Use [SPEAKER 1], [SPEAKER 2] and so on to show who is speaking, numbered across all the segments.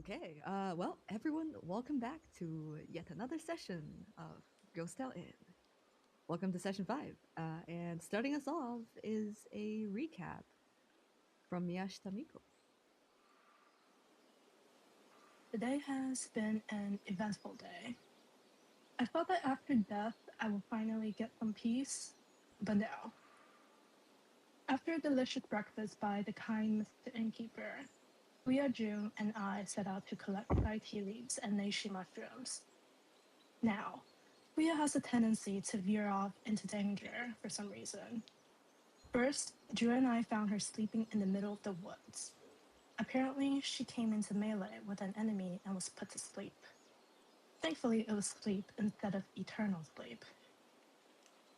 [SPEAKER 1] Okay, well, everyone, welcome back to yet another session of Ghostale Inn. Welcome to session 5. And starting us off is a recap from Miyashita Miko.
[SPEAKER 2] The day has been an eventful day. I thought that after death I would finally get some peace, but no. After a delicious breakfast by the kind Mr. Innkeeper, Uya Jun and I set out to collect Thai tea leaves and reishi mushrooms. Now, Uya has a tendency to veer off into danger for some reason. First, Drew and I found her sleeping in the middle of the woods. Apparently, she came into melee with an enemy and was put to sleep. Thankfully, it was sleep instead of eternal sleep.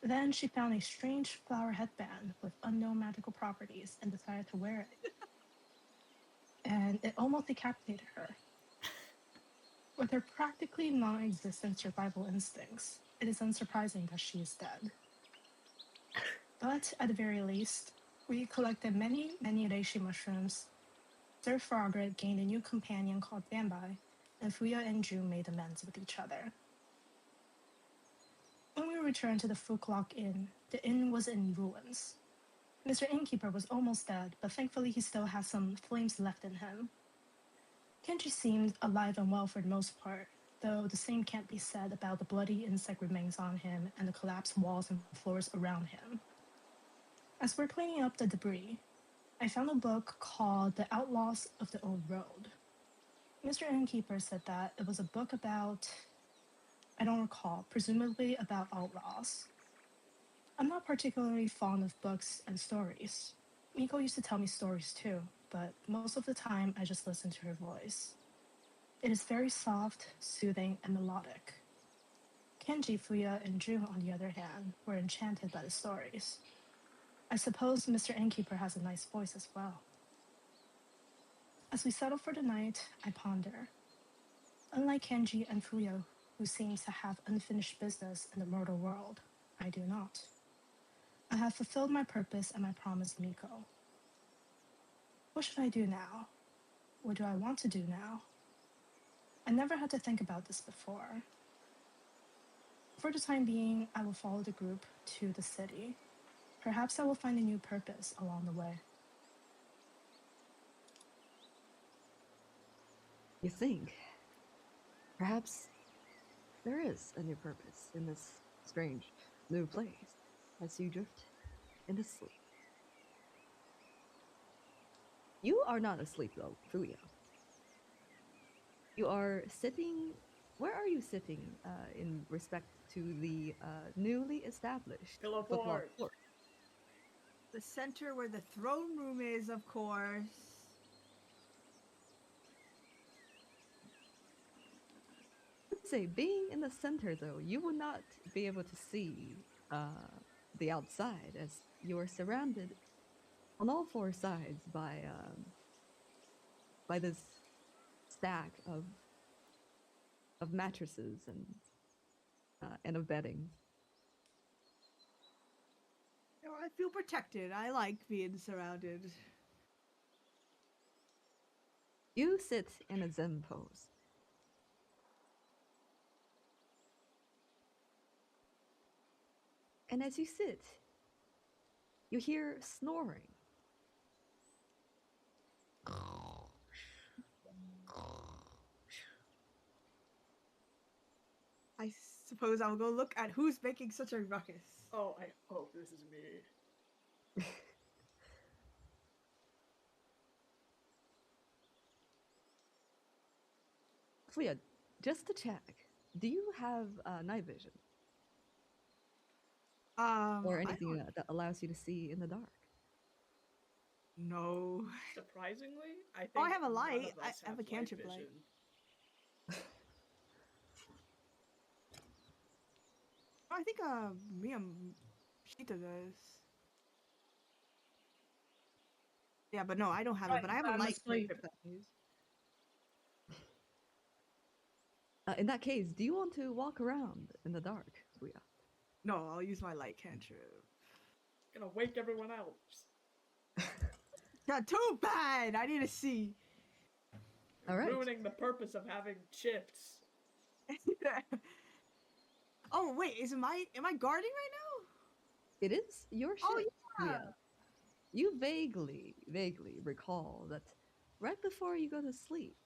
[SPEAKER 2] Then she found a strange flower headband with unknown magical properties and decided to wear it. And it almost decapitated her. With her practically non-existent survival instincts, it is unsurprising that she is dead. But at the very least, we collected many reishi mushrooms. Sir Frogger gained a new companion called Bambai, and Fuya and Ju made amends with each other. When we returned to the Fooklock Inn, the inn was in ruins. Mr. Innkeeper was almost dead, but thankfully he still had some flames left in him. Kenji seemed alive and well for the most part, though the same can't be said about the bloody insect remains on him and the collapsed walls and floors around him. As we're cleaning up the debris, I found a book called The Outlaws of the Old Road. Mr. Innkeeper said that it was a book about, I don't recall, presumably about outlaws. I'm not particularly fond of books and stories. Miko used to tell me stories too, but most of the time I just listen to her voice. It is very soft, soothing, and melodic. Kenji, Fuya, and Ju, on the other hand, were enchanted by the stories. I suppose Mr. Innkeeper has a nice voice as well. As we settle for the night, I ponder. Unlike Kenji and Fuya, who seems to have unfinished business in the mortal world, I do not. I have fulfilled my purpose and my promise, Miko. What should I do now? What do I want to do now? I never had to think about this before. For the time being, I will follow the group to the city. Perhaps I will find a new purpose along the way.
[SPEAKER 1] You think, perhaps there is a new purpose in this strange new place as you drift into sleep. You are not asleep though, Fuya. You are sitting. Where are you sitting in respect to the newly established
[SPEAKER 3] Pillow
[SPEAKER 1] Footlock
[SPEAKER 3] fort.
[SPEAKER 1] Court?
[SPEAKER 4] The center where the throne room is, of course.
[SPEAKER 1] Say, being in the center though, you will not be able to see the outside as you are surrounded on all four sides by this stack of mattresses and of bedding.
[SPEAKER 4] You know, I feel protected. I like being surrounded.
[SPEAKER 1] You sit in a Zen pose. And as you sit, you hear snoring.
[SPEAKER 4] I suppose I'll go look at who's making such a ruckus.
[SPEAKER 3] Oh, I hope this is me.
[SPEAKER 1] Fuya, just to check, do you have night vision or anything that allows you to see in the dark?
[SPEAKER 4] No.
[SPEAKER 3] Surprisingly, I think
[SPEAKER 4] I have a
[SPEAKER 3] none
[SPEAKER 4] light.
[SPEAKER 3] of us
[SPEAKER 4] I have a
[SPEAKER 3] light
[SPEAKER 4] cantrip
[SPEAKER 3] vision.
[SPEAKER 4] light. I think me and Shita does. Yeah, but no, I don't have it.
[SPEAKER 2] Right,
[SPEAKER 4] But I have a
[SPEAKER 2] I'm
[SPEAKER 4] light
[SPEAKER 2] asleep.
[SPEAKER 4] cantrip that I use.
[SPEAKER 1] In that case, do you want to walk around in the dark, Fuya?
[SPEAKER 4] No, I'll use my light cantrip.
[SPEAKER 3] Gonna wake everyone else.
[SPEAKER 4] Not too bad. I need to see.
[SPEAKER 1] All right.
[SPEAKER 3] Ruining the purpose of having chips.
[SPEAKER 4] Oh wait, am I guarding right now?
[SPEAKER 1] It is your ship.
[SPEAKER 4] Oh yeah.
[SPEAKER 1] Leah. You vaguely recall that right before you go to sleep,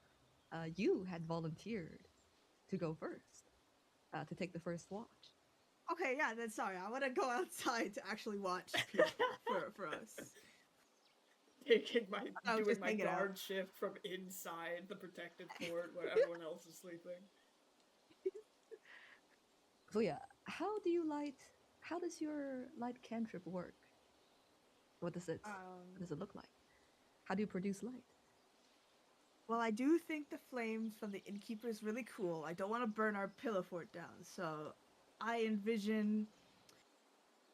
[SPEAKER 1] you had volunteered to go first, to take the first watch.
[SPEAKER 4] Okay, yeah. Then sorry, I want to go outside to actually watch people for us.
[SPEAKER 3] Doing
[SPEAKER 4] just
[SPEAKER 3] my
[SPEAKER 4] hanging out.
[SPEAKER 3] guard shift from inside the protected fort where everyone else is sleeping.
[SPEAKER 1] So yeah, how does your light cantrip work? What does it look like? How do you produce light?
[SPEAKER 4] Well, I do think the flames from the innkeeper is really cool. I don't want to burn our pillow fort down, so I envision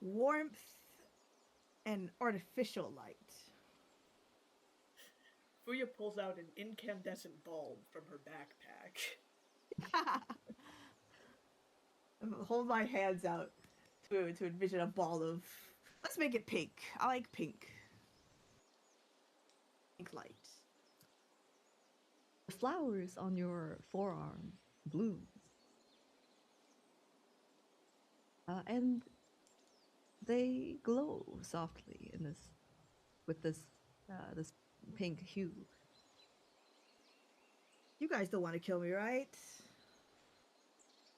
[SPEAKER 4] warmth and artificial light.
[SPEAKER 3] Fuya pulls out an incandescent bulb from her backpack.
[SPEAKER 4] Hold my hands out to envision a ball of. Let's make it pink. I like pink. Pink light.
[SPEAKER 1] The flowers on your forearm bloom, and they glow softly in this pink hue.
[SPEAKER 4] You guys don't want to kill me, right?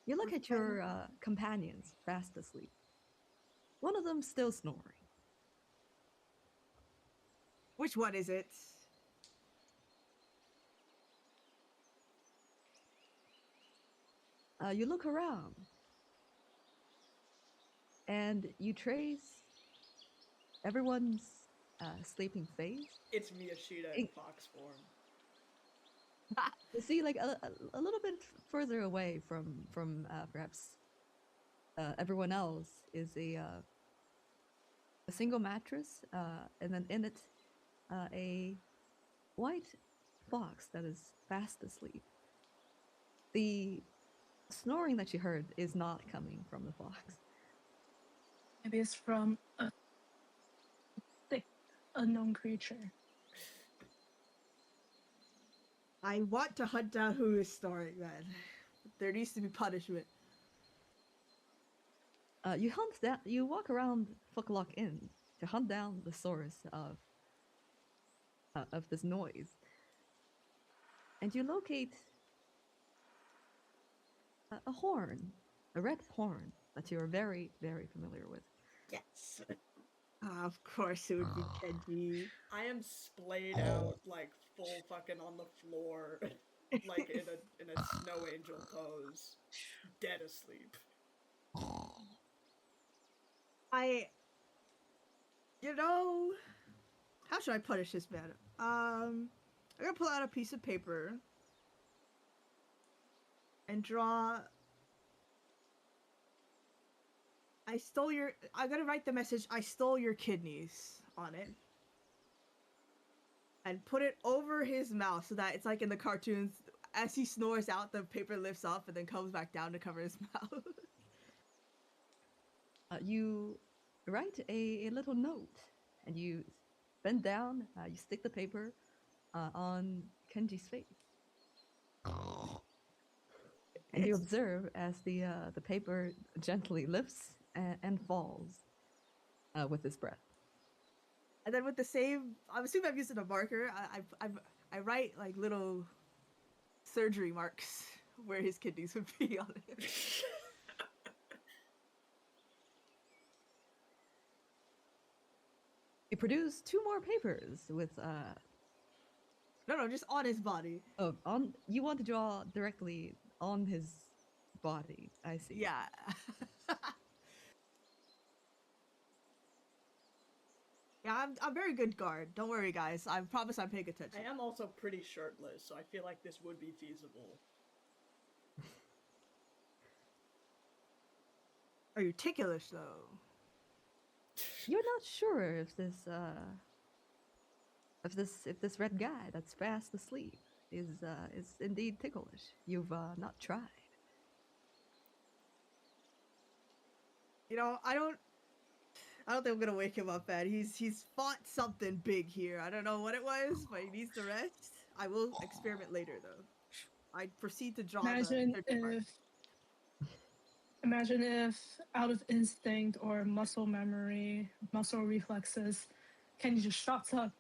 [SPEAKER 1] You look at your companions fast asleep. One of them still snoring.
[SPEAKER 4] Which one is it?
[SPEAKER 1] You look around, and you trace everyone's sleeping face.
[SPEAKER 3] It's Miyashita in fox form.
[SPEAKER 1] You see, like a little bit further away from perhaps everyone else is a single mattress, and then in it a white fox that is fast asleep. The snoring that you heard is not coming from the fox.
[SPEAKER 2] Maybe it's from a thick, unknown creature.
[SPEAKER 4] I want to hunt down who is snoring, man. There needs to be punishment.
[SPEAKER 1] You walk around Fucklock Inn to hunt down the source of this noise, and you locate a horn, a red horn that you are very, very familiar with.
[SPEAKER 3] Yes.
[SPEAKER 4] Of course it would be Kenji.
[SPEAKER 3] I am splayed out, like, full fucking on the floor, like in a snow angel pose, dead asleep.
[SPEAKER 4] How should I punish this man? I'm gonna pull out a piece of paper and draw. I'm gonna write the message, "I stole your kidneys," on it. And put it over his mouth so that it's like in the cartoons, as he snores out, the paper lifts up and then comes back down to cover his mouth.
[SPEAKER 1] You write a little note, and you bend down, you stick the paper on Kenji's face. And you observe as the paper gently lifts and falls with his breath.
[SPEAKER 4] And then with the same, I'm assuming I'm using a marker. I write like little surgery marks where his kidneys would be on it.
[SPEAKER 1] You produce 2 more papers with
[SPEAKER 4] No, just on his body.
[SPEAKER 1] oh, on. You want to draw directly on his body. I see.
[SPEAKER 4] Yeah. Yeah, I'm very good guard. Don't worry, guys. I promise I'm paying attention.
[SPEAKER 3] I am also pretty shirtless, so I feel like this would be feasible.
[SPEAKER 4] Are you ticklish though?
[SPEAKER 1] You're not sure if this red guy that's fast asleep is indeed ticklish. You've not tried.
[SPEAKER 4] You know, I don't think I'm gonna wake him up, man. He's fought something big here. I don't know what it was, but he needs to rest. I will experiment later, though. I proceed to draw
[SPEAKER 2] Imagine
[SPEAKER 4] the search bar.
[SPEAKER 2] imagine if out of instinct or muscle memory, muscle reflexes, Kenji just shots up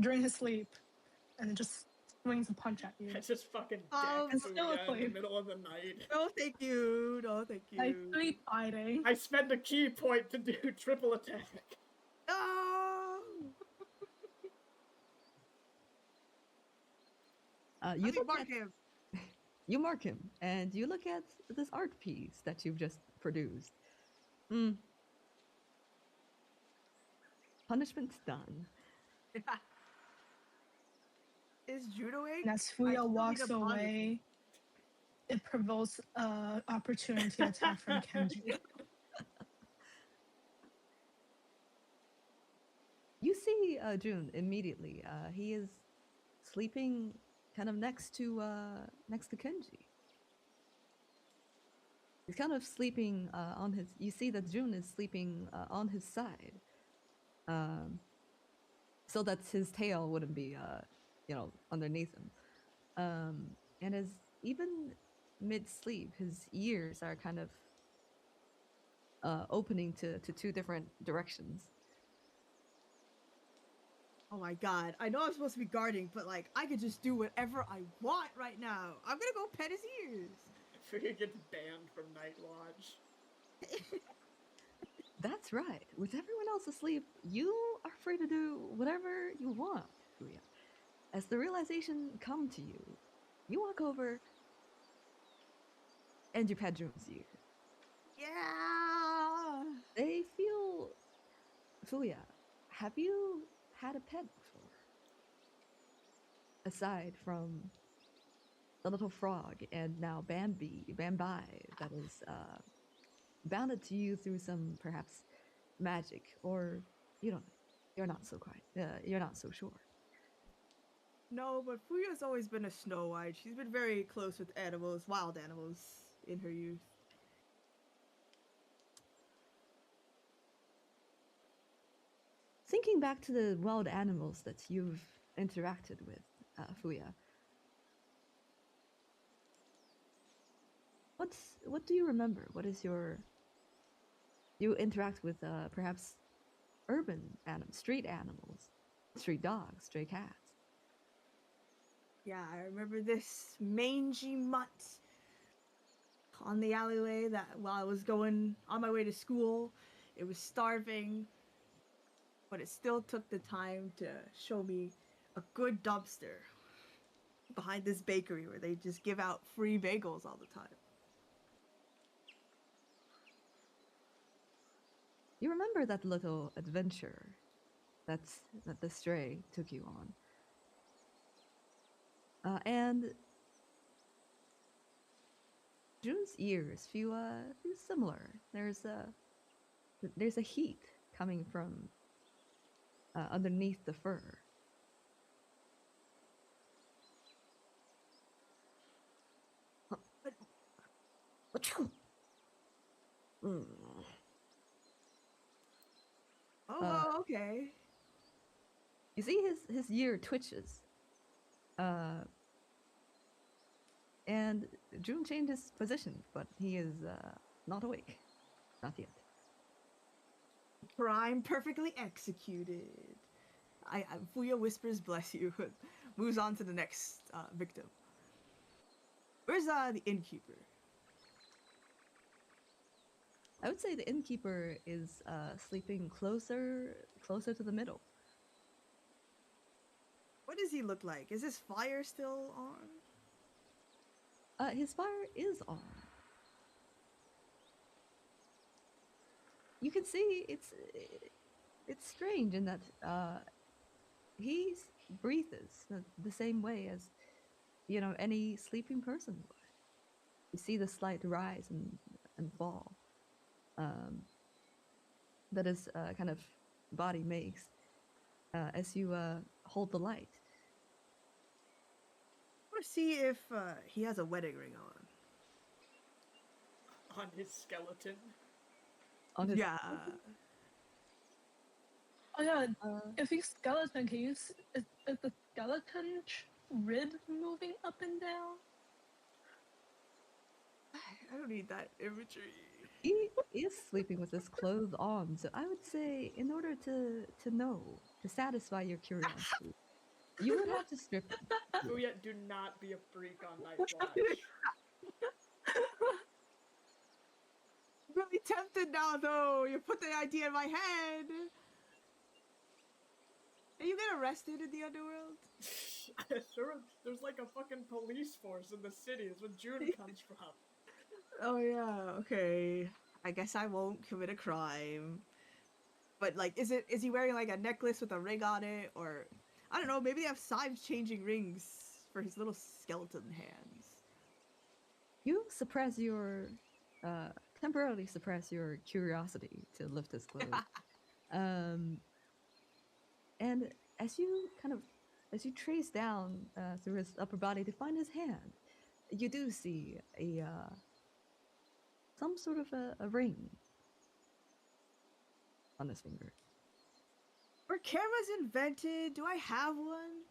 [SPEAKER 2] during his sleep and then just swings a punch at you.
[SPEAKER 3] I just fucking
[SPEAKER 4] Um,
[SPEAKER 3] deck
[SPEAKER 2] And still
[SPEAKER 3] Fuya in the
[SPEAKER 2] asleep.
[SPEAKER 3] middle of the night.
[SPEAKER 4] No, thank you. No, thank you.
[SPEAKER 2] Like sleep fighting.
[SPEAKER 3] I spend a key point to do triple attack.
[SPEAKER 4] No!
[SPEAKER 1] You
[SPEAKER 4] Let me
[SPEAKER 1] look
[SPEAKER 4] mark
[SPEAKER 1] at
[SPEAKER 4] him.
[SPEAKER 1] you mark him, and you look at this art piece that you've just produced. Hmm. Punishment's done.
[SPEAKER 4] Is judoing?
[SPEAKER 2] And as
[SPEAKER 4] I still
[SPEAKER 2] Fuya
[SPEAKER 4] need
[SPEAKER 2] walks
[SPEAKER 4] to punish him.
[SPEAKER 2] away, it provokes an opportunity attack from Kenji.
[SPEAKER 1] You see June immediately. He is sleeping kind of next to Kenji. He's kind of sleeping on his. You see that June is sleeping on his side, so that his tail wouldn't be, underneath him. And as even mid-sleep, his ears are kind of opening to two different directions.
[SPEAKER 4] Oh my god. I know I'm supposed to be guarding, but like, I could just do whatever I want right now. I'm gonna go pet his ears.
[SPEAKER 3] Fuya gets banned from Night Watch.
[SPEAKER 1] That's right. With everyone else asleep, you are free to do whatever you want, Fuya. As the realization come to you, you walk over and you pet June's ear.
[SPEAKER 4] Yeah!
[SPEAKER 1] They feel... Fuya, have you had a pet before? Aside from the little frog and now Bambi, that is bounded to you through some perhaps magic, or you don't know. You're not so quite. You're not so sure.
[SPEAKER 4] No, but Fuya's always been a Snow White. She's been very close with animals, wild animals, in her youth.
[SPEAKER 1] Thinking back to the wild animals that you've interacted with, Fuya, what do you remember? What is your... You interact with perhaps urban animals, street dogs, stray cats.
[SPEAKER 4] Yeah, I remember this mangy mutt on the alleyway that while I was going on my way to school, it was starving, but it still took the time to show me a good dumpster behind this bakery where they just give out free bagels all the time.
[SPEAKER 1] You remember that little adventure that the stray took you on. And June's ears feel similar. There's a heat coming from underneath the fur. Mm.
[SPEAKER 4] Oh, okay.
[SPEAKER 1] You see his ear twitches. And June changed his position, but he is not awake. Not yet.
[SPEAKER 4] Crime perfectly executed. Fuya whispers, "Bless you," moves on to the next victim. Where's the innkeeper?
[SPEAKER 1] I would say the innkeeper is sleeping closer to the middle.
[SPEAKER 4] What does he look like? Is his fire still on?
[SPEAKER 1] His fire is on. You can see it's strange in that he breathes the same way as any sleeping person would. You see the slight rise and fall that his kind of body makes as you hold the light.
[SPEAKER 4] I want to see if he has a wedding ring on.
[SPEAKER 3] On his skeleton.
[SPEAKER 1] On his
[SPEAKER 4] Yeah.
[SPEAKER 2] Oh yeah, if he's skeleton, can you is the skeleton rib moving up and down?
[SPEAKER 4] I don't need that imagery.
[SPEAKER 1] He is sleeping with his clothes on, so I would say, in order to know, to satisfy your curiosity, you would have to strip him.
[SPEAKER 3] Fuya, do not be a freak on Night Watch.
[SPEAKER 4] I'm really tempted now, though. You put the idea in my head. Are you get arrested in the underworld?
[SPEAKER 3] There's like a fucking police force in the city. That's where June comes from.
[SPEAKER 4] Oh yeah, okay. I guess I won't commit a crime. But like, is he wearing like a necklace with a ring on it, or I don't know? Maybe they have size-changing rings for his little skeleton hands.
[SPEAKER 1] You suppress your, temporarily suppress your curiosity to lift his clothes. And as you trace down through his upper body to find his hand, you do see some sort of a ring on his finger.
[SPEAKER 4] Were cameras invented? Do I have one?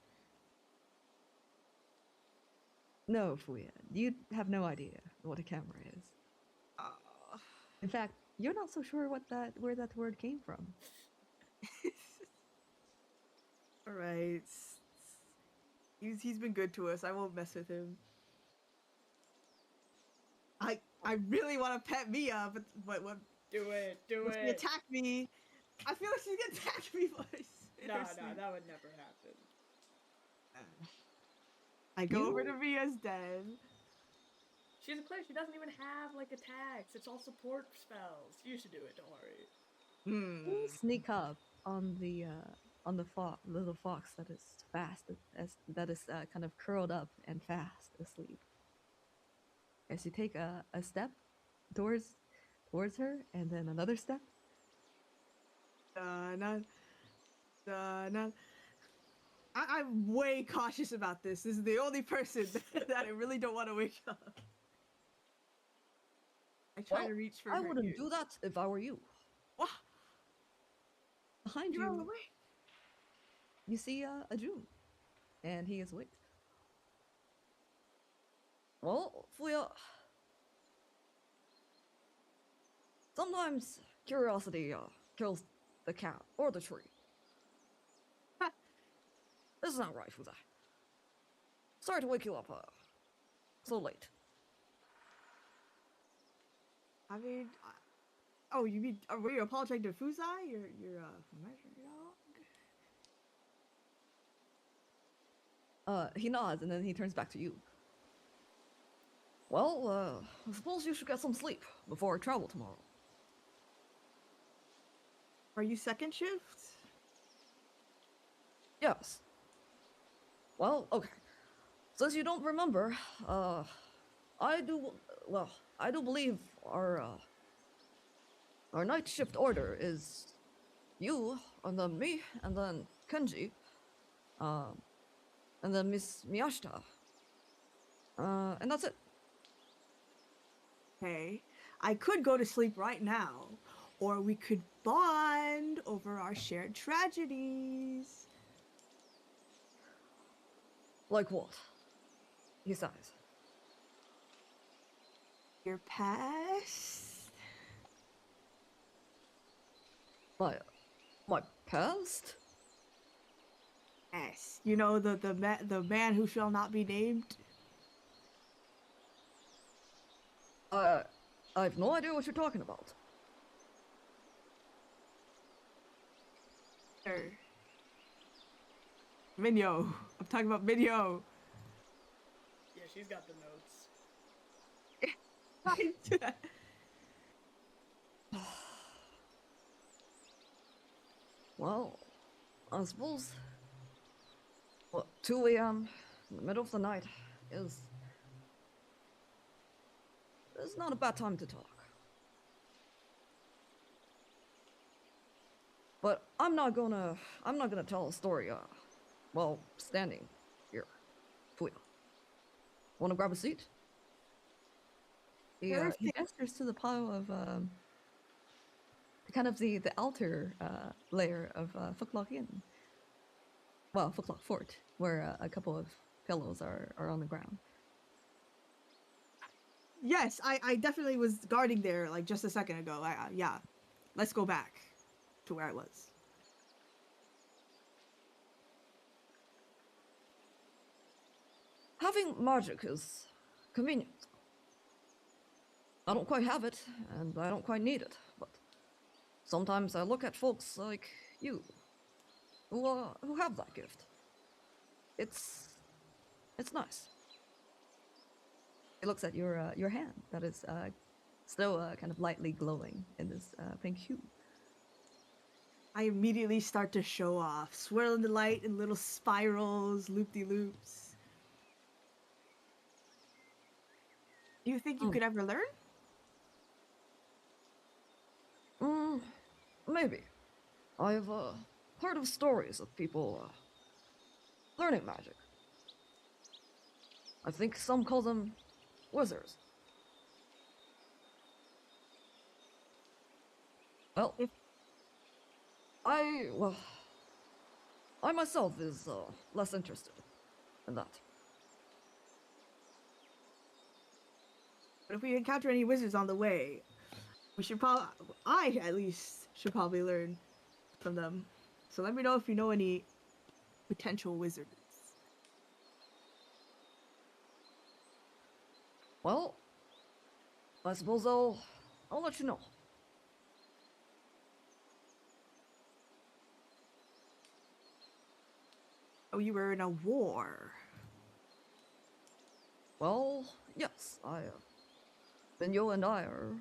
[SPEAKER 1] No, Fuya, you have no idea what a camera is.
[SPEAKER 4] Oh.
[SPEAKER 1] In fact, you're not so sure where that word came from.
[SPEAKER 4] All right. He's been good to us. I won't mess with him. I really want to pet Mia, but what?
[SPEAKER 3] Do it.
[SPEAKER 4] If she attack me, I feel like she's gonna attack me first.
[SPEAKER 3] No, that would never happen.
[SPEAKER 4] I go over to Mia's den.
[SPEAKER 3] She's a player. She doesn't even have like attacks. It's all support spells. You should do it. Don't worry.
[SPEAKER 1] You sneak up on the little fox that is fast that is kind of curled up and fast asleep. As you take a step towards her, and then another step.
[SPEAKER 4] I'm way cautious about this. This is the only person that I really don't want to wake up. I try to reach for her.
[SPEAKER 1] I wouldn't do that if I were you.
[SPEAKER 4] What?
[SPEAKER 1] Behind
[SPEAKER 4] You're on the
[SPEAKER 1] you,
[SPEAKER 4] way.
[SPEAKER 1] you see a June, and he is awake. Well, Fuya, sometimes curiosity kills the cat or the tree. This is not right, Fuya. Sorry to wake you up so late.
[SPEAKER 4] I mean, oh, you mean were you apologizing to Fuzai? Your dog?
[SPEAKER 1] He nods and then he turns back to you. Well, I suppose you should get some sleep before I travel tomorrow.
[SPEAKER 4] Are you second shift?
[SPEAKER 1] Yes. Well, okay. Since you don't remember, I do believe our night shift order is you, and then me, and then Kenji, and then Miss Miyashita. And that's it.
[SPEAKER 4] Okay, I could go to sleep right now, or we could bond over our shared tragedies.
[SPEAKER 1] Like what? He sighs.
[SPEAKER 4] Your past?
[SPEAKER 1] My past?
[SPEAKER 4] Yes. You know the man who shall not be named?
[SPEAKER 1] I have no idea what you're talking about.
[SPEAKER 4] Sure. Minyo. I'm talking about Minyo.
[SPEAKER 3] Yeah, she's got the notes.
[SPEAKER 1] Well, I suppose 2 a.m. in the middle of the night is not a bad time to talk. But I'm not gonna tell a story while standing here. Fuya. Wanna grab a seat? He gestures to the pile of kind of the outer layer of Footlock Inn. Well, Footlock Fort, where a couple of pillows are on the ground.
[SPEAKER 4] Yes, I definitely was guarding there like just a second ago. Yeah, let's go back to where I was.
[SPEAKER 1] Having magic is convenient. I don't quite have it, and I don't quite need it, but sometimes I look at folks like you, who have that gift. It's nice. He looks at your hand that is still kind of lightly glowing in this pink hue.
[SPEAKER 4] I immediately start to show off, swirling the light in little spirals, loop-de-loops. Do you think you could ever learn?
[SPEAKER 1] Maybe. I've heard of stories of people learning magic. I think some call them wizards. Well, I myself is less interested in that.
[SPEAKER 4] But if we encounter any wizards on the way, we should I at least should probably learn from them. So let me know if you know any potential wizards.
[SPEAKER 1] Well, I suppose I'll let you know.
[SPEAKER 4] Oh, you were in a war.
[SPEAKER 1] Well, yes, Benyo and I are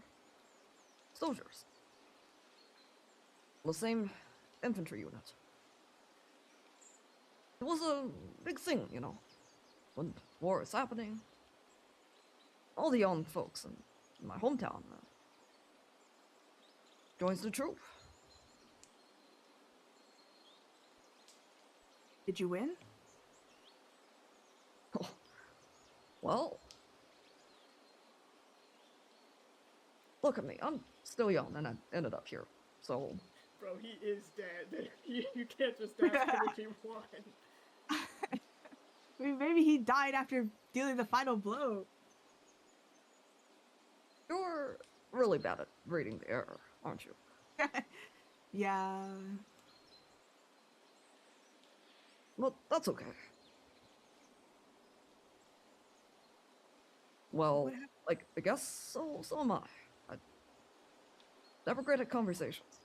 [SPEAKER 1] soldiers. The same infantry unit. It was a big thing, you know, when war is happening. All the young folks in my hometown joins the troop.
[SPEAKER 4] Did you win?
[SPEAKER 1] Well, look at me. I'm still young, and I ended up here. So,
[SPEAKER 3] Bro, he is dead. You can't just ask him if he won.
[SPEAKER 4] I mean, maybe he died after dealing the final blow.
[SPEAKER 1] you're really bad at reading the air, aren't you?
[SPEAKER 4] Yeah.
[SPEAKER 1] But that's okay. Well,
[SPEAKER 4] What happened?
[SPEAKER 1] like, I guess so am I. I'm never great at conversations.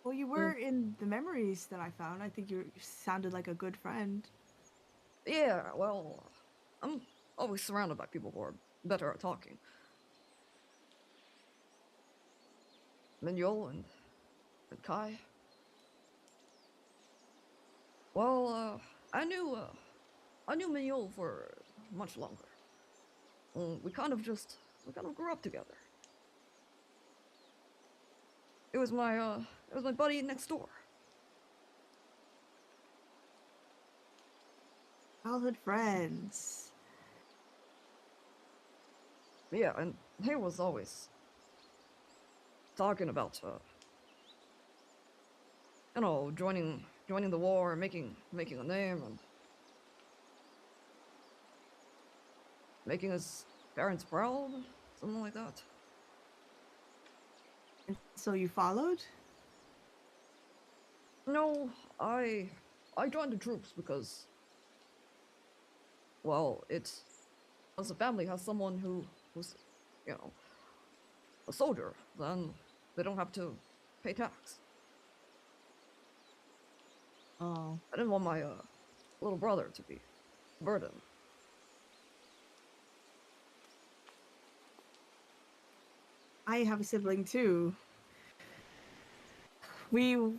[SPEAKER 4] Well, you were in the memories that I found. I think you sounded like a good friend.
[SPEAKER 1] Yeah, well, I'm always surrounded by people who are better at talking. Minyol and Kai. Well, I knew Minyol for much longer. We kind of grew up together. It was my buddy next door.
[SPEAKER 4] Childhood friends.
[SPEAKER 1] Yeah, and he was always talking about, joining the war, making a name, and making his parents proud, something like that.
[SPEAKER 4] And so you followed?
[SPEAKER 1] No, I joined the troops because, well, once a family has someone who's, a soldier, then they don't have to pay tax.
[SPEAKER 4] Oh.
[SPEAKER 1] I didn't want my little brother to be burdened.
[SPEAKER 4] I have a sibling too. We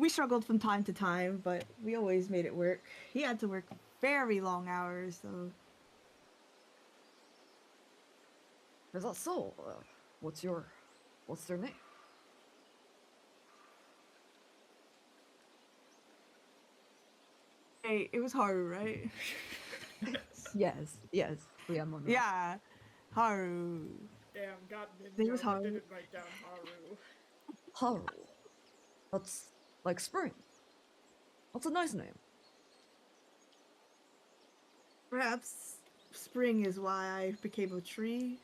[SPEAKER 4] struggled from time to time, but we always made it work. He had to work very long hours, though.
[SPEAKER 1] Is that so? What's their name?
[SPEAKER 4] Hey, it was Haru, right?
[SPEAKER 1] Yes, we are Mono.
[SPEAKER 4] Yeah, Haru.
[SPEAKER 3] Damn, got
[SPEAKER 4] They was
[SPEAKER 3] Ninja, but
[SPEAKER 4] Haru.
[SPEAKER 3] didn't write down Haru.
[SPEAKER 1] Haru. That's like spring. That's a nice name.
[SPEAKER 4] Perhaps spring is why I became a tree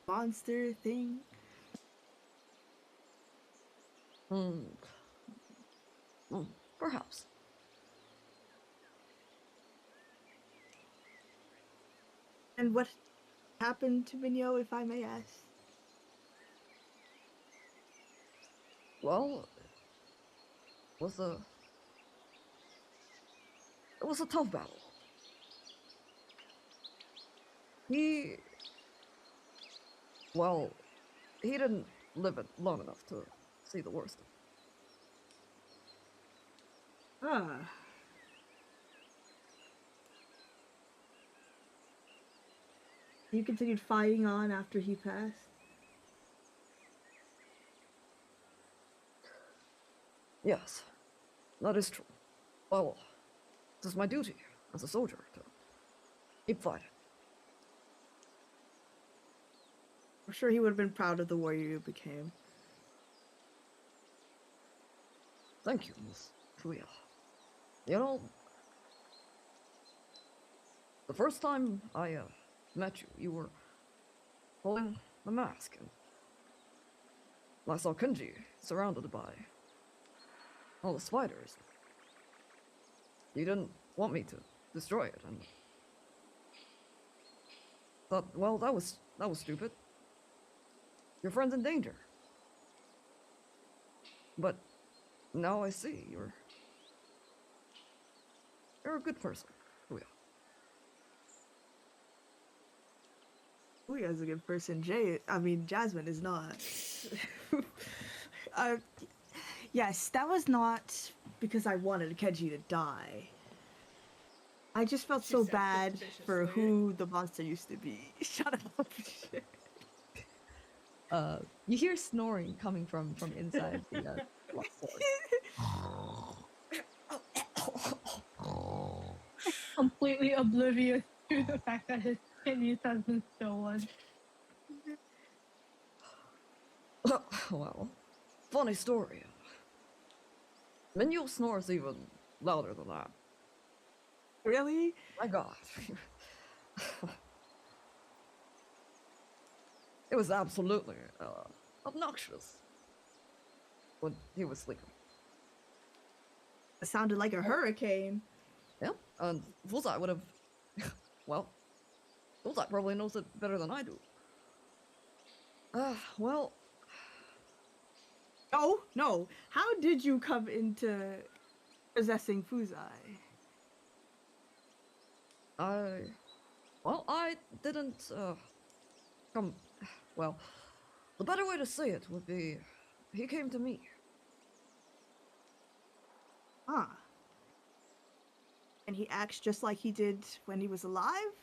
[SPEAKER 4] monster thing.
[SPEAKER 1] Hmm. Perhaps.
[SPEAKER 4] And what happened to Minyo, if I may ask?
[SPEAKER 1] Well, it was a tough battle. He didn't live it long enough to see the worst of it.
[SPEAKER 4] Ah. You continued fighting on after he passed?
[SPEAKER 1] Yes, that is true. Well, it is my duty as a soldier to keep fighting.
[SPEAKER 4] I'm sure he would have been proud of the warrior you became.
[SPEAKER 1] Thank you, Miss Fuya. You know, the first time I met you, you were pulling the mask, and I saw Kenji surrounded by all the spiders. You didn't want me to destroy it, and thought, well, that was stupid. Your friend's in danger. But now I see you're a good person, Fuya.
[SPEAKER 4] Fuya's a good person. Jasmine is not. uh, yes, that was not because I wanted Kenji to die. I just felt
[SPEAKER 3] She
[SPEAKER 4] so
[SPEAKER 3] said
[SPEAKER 4] bad for
[SPEAKER 3] suspiciously.
[SPEAKER 4] who the monster used to be. Shut up.
[SPEAKER 1] You hear snoring coming from inside the sword.
[SPEAKER 2] Completely oblivious to the fact that his kidneys has been stolen.
[SPEAKER 1] Well, funny story. Minyo snores even louder than that.
[SPEAKER 4] Really?
[SPEAKER 1] My God. It was absolutely obnoxious when he was sleeping.
[SPEAKER 4] It sounded like a hurricane.
[SPEAKER 1] Yeah, and Fulzai would have. Well, Fulzai probably knows it better than I do. Well,
[SPEAKER 4] No. How did you come into possessing Fuzai?
[SPEAKER 1] I didn't come. Well, the better way to say it would be, he came to me.
[SPEAKER 4] Huh. And he acts just like he did when he was alive?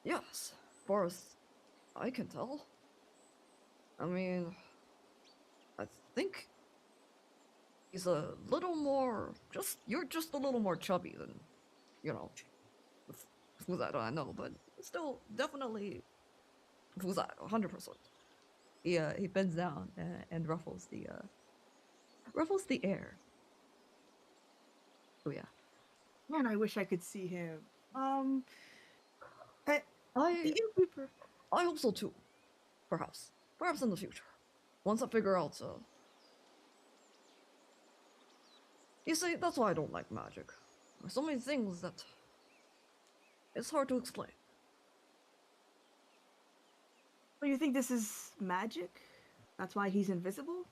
[SPEAKER 1] Yes, far as I can tell. I mean, I think he's a little more. You're just a little more chubby than, you know, Fuzai. I know, but still, definitely Fuzai, 100%. He bends down and ruffles the air. Oh yeah.
[SPEAKER 4] Man, I wish I could see him. The
[SPEAKER 1] I
[SPEAKER 4] innkeeper.
[SPEAKER 1] I hope so too. Perhaps in the future, once I figure out. You see, that's why I don't like magic. There's so many things that it's hard to explain.
[SPEAKER 4] So you think this is magic? That's why he's invisible?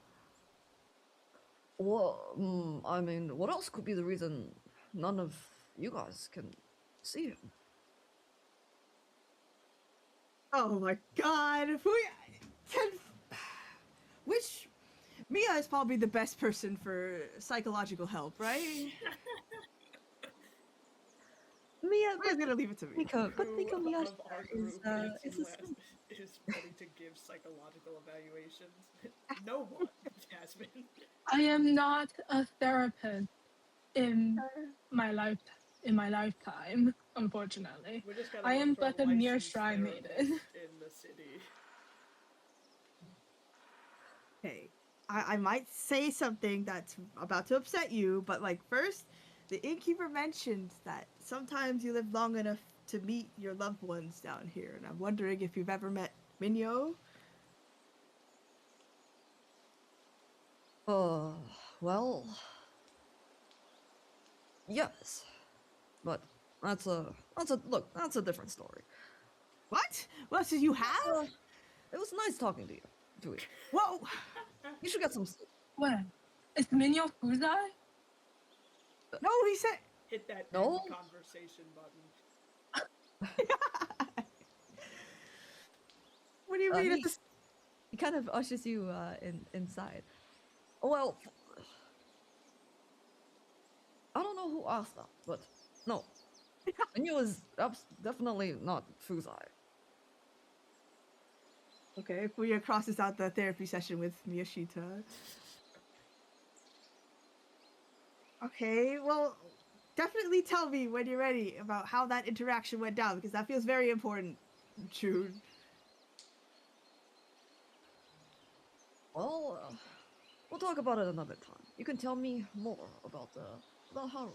[SPEAKER 1] Well, I mean, what else could be the reason none of you guys can see him?
[SPEAKER 4] Oh my god. Which Mia is probably the best person for psychological help, right?
[SPEAKER 1] Mia,
[SPEAKER 4] Mia's gonna leave it to me.
[SPEAKER 1] Mika, but
[SPEAKER 3] Who
[SPEAKER 1] Mika Miyashita
[SPEAKER 3] of our
[SPEAKER 1] is
[SPEAKER 3] group
[SPEAKER 1] is a simp.
[SPEAKER 3] is ready to give psychological evaluations? No one, Jasmine.
[SPEAKER 2] I am not a therapist in my lifetime, unfortunately.
[SPEAKER 3] We just gotta
[SPEAKER 2] I
[SPEAKER 3] look
[SPEAKER 2] am
[SPEAKER 3] for
[SPEAKER 2] but a mere
[SPEAKER 3] licensed
[SPEAKER 2] shrine maiden.
[SPEAKER 3] therapists in the city.
[SPEAKER 4] Hey, I might say something that's about to upset you, but like first, the innkeeper mentioned that sometimes you live long enough to meet your loved ones down here, and I'm wondering if you've ever met Minyo.
[SPEAKER 1] Well, yes, but that's a different story.
[SPEAKER 4] What? Well, so you have?
[SPEAKER 1] It was nice talking to you.
[SPEAKER 4] Whoa!
[SPEAKER 1] You should get some sleep.
[SPEAKER 2] What? Is Minyo Fuzai?
[SPEAKER 4] No, he said.
[SPEAKER 3] Hit that
[SPEAKER 1] No.
[SPEAKER 3] end conversation button.
[SPEAKER 4] What do you mean? It's
[SPEAKER 1] He kind of ushers you inside. Well, I don't know who asked that, but no. Minyo is definitely not Fuzai.
[SPEAKER 4] okay, Fuya crosses out the therapy session with Miyashita. Okay, well, definitely tell me when you're ready about how that interaction went down, because that feels very important, June.
[SPEAKER 1] Well, we'll talk about it another time. You can tell me more about Haru.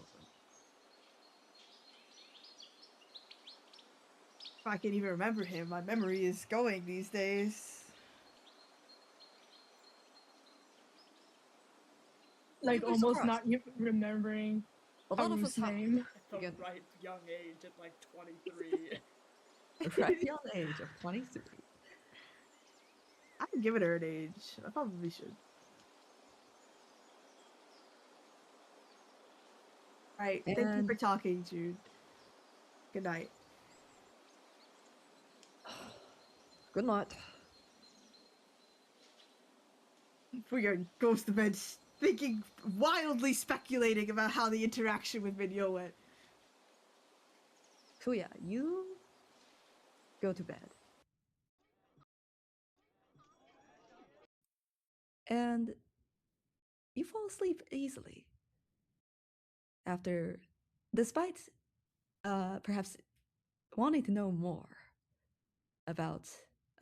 [SPEAKER 4] If I can even remember him, my memory is going these days.
[SPEAKER 2] Like
[SPEAKER 1] You'd be
[SPEAKER 2] almost
[SPEAKER 1] surprised.
[SPEAKER 2] not even remembering
[SPEAKER 1] A lot of
[SPEAKER 2] Haru's
[SPEAKER 1] us have
[SPEAKER 2] name.
[SPEAKER 3] At the
[SPEAKER 1] Again.
[SPEAKER 3] right young age, at like 23.
[SPEAKER 1] right young age of 23.
[SPEAKER 4] I can give it her an age. I probably should. Alright, thank you for
[SPEAKER 1] And-
[SPEAKER 4] talking, Jude. Good night.
[SPEAKER 1] Good night.
[SPEAKER 4] Fuya goes to bed thinking, wildly speculating about how the interaction with Minyo went.
[SPEAKER 1] So yeah, you go to bed. And you fall asleep easily. After, despite perhaps wanting to know more about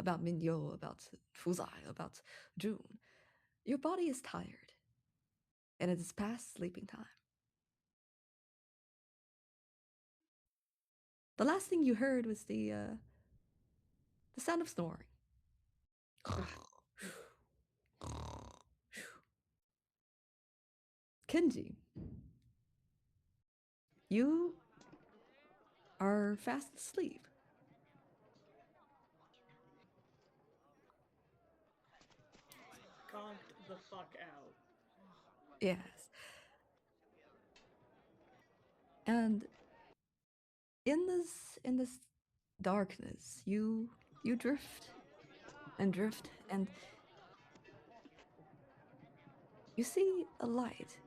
[SPEAKER 1] Minyo, about Fuzai, about June, your body is tired, and it is past sleeping time. The last thing you heard was the sound of snoring. Kenji, you are fast asleep.
[SPEAKER 3] Conked the fuck out.
[SPEAKER 1] Yes. And in this darkness, you drift and drift, and you see a light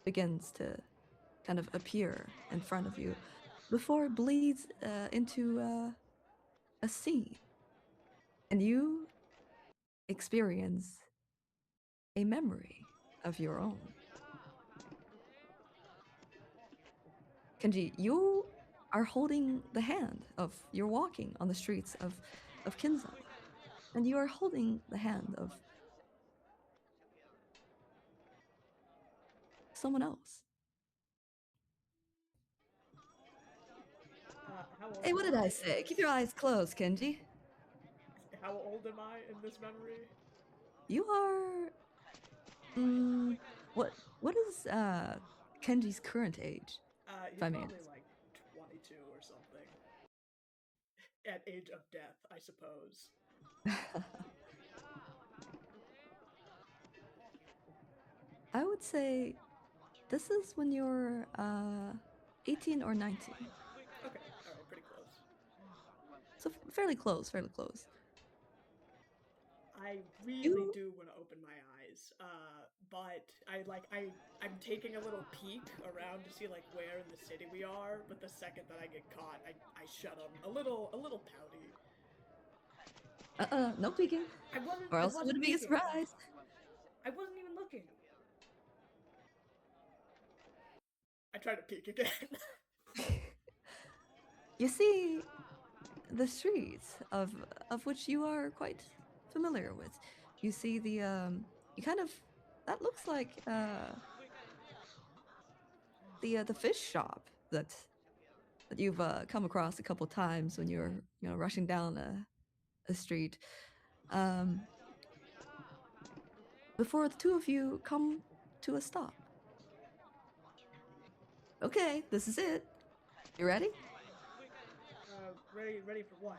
[SPEAKER 1] begins to kind of appear in front of you before it bleeds into a scene, and you experience a memory of your own. Kenji, you are holding the hand of, you're walking on the streets of Kinza, and you are holding the hand of someone else.
[SPEAKER 3] How old
[SPEAKER 1] Hey, what
[SPEAKER 3] am
[SPEAKER 1] did I
[SPEAKER 3] in
[SPEAKER 1] say? Keep
[SPEAKER 3] this-
[SPEAKER 1] your eyes closed, Kenji.
[SPEAKER 3] How old am I in this memory?
[SPEAKER 1] You are. What is Kenji's current age?
[SPEAKER 3] He's
[SPEAKER 1] If I may
[SPEAKER 3] probably
[SPEAKER 1] ask.
[SPEAKER 3] like 22 or something. At age of death, I suppose.
[SPEAKER 1] I would say this is when you're 18 or 19.
[SPEAKER 3] Okay, alright, pretty close.
[SPEAKER 1] So fairly close, fairly close.
[SPEAKER 3] I really
[SPEAKER 1] You-
[SPEAKER 3] do want to open my eyes, but I'm taking a little peek around to see like where in the city we are. But the second that I get caught, I shut them. A little pouty.
[SPEAKER 1] No peeking,
[SPEAKER 3] I wasn't.
[SPEAKER 1] or
[SPEAKER 3] I
[SPEAKER 1] else it
[SPEAKER 3] wasn't
[SPEAKER 1] would be a
[SPEAKER 3] peeking.
[SPEAKER 1] surprise.
[SPEAKER 3] I wasn't even looking. I tried to peek again.
[SPEAKER 1] You see the streets of which you are quite familiar with. You see the you kind of that looks like the fish shop that you've come across a couple times when you're rushing down a street. Um, before the two of you come to a stop. Okay, this is it. You ready?
[SPEAKER 3] Ready for what?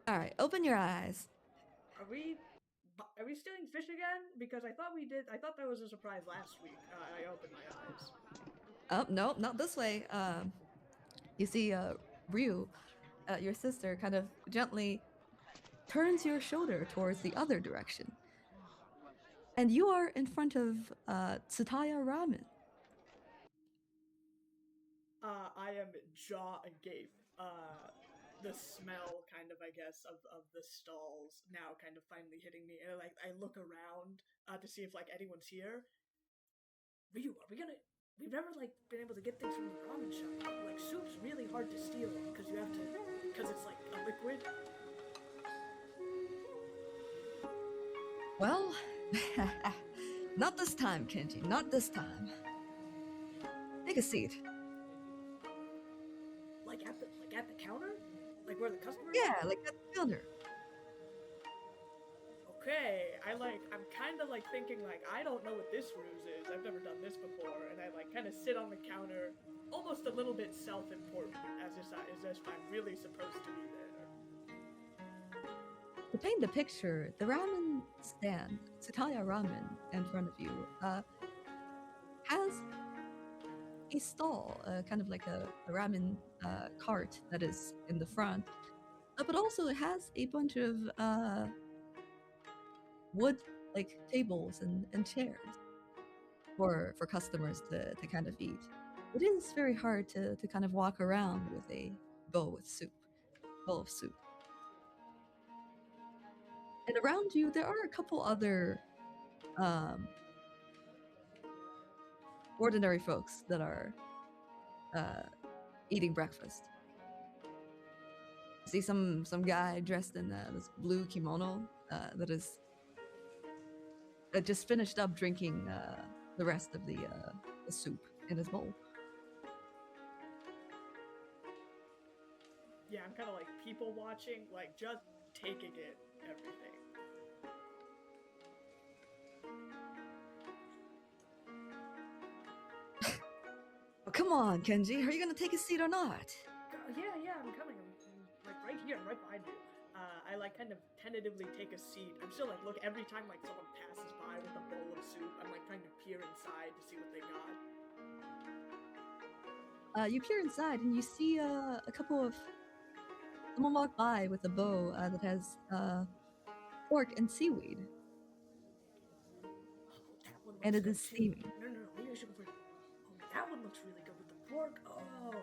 [SPEAKER 1] All right, open your eyes.
[SPEAKER 3] Are we stealing fish again? Because I thought we did. I thought that was a surprise last week. I opened my eyes.
[SPEAKER 1] Oh, no, not this way. You see, Ryu, your sister, kind of gently turns your shoulder towards the other direction. And you are in front of Tsutaya Ramen.
[SPEAKER 3] I am jaw agape. The smell, kind of, I guess, of the stalls now kind of finally hitting me, and I look around to see if anyone's here. Ryu, are we gonna? We've never been able to get things from the ramen shop. Soup's really hard to steal because it's a liquid.
[SPEAKER 1] Well, not this time, Kenji. Not this time. Take a seat.
[SPEAKER 3] At the counter? Where the customers
[SPEAKER 1] Yeah,
[SPEAKER 3] are?
[SPEAKER 1] like at the counter.
[SPEAKER 3] Okay, I'm kind of thinking I don't know what this ruse is. I've never done this before, and I kind of sit on the counter, almost a little bit self-important, as if I'm really supposed to be there.
[SPEAKER 1] To paint the picture, the ramen stand, Tsutaya Ramen, in front of you, has a stall, kind of like a ramen cart that is in the front, but also it has a bunch of wood tables and chairs for customers to kind of eat. It is very hard to kind of walk around with a bowl of soup. And around you, there are a couple other ordinary folks that are eating breakfast. See some guy dressed in this blue kimono that is just finished up drinking the rest of the soup in his bowl.
[SPEAKER 3] Yeah, I'm kind of people watching, just taking it, everything.
[SPEAKER 1] Oh, come on, Kenji. Are you gonna take a seat or not?
[SPEAKER 3] Yeah, I'm coming. I'm right here, right behind you. I kind of tentatively take a seat. I'm still look every time someone passes by with a bowl of soup. I'm trying to peer inside to see what they got.
[SPEAKER 1] You peer inside and you see a couple of someone walk by with a bow that has pork and seaweed.
[SPEAKER 3] Oh, that one looks
[SPEAKER 1] And it
[SPEAKER 3] good
[SPEAKER 1] is
[SPEAKER 3] too.
[SPEAKER 1] steaming.
[SPEAKER 3] No, maybe I should go for. Oh, that one looks really good with the pork. Oh.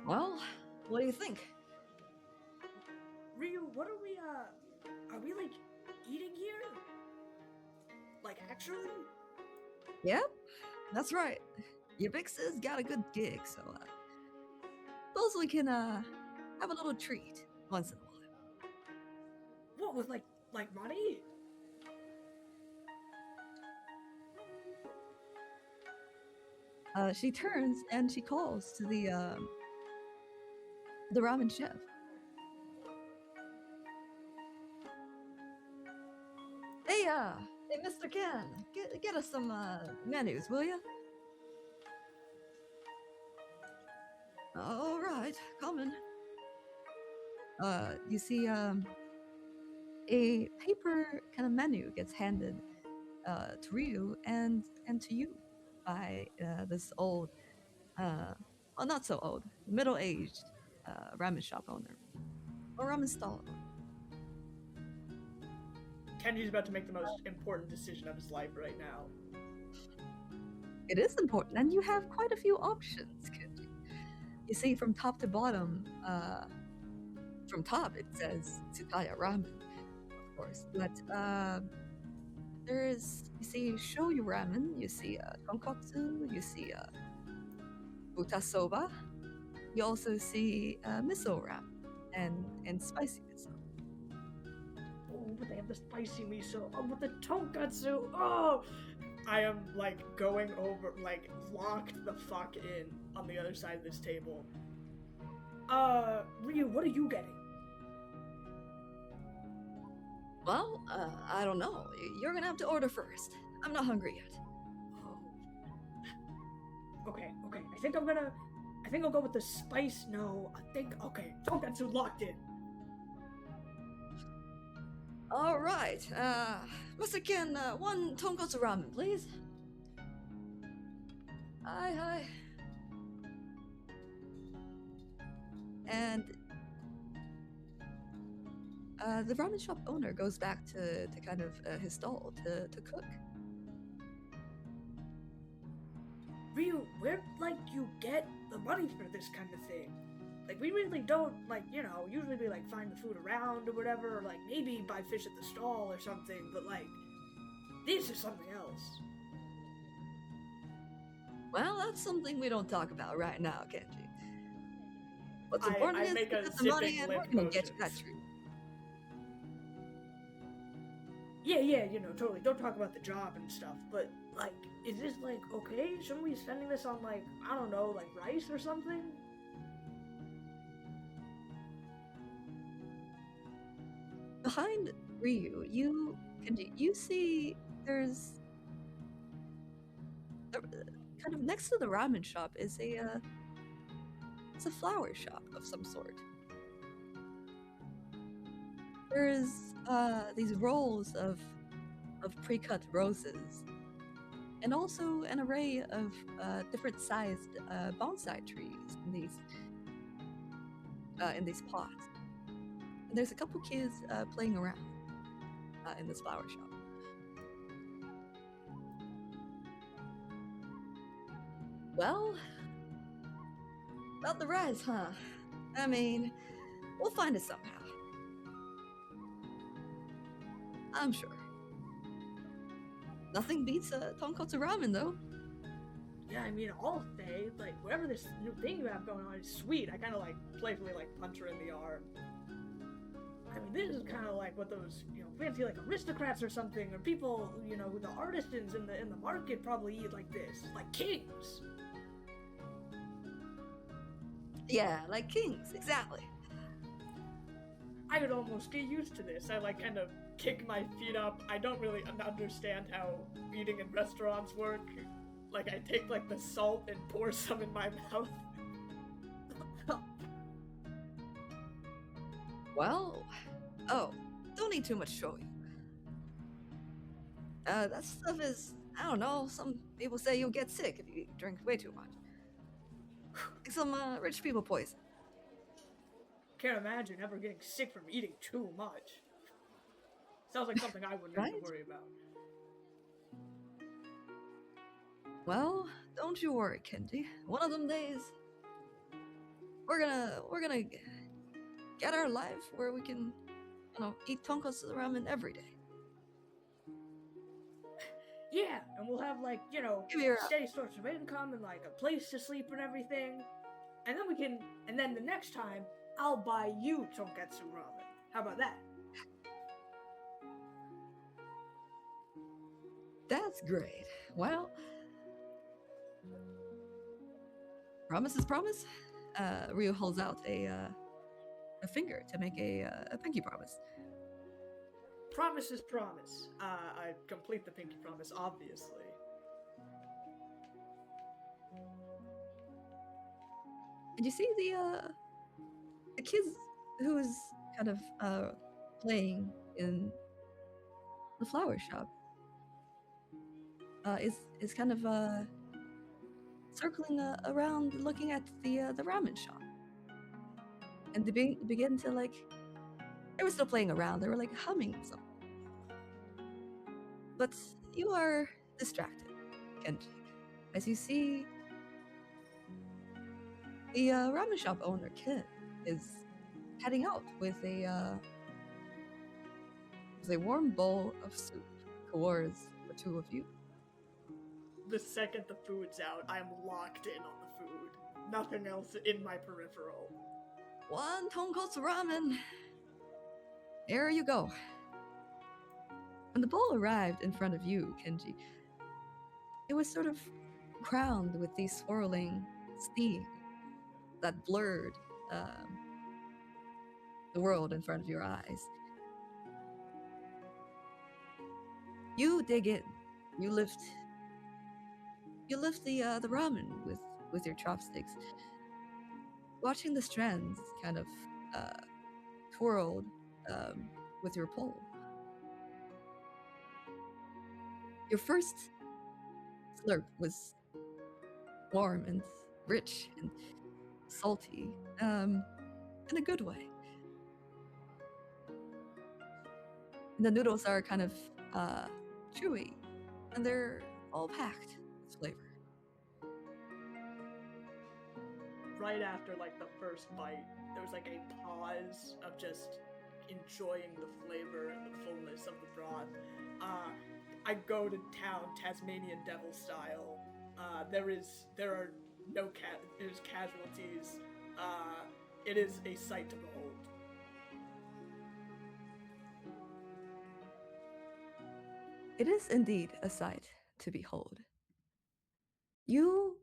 [SPEAKER 1] Well, what do you think?
[SPEAKER 3] Ryu, what are we eating here? Actually?
[SPEAKER 1] Yep, that's right. Your big sis got a good gig, so suppose we can have a little treat once in a while.
[SPEAKER 3] What, with money?
[SPEAKER 1] She turns and she calls to the ramen chef. Hey, Mr. Ken, get us some menus, will you? All right, coming. You see, a paper kind of menu gets handed to Ryu and to you by this old, well, not so old, middle-aged ramen shop owner or ramen stall owner.
[SPEAKER 3] Kenji's about to make the most important decision of his life right now.
[SPEAKER 1] It is important, and you have quite a few options, Kenji. You see, from top to bottom, from top it says Tsutaya Ramen, of course, but there is, you see, shoyu ramen, you see tonkotsu, you see buta soba, you also see miso wrap and spicy miso.
[SPEAKER 3] Oh, but they have the spicy miso. Oh, but the tonkatsu. Oh, I am like going over, like locked the fuck in on the other side of this table. Ryu, what are you getting?
[SPEAKER 1] Well, I don't know. You're gonna have to order first. I'm not hungry yet.
[SPEAKER 3] Oh. Okay. I think I'll go with the spice. No, okay, tonkatsu locked in.
[SPEAKER 1] All right, Mr. Ken, one tonkatsu ramen, please. Hi. And the ramen shop owner goes back to kind of his stall to cook.
[SPEAKER 3] Ryu, where like you get the money for this kind of thing? Like we really don't usually we like find the food around or whatever, or like maybe buy fish at the stall or something, but like this is something else.
[SPEAKER 1] Well, that's something we don't talk about right now, Kenji. What's important is to
[SPEAKER 3] make a
[SPEAKER 1] get the money
[SPEAKER 3] zipping
[SPEAKER 1] and we're
[SPEAKER 3] lip
[SPEAKER 1] gonna get you that
[SPEAKER 3] motions.
[SPEAKER 1] treat.
[SPEAKER 3] Yeah, totally. Don't talk about the job and stuff, but like, is this like okay? Shouldn't we be spending this on like, I don't know, like rice or something?
[SPEAKER 1] Behind Ryu, you see there's kind of next to the ramen shop is it's a flower shop of some sort. There's these rolls of pre-cut roses, and also an array of different sized bonsai trees in these pots. And there's a couple kids playing around in this flower shop. Well, about the rice, huh? I mean, we'll find it somehow. I'm sure. Nothing beats a tonkatsu ramen, though.
[SPEAKER 3] Yeah, I mean, I'll say, like, whatever this new thing you have going on is sweet. I kind of, like, playfully, like, punch her in the arm. I mean, this is kind of like what those, fancy, like, aristocrats or something, or people, the artisans in the market probably eat like this. Like kings.
[SPEAKER 1] Yeah, like kings, exactly.
[SPEAKER 3] I could almost get used to this. I, like, kind of kick my feet up. I don't really understand how eating in restaurants work. Like, I take, like, the salt and pour some in my mouth.
[SPEAKER 1] Well, don't eat too much shoyu. That stuff is, I don't know, some people say you'll get sick if you drink way too much. Like some rich people poison.
[SPEAKER 3] Can't imagine ever getting sick from eating too much. Sounds like something I wouldn't have to
[SPEAKER 1] Right?
[SPEAKER 3] worry about.
[SPEAKER 1] Well, don't you worry, Kenji. One of them days, we're gonna get our life where we can, eat tonkatsu ramen every day.
[SPEAKER 3] Yeah, and we'll have, like,
[SPEAKER 1] Give me your
[SPEAKER 3] steady source of income and, like, a place to sleep and everything. And then the next time, I'll buy you tonkatsu ramen. How about that?
[SPEAKER 1] That's great. Well, promise is promise. Ryu holds out a finger to make a pinky promise.
[SPEAKER 3] Promise is promise. I complete the pinky promise, obviously.
[SPEAKER 1] And you see the kids who's kind of playing in the flower shop is kind of circling around, looking at the ramen shop, and they begin to like. They were still playing around. They were like humming something, but you are distracted, Kenji, as you see the ramen shop owner, Ken, is heading out with a warm bowl of soup towards the two of you.
[SPEAKER 3] The second the food's out, I'm locked in on the food. nothing else in my peripheral.
[SPEAKER 1] One tonkotsu ramen. There you go. When the bowl arrived in front of you, Kenji, it was sort of crowned with these swirling steam that blurred the world in front of your eyes. You dig in. You lift the ramen with your chopsticks, watching the strands kind of twirled with your pole. Your first slurp was warm and rich and salty, in a good way. And the noodles are kind of chewy, and they're all packed with flavor.
[SPEAKER 3] Right after like the first bite, there was like a pause of just enjoying the flavor and the fullness of the broth. I go to town Tasmanian devil style. There's casualties. It is a sight to behold.
[SPEAKER 1] It is indeed a sight to behold. You,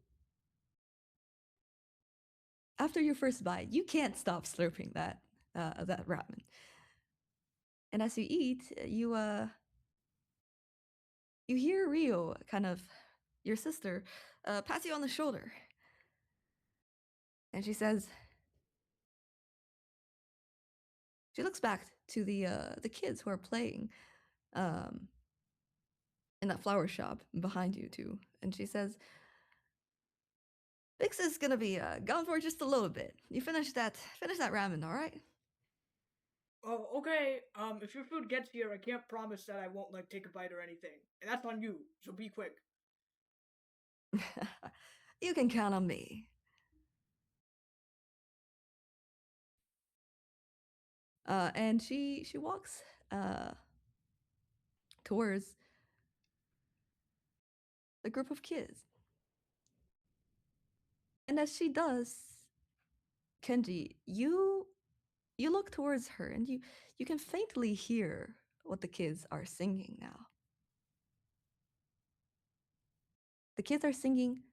[SPEAKER 1] after your first bite, you can't stop slurping that ramen. And as you eat, you hear Rio, kind of your sister, pat you on the shoulder, and she says, she looks back to the kids who are playing in that flower shop behind you too, and she says, Vix is gonna be gone for just a little bit. You finish that ramen, all right?
[SPEAKER 3] Oh, okay. If your food gets here, I can't promise that I won't like take a bite or anything, and that's on you. So be quick.
[SPEAKER 1] You can count on me. And she walks towards the group of kids. And as she does, Kenji, you look towards her and you can faintly hear what the kids are singing now. The kids are singing,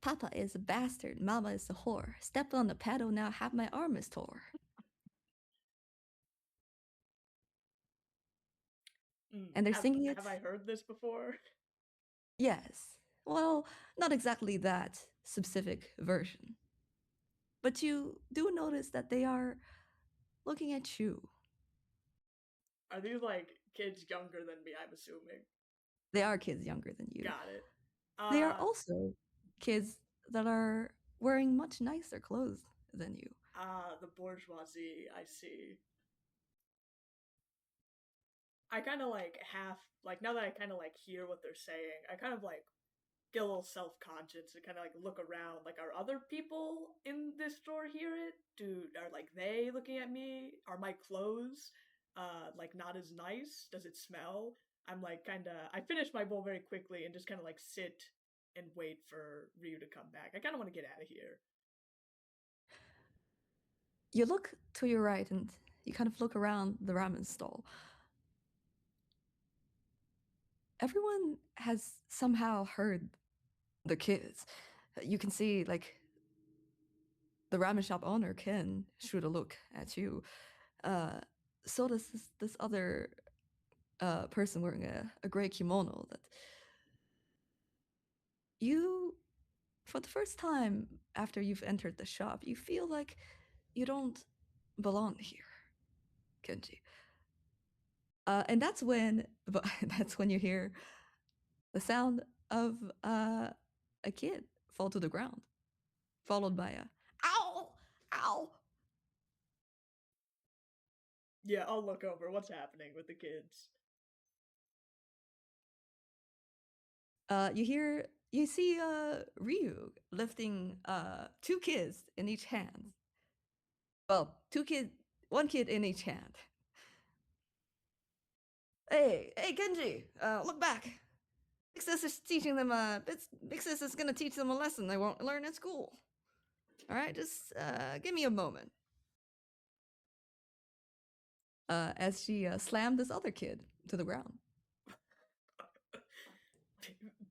[SPEAKER 1] Papa is a bastard, Mama is a whore. Step on the pedal now, have my arm is tore. And they're singing it.
[SPEAKER 3] Have I heard this before?
[SPEAKER 1] Yes. Well, not exactly that specific version. But you do notice that they are looking at you.
[SPEAKER 3] Are these like kids younger than me, I'm assuming?
[SPEAKER 1] They are kids younger than you.
[SPEAKER 3] Got it.
[SPEAKER 1] They are also kids that are wearing much nicer clothes than you.
[SPEAKER 3] The bourgeoisie, I see. I kind of like now that I kind of like hear what they're saying, I kind of like get a little self-conscious and kind of like look around. Like, are other people in this store hear it? Are like they looking at me? Are my clothes like not as nice? Does it smell? I'm like I finish my bowl very quickly and just kind of like sit and wait for Ryu to come back. I kind of want to get out of here.
[SPEAKER 1] You look to your right and you kind of look around the ramen stall. Everyone has somehow heard the kids. You can see, like, the ramen shop owner, Ken, shoot a look at you. So does this other person wearing a gray kimono that you, for the first time after you've entered the shop, you feel like you don't belong here, Kenji. And that's when you hear the sound of a kid fall to the ground, followed by a ow, ow.
[SPEAKER 3] Yeah, I'll look over. What's happening with the kids?
[SPEAKER 1] You see Ryu lifting two kids in each hand. Well, one kid in each hand. Hey, Kenji, look back. Big Sis is teaching them Big Sis is gonna teach them a lesson they won't learn in school. Alright, just give me a moment. As she slammed this other kid to the ground.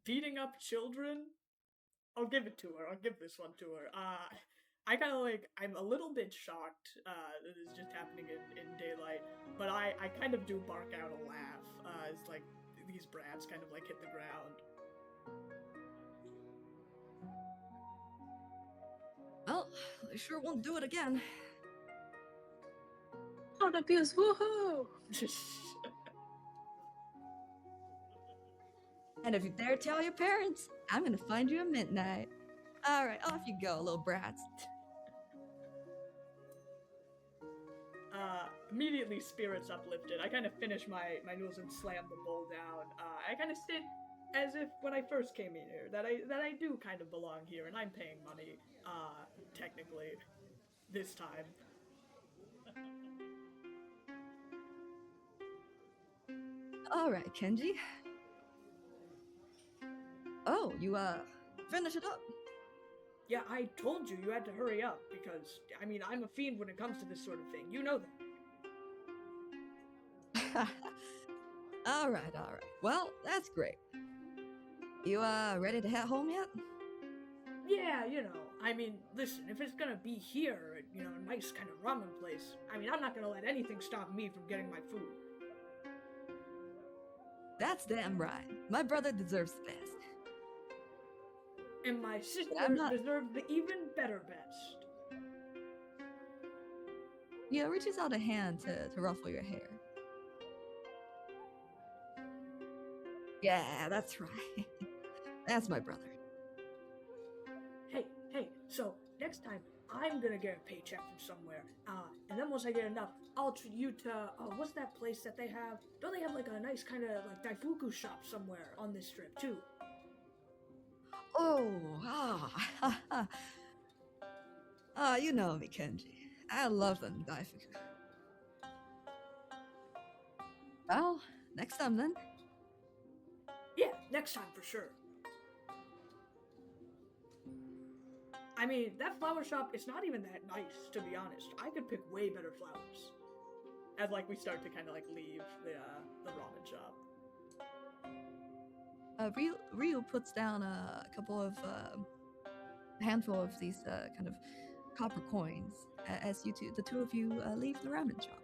[SPEAKER 3] Beating up children? I'll give it to her. I'll give this one to her. I kind of like, I'm a little bit shocked that this is just happening in daylight, but I kind of do bark out a laugh as like these brats kind of like hit the ground.
[SPEAKER 1] Well, they sure won't do it again.
[SPEAKER 2] Child abuse, woohoo!
[SPEAKER 1] And if you dare tell your parents, I'm gonna find you at midnight. Alright, off you go, little brats.
[SPEAKER 3] Immediately spirits uplifted. I kind of finish my noodles and slam the bowl down. I kind of sit as if when I first came in here, that I do kind of belong here, and I'm paying money, technically, this time.
[SPEAKER 1] Alright, Kenji. Oh, you finish it up.
[SPEAKER 3] Yeah, I told you had to hurry up, because, I mean, I'm a fiend when it comes to this sort of thing. You know that.
[SPEAKER 1] Alright. Well, that's great. You ready to head home yet?
[SPEAKER 3] Yeah, you know, I mean, listen, if it's gonna be here, you know, a nice kind of ramen place, I mean, I'm not gonna let anything stop me from getting my food.
[SPEAKER 1] That's damn right. My brother deserves the best.
[SPEAKER 3] And my sister deserves the even better best.
[SPEAKER 1] Yeah, reaches out a hand to ruffle your hair. Yeah, that's right. That's my brother.
[SPEAKER 3] Hey, so next time I'm gonna get a paycheck from somewhere, and then once I get enough, I'll treat you to, what's that place that they have? Don't they have like a nice kind of like daifuku shop somewhere on this strip too?
[SPEAKER 1] Oh, you know me, Kenji. I love them daifuku. Well, next time then.
[SPEAKER 3] Yeah, next time for sure. I mean, that flower shop, it's not even that nice, to be honest. I could pick way better flowers. As, like, we start to kind of, like, leave the ramen shop.
[SPEAKER 1] Ryu puts down a couple of, handful of these, kind of copper coins as the two of you, leave the ramen shop.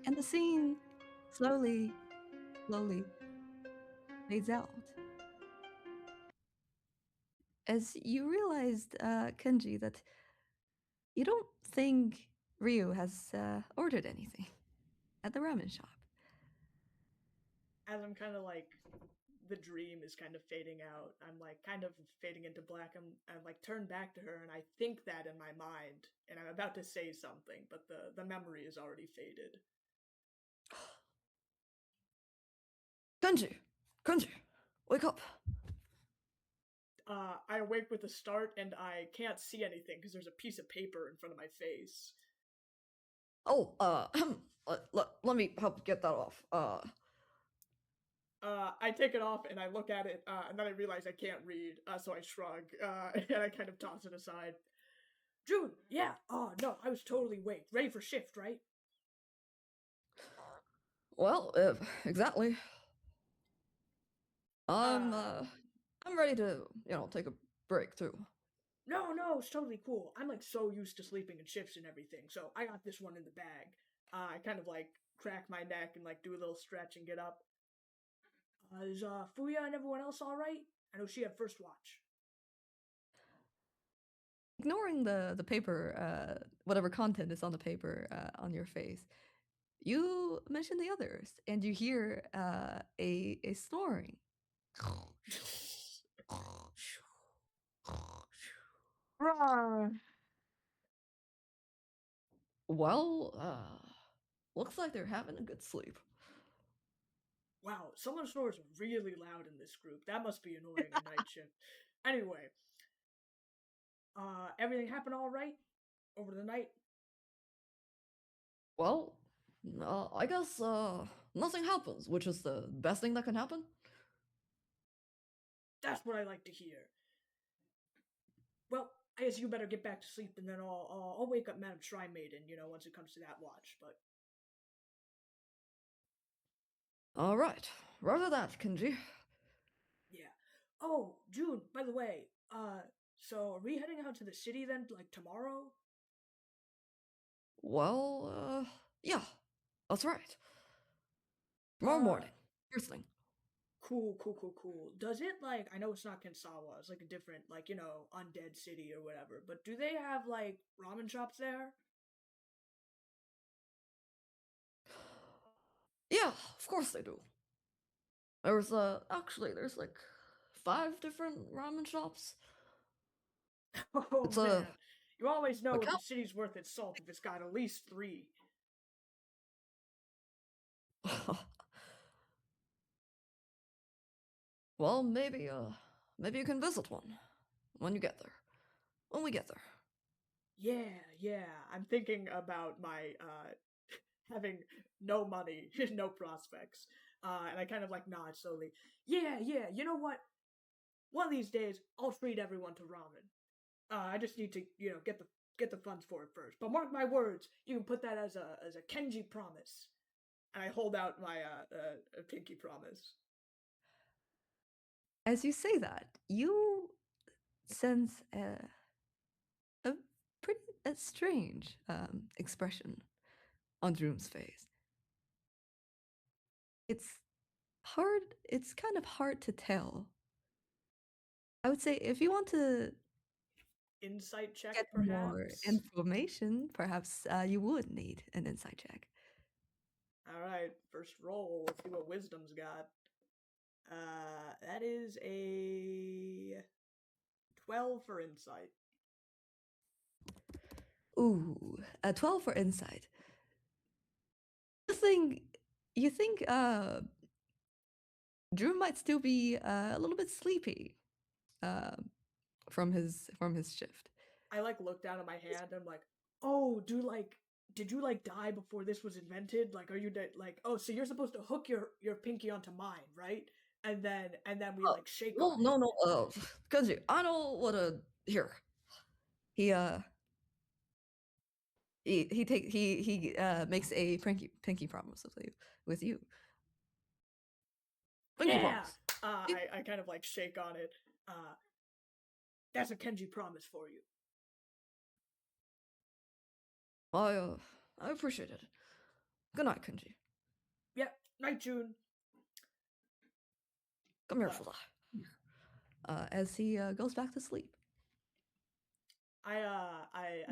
[SPEAKER 1] And the scene slowly fades out. As you realized, Kenji, that you don't think Ryu has ordered anything at the ramen shop.
[SPEAKER 3] As I'm kind of like, the dream is kind of fading out. I'm like kind of fading into black. I'm like turned back to her, and I think that in my mind, and I'm about to say something, but the memory is already faded.
[SPEAKER 1] Kenji, wake up.
[SPEAKER 3] I awake with a start, and I can't see anything because there's a piece of paper in front of my face.
[SPEAKER 1] Oh, let me help get that off.
[SPEAKER 3] I take it off and I look at it, and then I realize I can't read, so I shrug, and I kind of toss it aside. June, yeah, oh no, I was totally awake, ready for shift, right?
[SPEAKER 1] Well, exactly. I'm ready to, take a break too.
[SPEAKER 3] No, it's totally cool. I'm like so used to sleeping in shifts and everything, so I got this one in the bag. I kind of like crack my neck and like do a little stretch and get up. Is Fuya and everyone else all right? I know she had first watch.
[SPEAKER 1] Ignoring the paper, whatever content is on the paper on your face, you mention the others, and you hear a snoring. Well, looks like they're having a good sleep.
[SPEAKER 3] Wow, someone snores really loud in this group. That must be annoying a night shift. Anyway, everything happened all right over the night?
[SPEAKER 1] Well, I guess nothing happens, which is the best thing that can happen.
[SPEAKER 3] That's what I like to hear. Well, I guess you better get back to sleep, and then I'll wake up Madame Shrine Maiden, once it comes to that watch. But
[SPEAKER 1] All right, rather that, Kenji.
[SPEAKER 3] yeah. Oh, June, by the way, so are we heading out to the city then, like tomorrow?
[SPEAKER 1] Well, yeah, that's right. Tomorrow morning, first thing.
[SPEAKER 3] Cool, cool, cool, cool. Does it like I know it's not Kensawa, it's like a different like, undead city or whatever, but do they have like ramen shops there?
[SPEAKER 1] Yeah, of course they do. There's like 5 different ramen shops.
[SPEAKER 3] Oh
[SPEAKER 1] It's
[SPEAKER 3] man. You always know if
[SPEAKER 1] count-
[SPEAKER 3] a city's worth its salt if it's got at least 3.
[SPEAKER 1] Well, maybe you can visit one when you get there. When we get there.
[SPEAKER 3] Yeah, yeah. I'm thinking about my having no money, no prospects. And I kind of like nod slowly. Yeah, yeah. You know what? One of these days, I'll treat everyone to ramen. I just need to, get the funds for it first. But mark my words, you can put that as a Kenji promise. And I hold out my pinky promise.
[SPEAKER 1] As you say that, you sense a pretty strange expression on Droom's face. It's hard. It's kind of hard to tell. I would say if you want to
[SPEAKER 3] Insight check,
[SPEAKER 1] get more
[SPEAKER 3] perhaps.
[SPEAKER 1] information, perhaps you would need an insight check.
[SPEAKER 3] All right, first roll. Let's see what wisdom's got. That is a 12 for insight.
[SPEAKER 1] Ooh, a 12 for insight. You think Drew might still be a little bit sleepy from his shift.
[SPEAKER 3] I like look down at my hand. I'm like, oh, did you like die before this was invented? Like, are you dead? Like, oh, so you're supposed to hook your pinky onto mine, right? And then we like shake.
[SPEAKER 1] No,
[SPEAKER 3] on
[SPEAKER 1] no,
[SPEAKER 3] it.
[SPEAKER 1] no. Kenji, I know what here. He makes a pinky promise with you. Pinky
[SPEAKER 3] Yeah.
[SPEAKER 1] promise.
[SPEAKER 3] I kind of like shake on it. That's a Kenji promise for you.
[SPEAKER 1] I appreciate it. Good night, Kenji.
[SPEAKER 3] Yeah, night, June.
[SPEAKER 1] Come here, fella. As he goes back to sleep.
[SPEAKER 3] I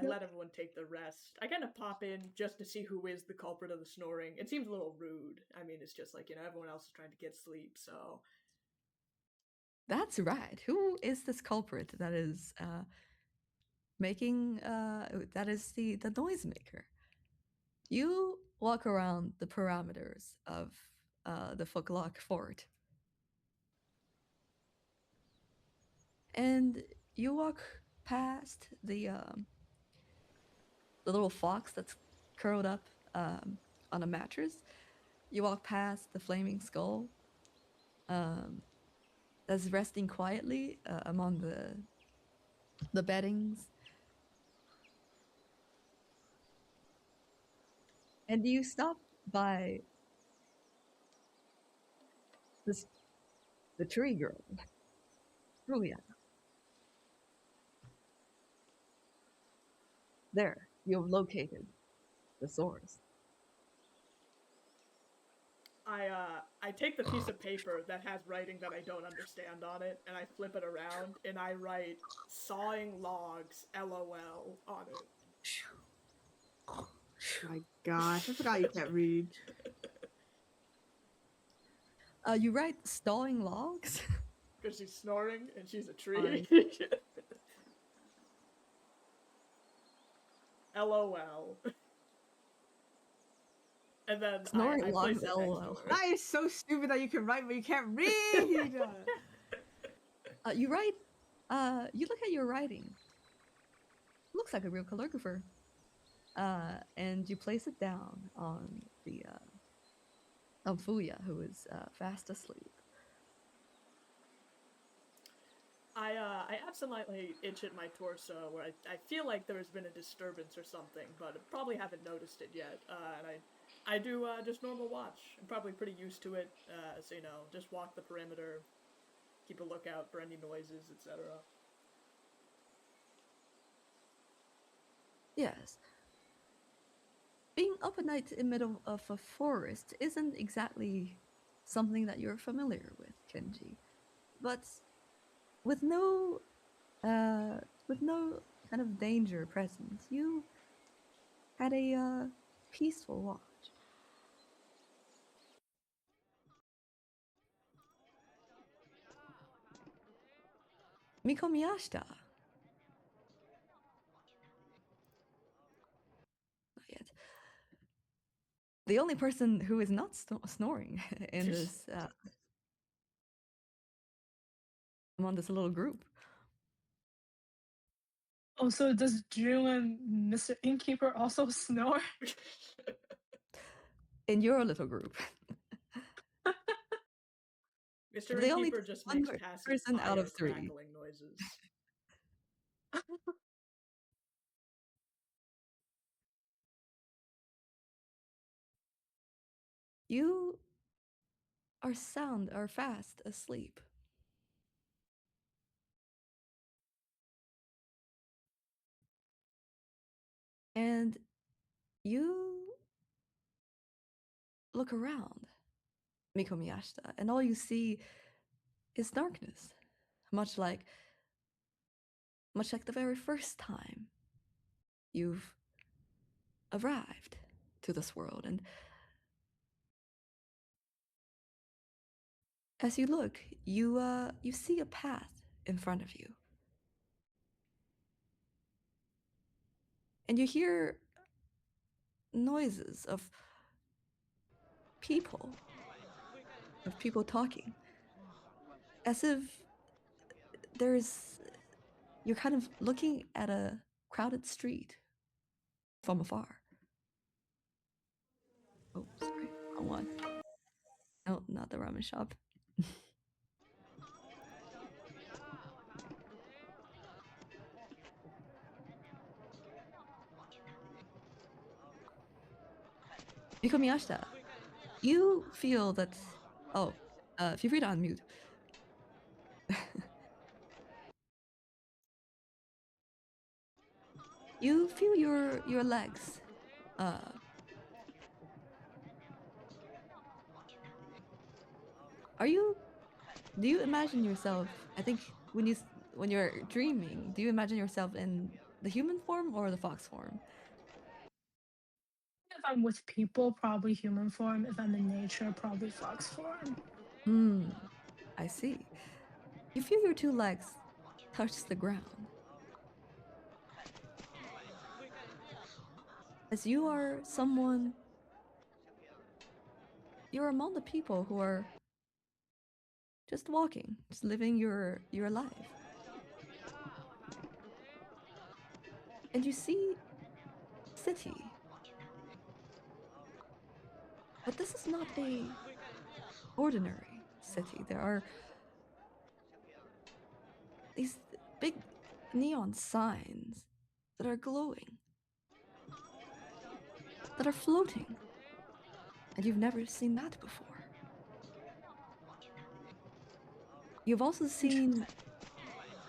[SPEAKER 3] let everyone take the rest. I kind of pop in just to see who is the culprit of the snoring. It seems a little rude. I mean, it's just like, everyone else is trying to get sleep, so.
[SPEAKER 1] That's right. Who is this culprit that is making that is the noisemaker? You walk around the parameters of the Fooklock fort. And you walk past the little fox that's curled up on a mattress. You walk past the flaming skull that's resting quietly among the beddings. And you stop by the tree girl, Julia. There, you've located the source.
[SPEAKER 3] I take the piece of paper that has writing that I don't understand on it, and I flip it around, and I write "sawing logs, LOL" on it.
[SPEAKER 4] My gosh, I forgot you can't read.
[SPEAKER 1] You write stalling logs?
[SPEAKER 3] Because she's snoring and she's a tree. LOL. And then
[SPEAKER 1] Snoring
[SPEAKER 3] I
[SPEAKER 1] logs,
[SPEAKER 3] place it
[SPEAKER 1] LOL.
[SPEAKER 3] next to her.
[SPEAKER 4] That is so stupid that you can write but you can't read.
[SPEAKER 1] You write. You look at your writing. Looks like a real calligrapher. and you place it down on the on Fuya, who is fast asleep.
[SPEAKER 3] I absentmindly itch at my torso where I feel like there's been a disturbance or something, but I probably haven't noticed it yet. And I do just normal watch. I'm probably pretty used to it, so just walk the perimeter, keep a lookout for any noises, etc.
[SPEAKER 1] Yes. Being up at night in the middle of a forest isn't exactly something that you're familiar with, Kenji. But with no kind of danger present, you had a peaceful watch. Miko Miyashita. Not yet. The only person who is not snoring in this among this little group.
[SPEAKER 2] Oh, so does Drew and Mr. Innkeeper also snore?
[SPEAKER 1] In your little group.
[SPEAKER 3] Mr.
[SPEAKER 1] They only
[SPEAKER 3] Innkeeper
[SPEAKER 1] take
[SPEAKER 3] just
[SPEAKER 1] one
[SPEAKER 3] makes passive
[SPEAKER 1] person out
[SPEAKER 3] fire
[SPEAKER 1] of 3.
[SPEAKER 3] crackling noises.
[SPEAKER 1] You are fast asleep. And you look around, Miko Miyashita, and all you see is darkness, much like the very first time you've arrived to this world. And as you look, you see a path in front of you, and you hear noises of people talking, as if you're kind of looking at a crowded street from afar. Oh, sorry, wrong one. No, not the ramen shop. Miko Miyashita, you feel that. Oh, feel free to unmute. You feel your legs. Do you imagine yourself? I think when you're dreaming, do you imagine yourself in the human form or the fox form?
[SPEAKER 2] If I'm with people, probably human form. If I'm in nature, probably fox form.
[SPEAKER 1] I see. You feel your 2 legs touch the ground. As you are someone, you're among the people who are just walking, just living your life. And you see city. But this is not a ordinary city. There are these big neon signs that are glowing, that are floating. And you've never seen that before. You've also seen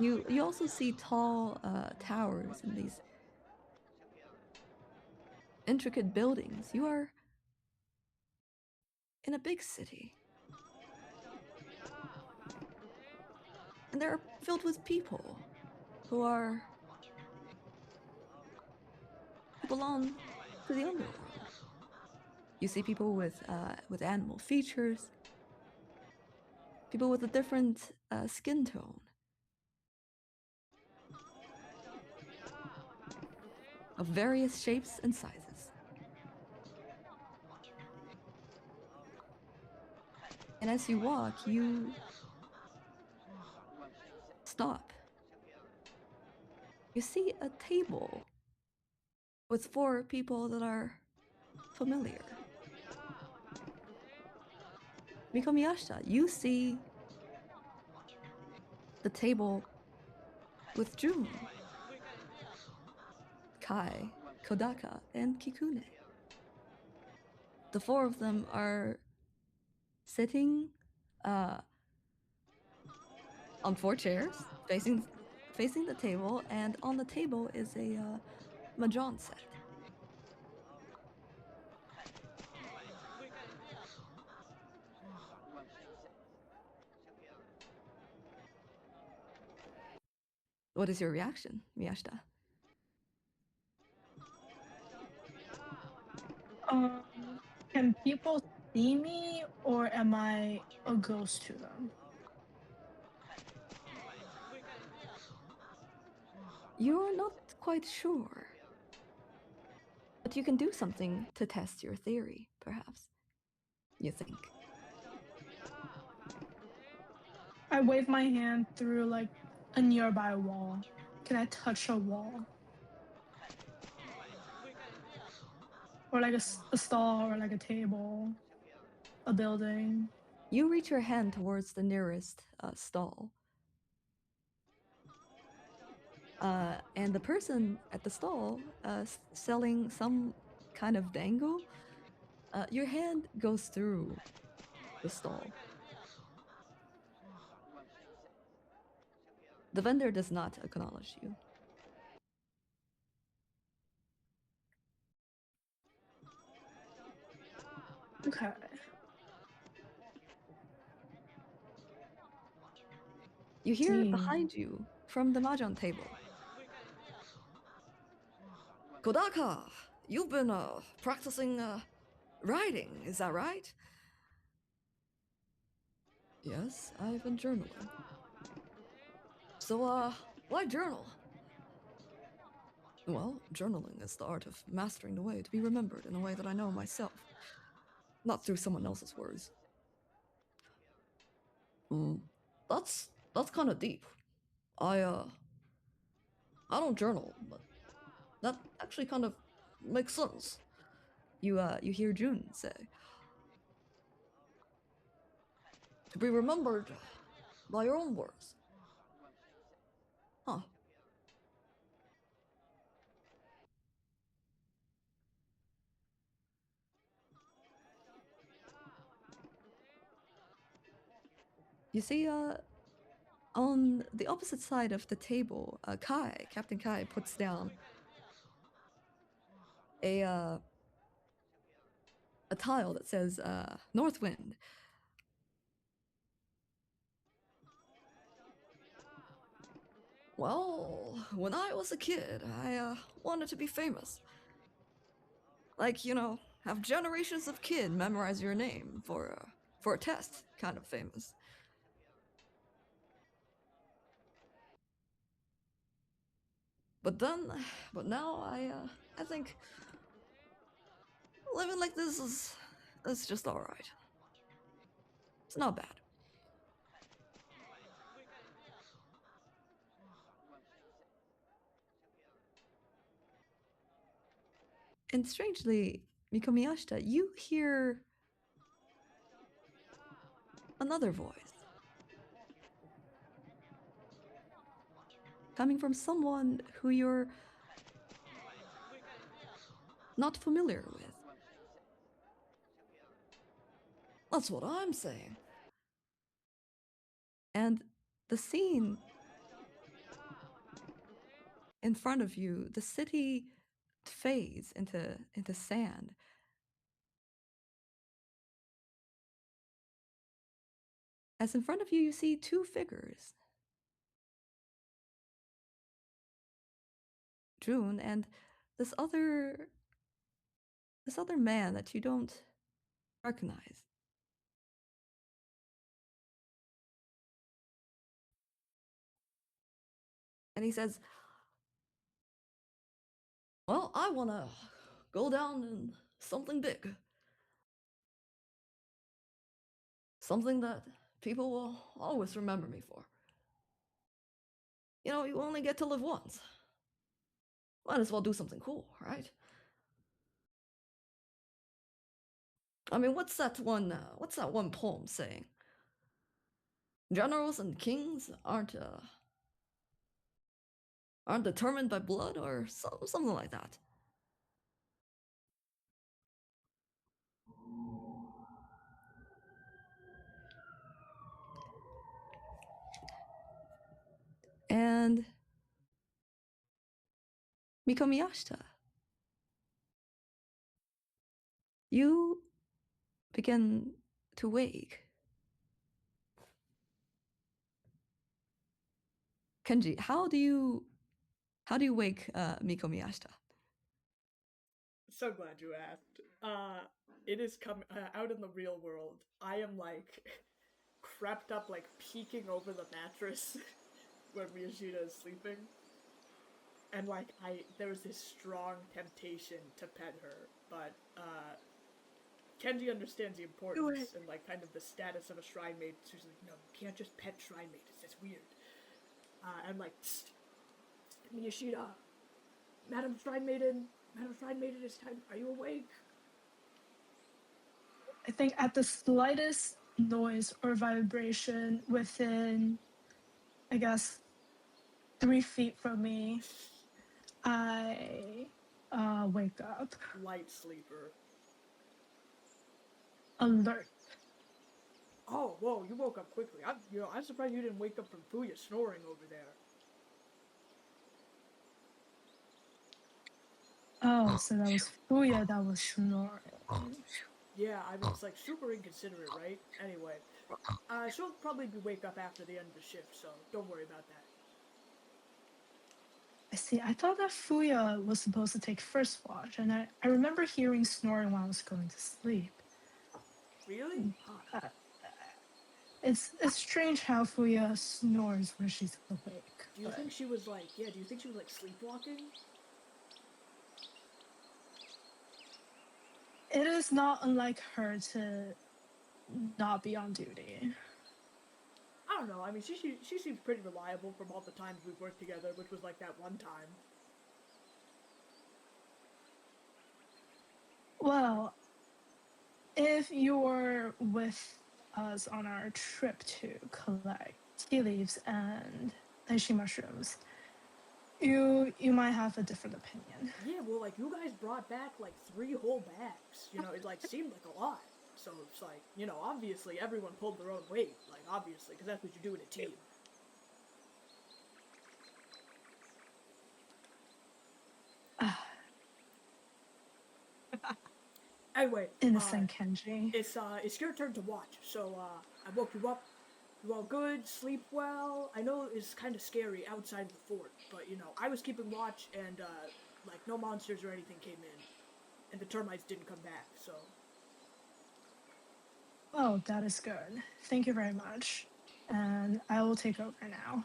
[SPEAKER 1] you also see tall towers and these intricate buildings. You are in a big city. And they're filled with people who belong to the underworld. You see people with animal features, people with a different skin tone, of various shapes and sizes. And as you walk, you stop. You see a table with 4 people that are familiar. Mikomiyashita, you see the table with June, Kai, Kodaka, and Kikune. The 4 of them are sitting on 4 chairs facing the table, and on the table is a mahjong set. What is your reaction, Miyashita?
[SPEAKER 2] Can people see me, or am I a ghost to them?
[SPEAKER 1] You're not quite sure. But you can do something to test your theory, perhaps. You think.
[SPEAKER 2] I wave my hand through like a nearby wall. Can I touch a wall? Or like a stall, or like a table, a building?
[SPEAKER 1] You reach your hand towards the nearest stall. And the person at the stall selling some kind of dangle, your hand goes through the stall. The vendor does not acknowledge you.
[SPEAKER 2] Okay.
[SPEAKER 1] You hear behind you from the mahjong table. Kodaka, you've been practicing writing, is that right? Yes, I've been journaling. So, why journal? Well, journaling is the art of mastering the way to be remembered in a way that I know myself, not through someone else's words. That's kind of deep. I don't journal, but that actually kind of makes sense. You hear June say, to be remembered by your own words. Huh. You see, on the opposite side of the table, Captain Kai puts down a tile that says North Wind. Well, when I was a kid, I wanted to be famous. Like, you know, have generations of kids memorize your name for a test, kind of famous. But now I think living like this is just all right. It's not bad. And strangely, Mikomiyashita, you hear another voice coming from someone who you're not familiar with. That's what I'm saying. And the scene in front of you, the city fades into sand. As in front of you, you see 2 figures. June and this other man that you don't recognize. And he says, well, I want to go down in something big. Something that people will always remember me for. You know, you only get to live once. Might as well do something cool, right? I mean, what's that one poem saying? Generals and kings aren't determined by blood or something like that. And Miko Miyashita, you begin to wake. Kenji, how do you wake Miko Miyashita?
[SPEAKER 3] So glad you asked. It is coming out in the real world. I am like crept up, like peeking over the mattress where Miyashita is sleeping, and like there was this strong temptation to pet her, but Kenji understands the importance and like kind of the status of a shrine maid. So she's like, no, you can't just pet shrine maid. It's weird. I'm like, Miyashita, Madam Shrine Maiden, it's time. Are you awake?
[SPEAKER 2] I think at the slightest noise or vibration within, I guess, 3 feet from me, I wake up.
[SPEAKER 3] Light sleeper.
[SPEAKER 2] Alert.
[SPEAKER 3] Oh, whoa! You woke up quickly. I'm surprised you didn't wake up from Fuya snoring over there.
[SPEAKER 2] Oh, so that was Fuya that was snoring.
[SPEAKER 3] Yeah, I was like super inconsiderate, right? Anyway, she'll probably wake up after the end of the shift, so don't worry about that.
[SPEAKER 2] I see. I thought that Fuya was supposed to take first watch, and I remember hearing snoring while I was going to sleep.
[SPEAKER 3] Really?
[SPEAKER 2] It's strange how Fuya snores when she's awake.
[SPEAKER 3] Do you think she was like? Yeah. Do you think she was like sleepwalking?
[SPEAKER 2] It is not unlike her to not be on duty.
[SPEAKER 3] I don't know. I mean, she seems pretty reliable from all the times we've worked together, which was like that one time.
[SPEAKER 2] Well, if you're with us on our trip to collect tea leaves and lychee mushrooms, you might have a different opinion.
[SPEAKER 3] Yeah, well, like you guys brought back like 3 whole bags. You know, it like seemed like a lot. So it's like, you know, obviously everyone pulled their own weight. Like obviously, because that's what you do in a team. Anyway,
[SPEAKER 2] Innocent Kenji.
[SPEAKER 3] it's your turn to watch. So I woke you up. You all good? Sleep well? I know it's kind of scary outside of the fort, but you know, I was keeping watch, and like no monsters or anything came in, and the termites didn't come back. So.
[SPEAKER 2] Oh, that is good. Thank you very much. And I will take over now.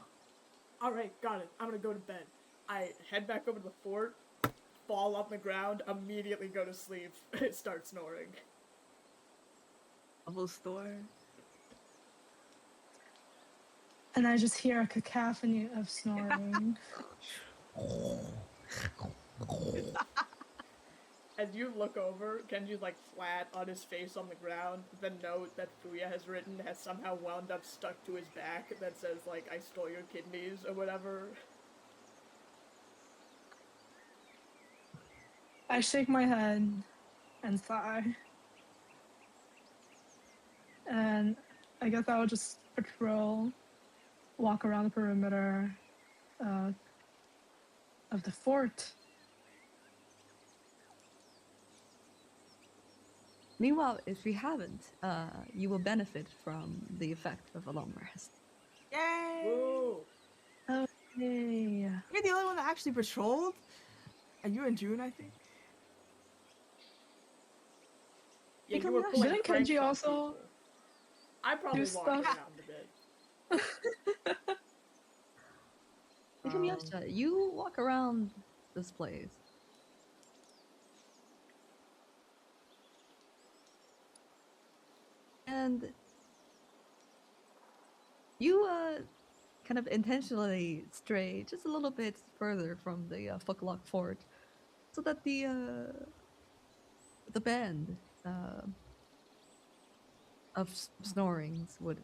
[SPEAKER 3] All right, got it. I'm gonna go to bed. I head back over to the fort, fall on the ground, immediately go to sleep, start snoring.
[SPEAKER 4] Bubble store.
[SPEAKER 2] And I just hear a cacophony of snoring.
[SPEAKER 3] As you look over, Kenji's like flat on his face on the ground. The note that Fuya has written has somehow wound up stuck to his back that says like, I stole your kidneys or whatever.
[SPEAKER 2] I shake my head and sigh. And I guess I will just patrol, walk around the perimeter of the fort.
[SPEAKER 1] Meanwhile, if we haven't, you will benefit from the effect of a long rest.
[SPEAKER 4] Yay!
[SPEAKER 3] Whoa!
[SPEAKER 2] Okay.
[SPEAKER 4] You're the only one that actually patrolled? And you and June, I think?
[SPEAKER 3] Yeah,
[SPEAKER 1] Become
[SPEAKER 3] you were
[SPEAKER 1] Russian.
[SPEAKER 3] pulling
[SPEAKER 2] Didn't
[SPEAKER 3] pranks
[SPEAKER 2] Kenji
[SPEAKER 3] on
[SPEAKER 2] also
[SPEAKER 3] people. I probably
[SPEAKER 2] do
[SPEAKER 3] walked
[SPEAKER 2] stuff?
[SPEAKER 3] around a bit.
[SPEAKER 1] Mikamiya, you walk around this place. And you kind of intentionally stray just a little bit further from the Fucklock Fort so that the band of snorings would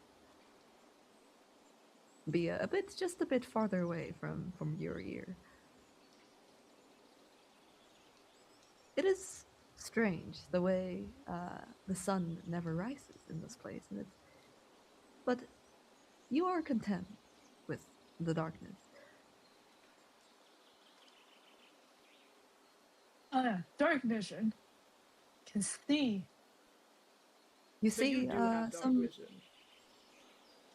[SPEAKER 1] be just a bit farther away from your ear. It is strange the way the sun never rises in this place, but you are content with the darkness.
[SPEAKER 2] Oh yeah, dark vision. Can see.
[SPEAKER 1] You
[SPEAKER 3] So you
[SPEAKER 1] see
[SPEAKER 3] do have dark
[SPEAKER 1] some.
[SPEAKER 3] vision.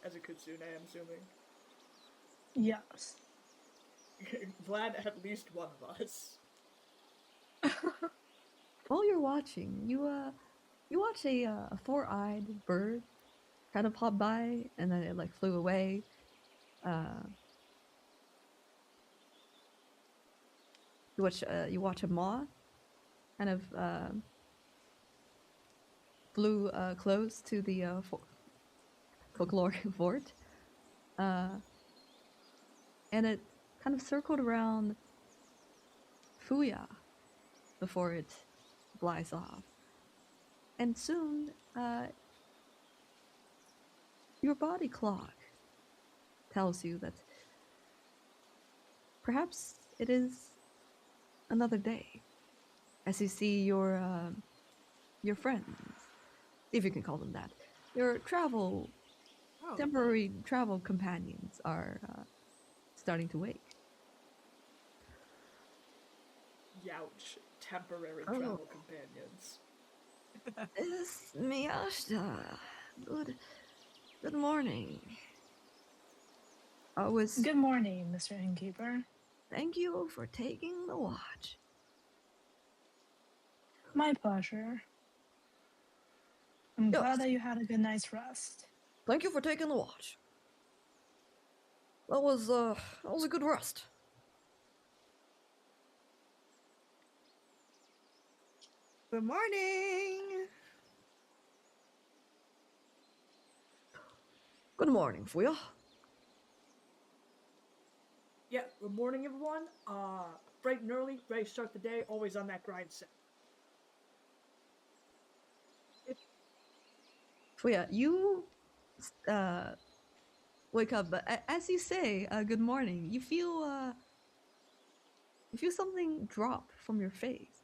[SPEAKER 3] As a Kitsune, I'm assuming.
[SPEAKER 2] Yes.
[SPEAKER 3] Glad at least one of us.
[SPEAKER 1] While you're watching, you watch a four-eyed bird kind of pop by, and then it like flew away. You watch a moth kind of flew close to the folkloric fort, and it kind of circled around Fuya before it flies off. And soon, your body clock tells you that perhaps it is another day. As you see your friends, if you can call them that, your
[SPEAKER 4] Oh,
[SPEAKER 1] temporary travel companions are starting to wake.
[SPEAKER 3] Youch. Temporary
[SPEAKER 1] Oh.
[SPEAKER 3] travel companions.
[SPEAKER 1] It's Miyashita. Good morning.
[SPEAKER 2] Good morning, Mr. Innkeeper.
[SPEAKER 1] Thank you for taking the watch.
[SPEAKER 2] My pleasure. I'm
[SPEAKER 1] Yes.
[SPEAKER 2] glad that you had a good night's rest.
[SPEAKER 1] Thank you for taking the watch. That was a good rest.
[SPEAKER 4] good morning.
[SPEAKER 1] Good morning, Fuya.
[SPEAKER 3] Yeah, good morning, everyone. Bright and early, ready to start the day, always on that grind set.
[SPEAKER 1] Fuya, you wake up, but as you say good morning, you feel something drop from your face.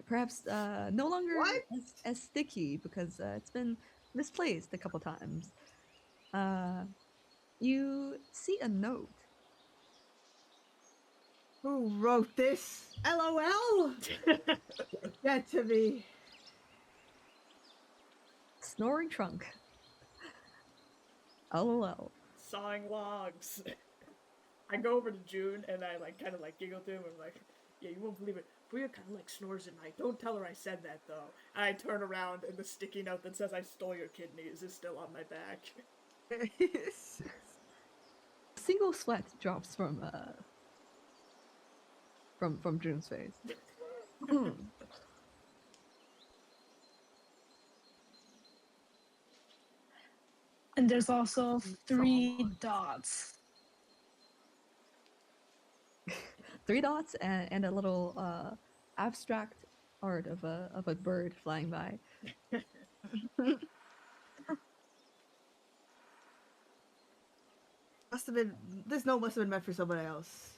[SPEAKER 1] Perhaps no longer
[SPEAKER 4] What?
[SPEAKER 1] as sticky because it's been misplaced a couple times. You see a note.
[SPEAKER 4] Who wrote this? LOL? Get to me.
[SPEAKER 1] Snoring trunk. LOL.
[SPEAKER 3] Sawing logs. I go over to June and I kind of giggle to him and I'm like, yeah, you won't believe it. Fuya kind of snores at night. Don't tell her I said that though. And I turn around and the sticky note that says I stole your kidneys is still on my back.
[SPEAKER 1] Single sweat drops from June's face.
[SPEAKER 2] And there's also 3 dots.
[SPEAKER 1] 3 dots and a little abstract art of a bird flying by.
[SPEAKER 4] This note must have been meant for somebody else.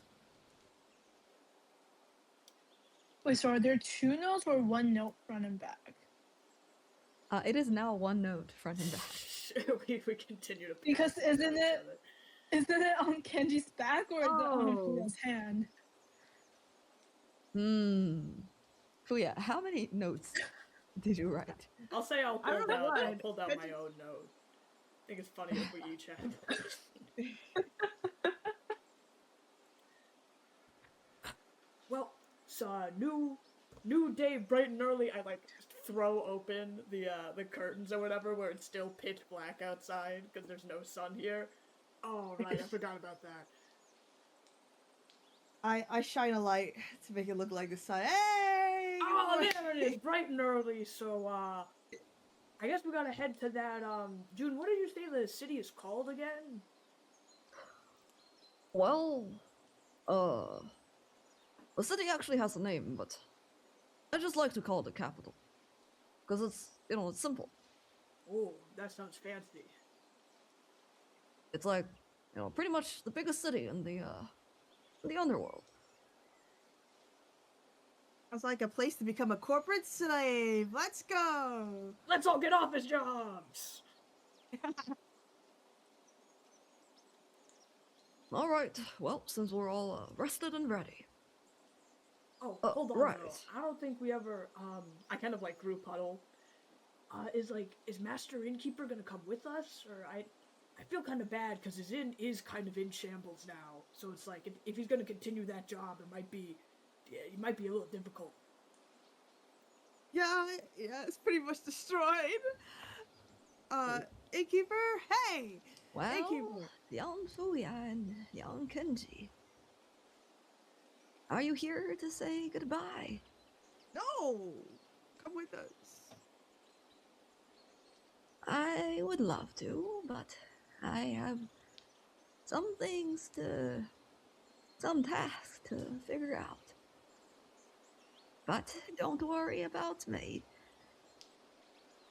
[SPEAKER 2] Wait, so are there 2 notes or 1 note front and back?
[SPEAKER 1] It is now 1 note front and back.
[SPEAKER 3] we continue to
[SPEAKER 2] Because isn't
[SPEAKER 3] each
[SPEAKER 2] it
[SPEAKER 3] other.
[SPEAKER 2] on Kenji's back or is it on Fuya's hand?
[SPEAKER 1] Fuya, how many notes did you write?
[SPEAKER 3] I'll say I'll
[SPEAKER 4] I don't know
[SPEAKER 3] pull
[SPEAKER 4] why.
[SPEAKER 3] out my own note. I think it's funny if we each have. Well, so new day, bright and early. I throw open the curtains or whatever, where it's still pitch black outside because there's no sun here. Oh right, I forgot about that.
[SPEAKER 4] I shine a light to make it look like the sun. Hey!
[SPEAKER 3] Oh, there it is, bright and early. So I guess we gotta head to that. June, what did you say the city is called again?
[SPEAKER 1] Well, the city actually has a name, but I just like to call it the capital. Because it's simple.
[SPEAKER 3] Oh, that sounds fancy.
[SPEAKER 1] It's like, pretty much the biggest city in the underworld.
[SPEAKER 4] Sounds like a place to become a corporate slave. Let's go.
[SPEAKER 3] Let's all get office jobs.
[SPEAKER 1] All right. Well, since we're all rested and ready.
[SPEAKER 3] Oh, hold on
[SPEAKER 1] right.
[SPEAKER 3] though. I don't think we ever. I kind of like group huddle. Is Master Innkeeper gonna come with us, or I feel kind of bad because his inn is kind of in shambles now. So it's like if he's gonna continue that job, it might be a little difficult.
[SPEAKER 4] Yeah, it's pretty much destroyed. Innkeeper, hey!
[SPEAKER 1] Well,
[SPEAKER 4] Innkeeper.
[SPEAKER 1] young Fuya and young Kenji. Are you here to say goodbye?
[SPEAKER 4] No! Come with us.
[SPEAKER 1] I would love to, but I have some tasks to figure out. But don't worry about me.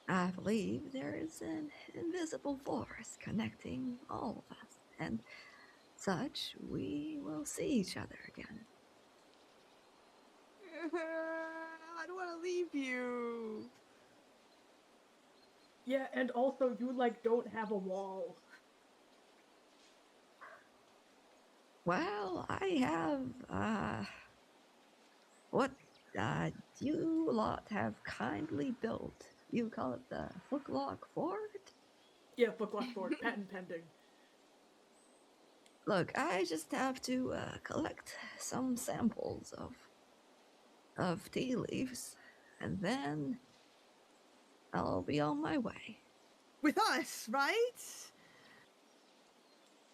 [SPEAKER 1] I believe there is an invisible force connecting all of us, and such we will see each other again.
[SPEAKER 4] I don't want to leave you.
[SPEAKER 3] Yeah, and also you don't have a wall.
[SPEAKER 1] Well, I have what you lot have kindly built. You call it the Footlock Fort?
[SPEAKER 3] Yeah, Footlock Fort, patent pending.
[SPEAKER 1] Look, I just have to collect some samples of tea leaves, and then I'll be on my way.
[SPEAKER 4] With us, right?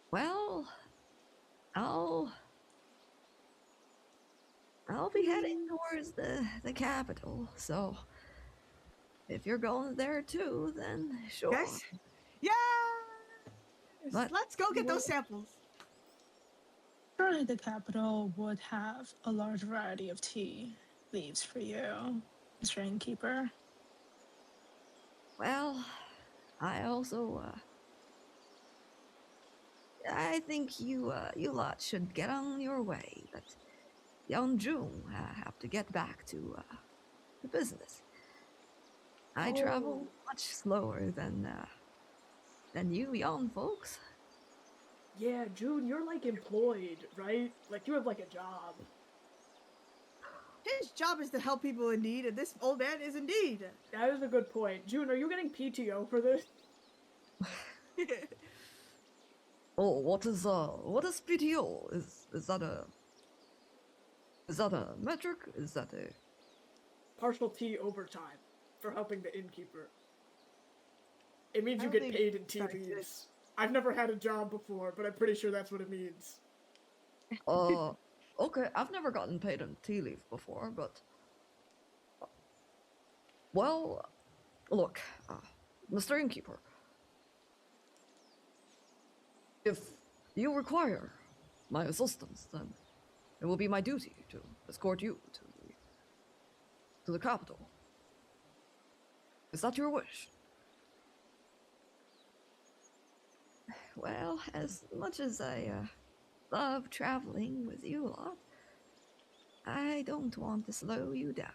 [SPEAKER 1] Well, I'll be heading towards the capital, so if you're going there too, then sure.
[SPEAKER 4] Yes? Yes!
[SPEAKER 1] But
[SPEAKER 4] let's go get those samples.
[SPEAKER 2] Surely the capital would have a large variety of tea leaves for you, Mr. Innkeeper.
[SPEAKER 1] Well, I also I think you lot should get on your way, but young June have to get back to the business. I travel much slower than you young folks.
[SPEAKER 3] Yeah, June, you're employed, right? You have a job.
[SPEAKER 4] His job is to help people in need, and this old man is indeed.
[SPEAKER 3] That is a good point. June, are you getting PTO for this?
[SPEAKER 1] Oh, what is PTO? Is that a metric? Is that a
[SPEAKER 3] Partial T overtime for helping the innkeeper. It means
[SPEAKER 4] I
[SPEAKER 3] you
[SPEAKER 4] don't
[SPEAKER 3] get
[SPEAKER 4] think
[SPEAKER 3] paid in tea
[SPEAKER 4] that
[SPEAKER 3] leaves.
[SPEAKER 4] exists.
[SPEAKER 3] I've never had a job before, but I'm pretty sure that's what it means.
[SPEAKER 1] Okay, I've never gotten paid in tea leaf before, but well, look, Mr. Innkeeper, if you require my assistance, then it will be my duty to escort you to the capital. Is that your wish? Well, as much as I love traveling with you lot, I don't want to slow you down.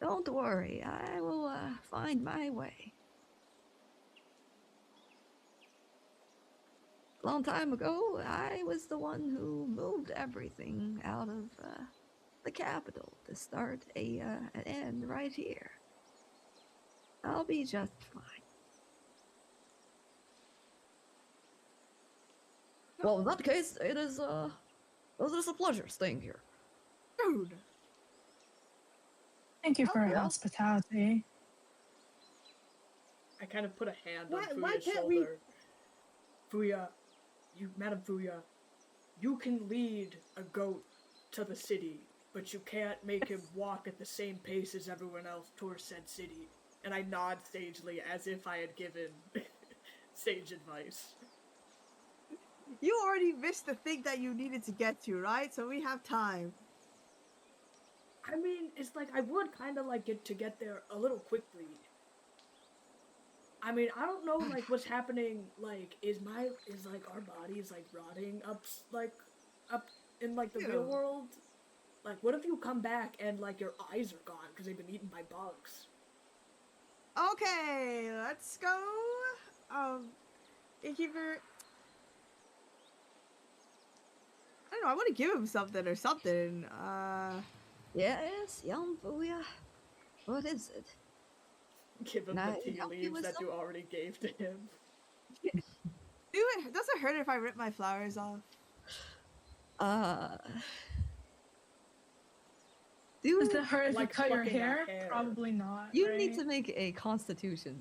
[SPEAKER 1] Don't worry, I will find my way. A long time ago, I was the one who moved everything out of the capital to start an inn right here. I'll be just fine. Well, in that case, it is a pleasure staying here.
[SPEAKER 4] Dude.
[SPEAKER 2] Thank you for your
[SPEAKER 4] yeah.
[SPEAKER 2] hospitality.
[SPEAKER 3] I kind of put a hand
[SPEAKER 4] Why-
[SPEAKER 3] on
[SPEAKER 4] why
[SPEAKER 3] Fuya's
[SPEAKER 4] can't we-
[SPEAKER 3] shoulder. Fuya, Madam Fuya, you can lead a goat to the city, but you can't make him walk at the same pace as everyone else towards said city. And I nod sagely as if I had given sage advice.
[SPEAKER 4] You already missed the thing that you needed to get to, right? So we have time.
[SPEAKER 3] I mean, it's I would kind of get there a little quickly. I mean, I don't know, like, what's happening, like, is like, our bodies, like, rotting up in, like, the real
[SPEAKER 4] Ew.
[SPEAKER 3] world? Like, what if you come back and, like, your eyes are gone because they've been eaten by bugs?
[SPEAKER 4] Okay, let's go. Innkeeper. I don't know. I want to give him something or something.
[SPEAKER 1] Yes, young Booyah. What is it?
[SPEAKER 3] Give him
[SPEAKER 1] Can
[SPEAKER 3] the
[SPEAKER 1] I
[SPEAKER 3] tea
[SPEAKER 1] help you
[SPEAKER 3] leaves
[SPEAKER 1] with
[SPEAKER 3] that you already gave to him.
[SPEAKER 4] Does it hurt if I rip my flowers off?
[SPEAKER 1] Uh,
[SPEAKER 2] Does
[SPEAKER 1] do
[SPEAKER 2] it hurt if you
[SPEAKER 3] Like
[SPEAKER 2] cut your
[SPEAKER 3] plucking a
[SPEAKER 2] hair?
[SPEAKER 3] hair.
[SPEAKER 2] Probably not.
[SPEAKER 1] you
[SPEAKER 2] right?
[SPEAKER 1] need to make a Constitution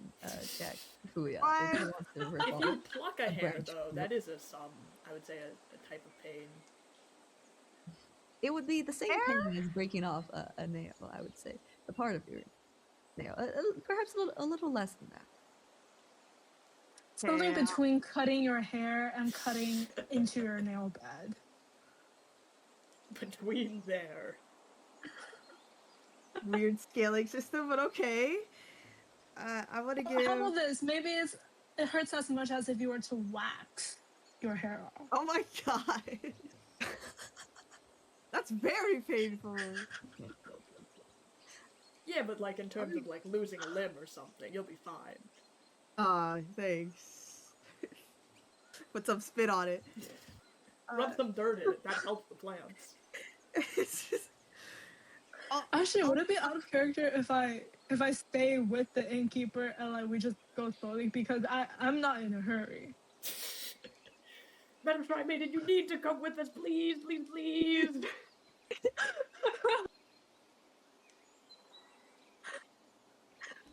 [SPEAKER 1] check, Fuya,
[SPEAKER 4] Why?
[SPEAKER 1] if you want to rip
[SPEAKER 3] If
[SPEAKER 1] off
[SPEAKER 3] you pluck a
[SPEAKER 1] a
[SPEAKER 3] hair,
[SPEAKER 1] branch.
[SPEAKER 3] though, that is I would say, a type of pain.
[SPEAKER 1] It would be the same
[SPEAKER 4] Hair?
[SPEAKER 1] pain as breaking off a nail. I would say a part of your nail, perhaps a little less than that.
[SPEAKER 2] Something
[SPEAKER 4] Yeah.
[SPEAKER 2] between cutting your hair and cutting into your nail bed.
[SPEAKER 3] Between there.
[SPEAKER 4] Weird scaling system, but okay. I want to
[SPEAKER 2] How
[SPEAKER 4] give.
[SPEAKER 2] about this? Maybe it hurts as much as if you were to wax your hair off.
[SPEAKER 4] Oh my god. That's very painful.
[SPEAKER 3] Yeah, but like in terms of like losing a limb or something, you'll be fine.
[SPEAKER 4] Thanks. Put some spit on it.
[SPEAKER 3] Rub some dirt in it. That helps the plants.
[SPEAKER 4] It's just.
[SPEAKER 2] Actually, would it be out of character if I stay with the innkeeper and like we just go slowly because I'm not in a hurry.
[SPEAKER 3] Madam Maiden, you need to come with us, please, please, please.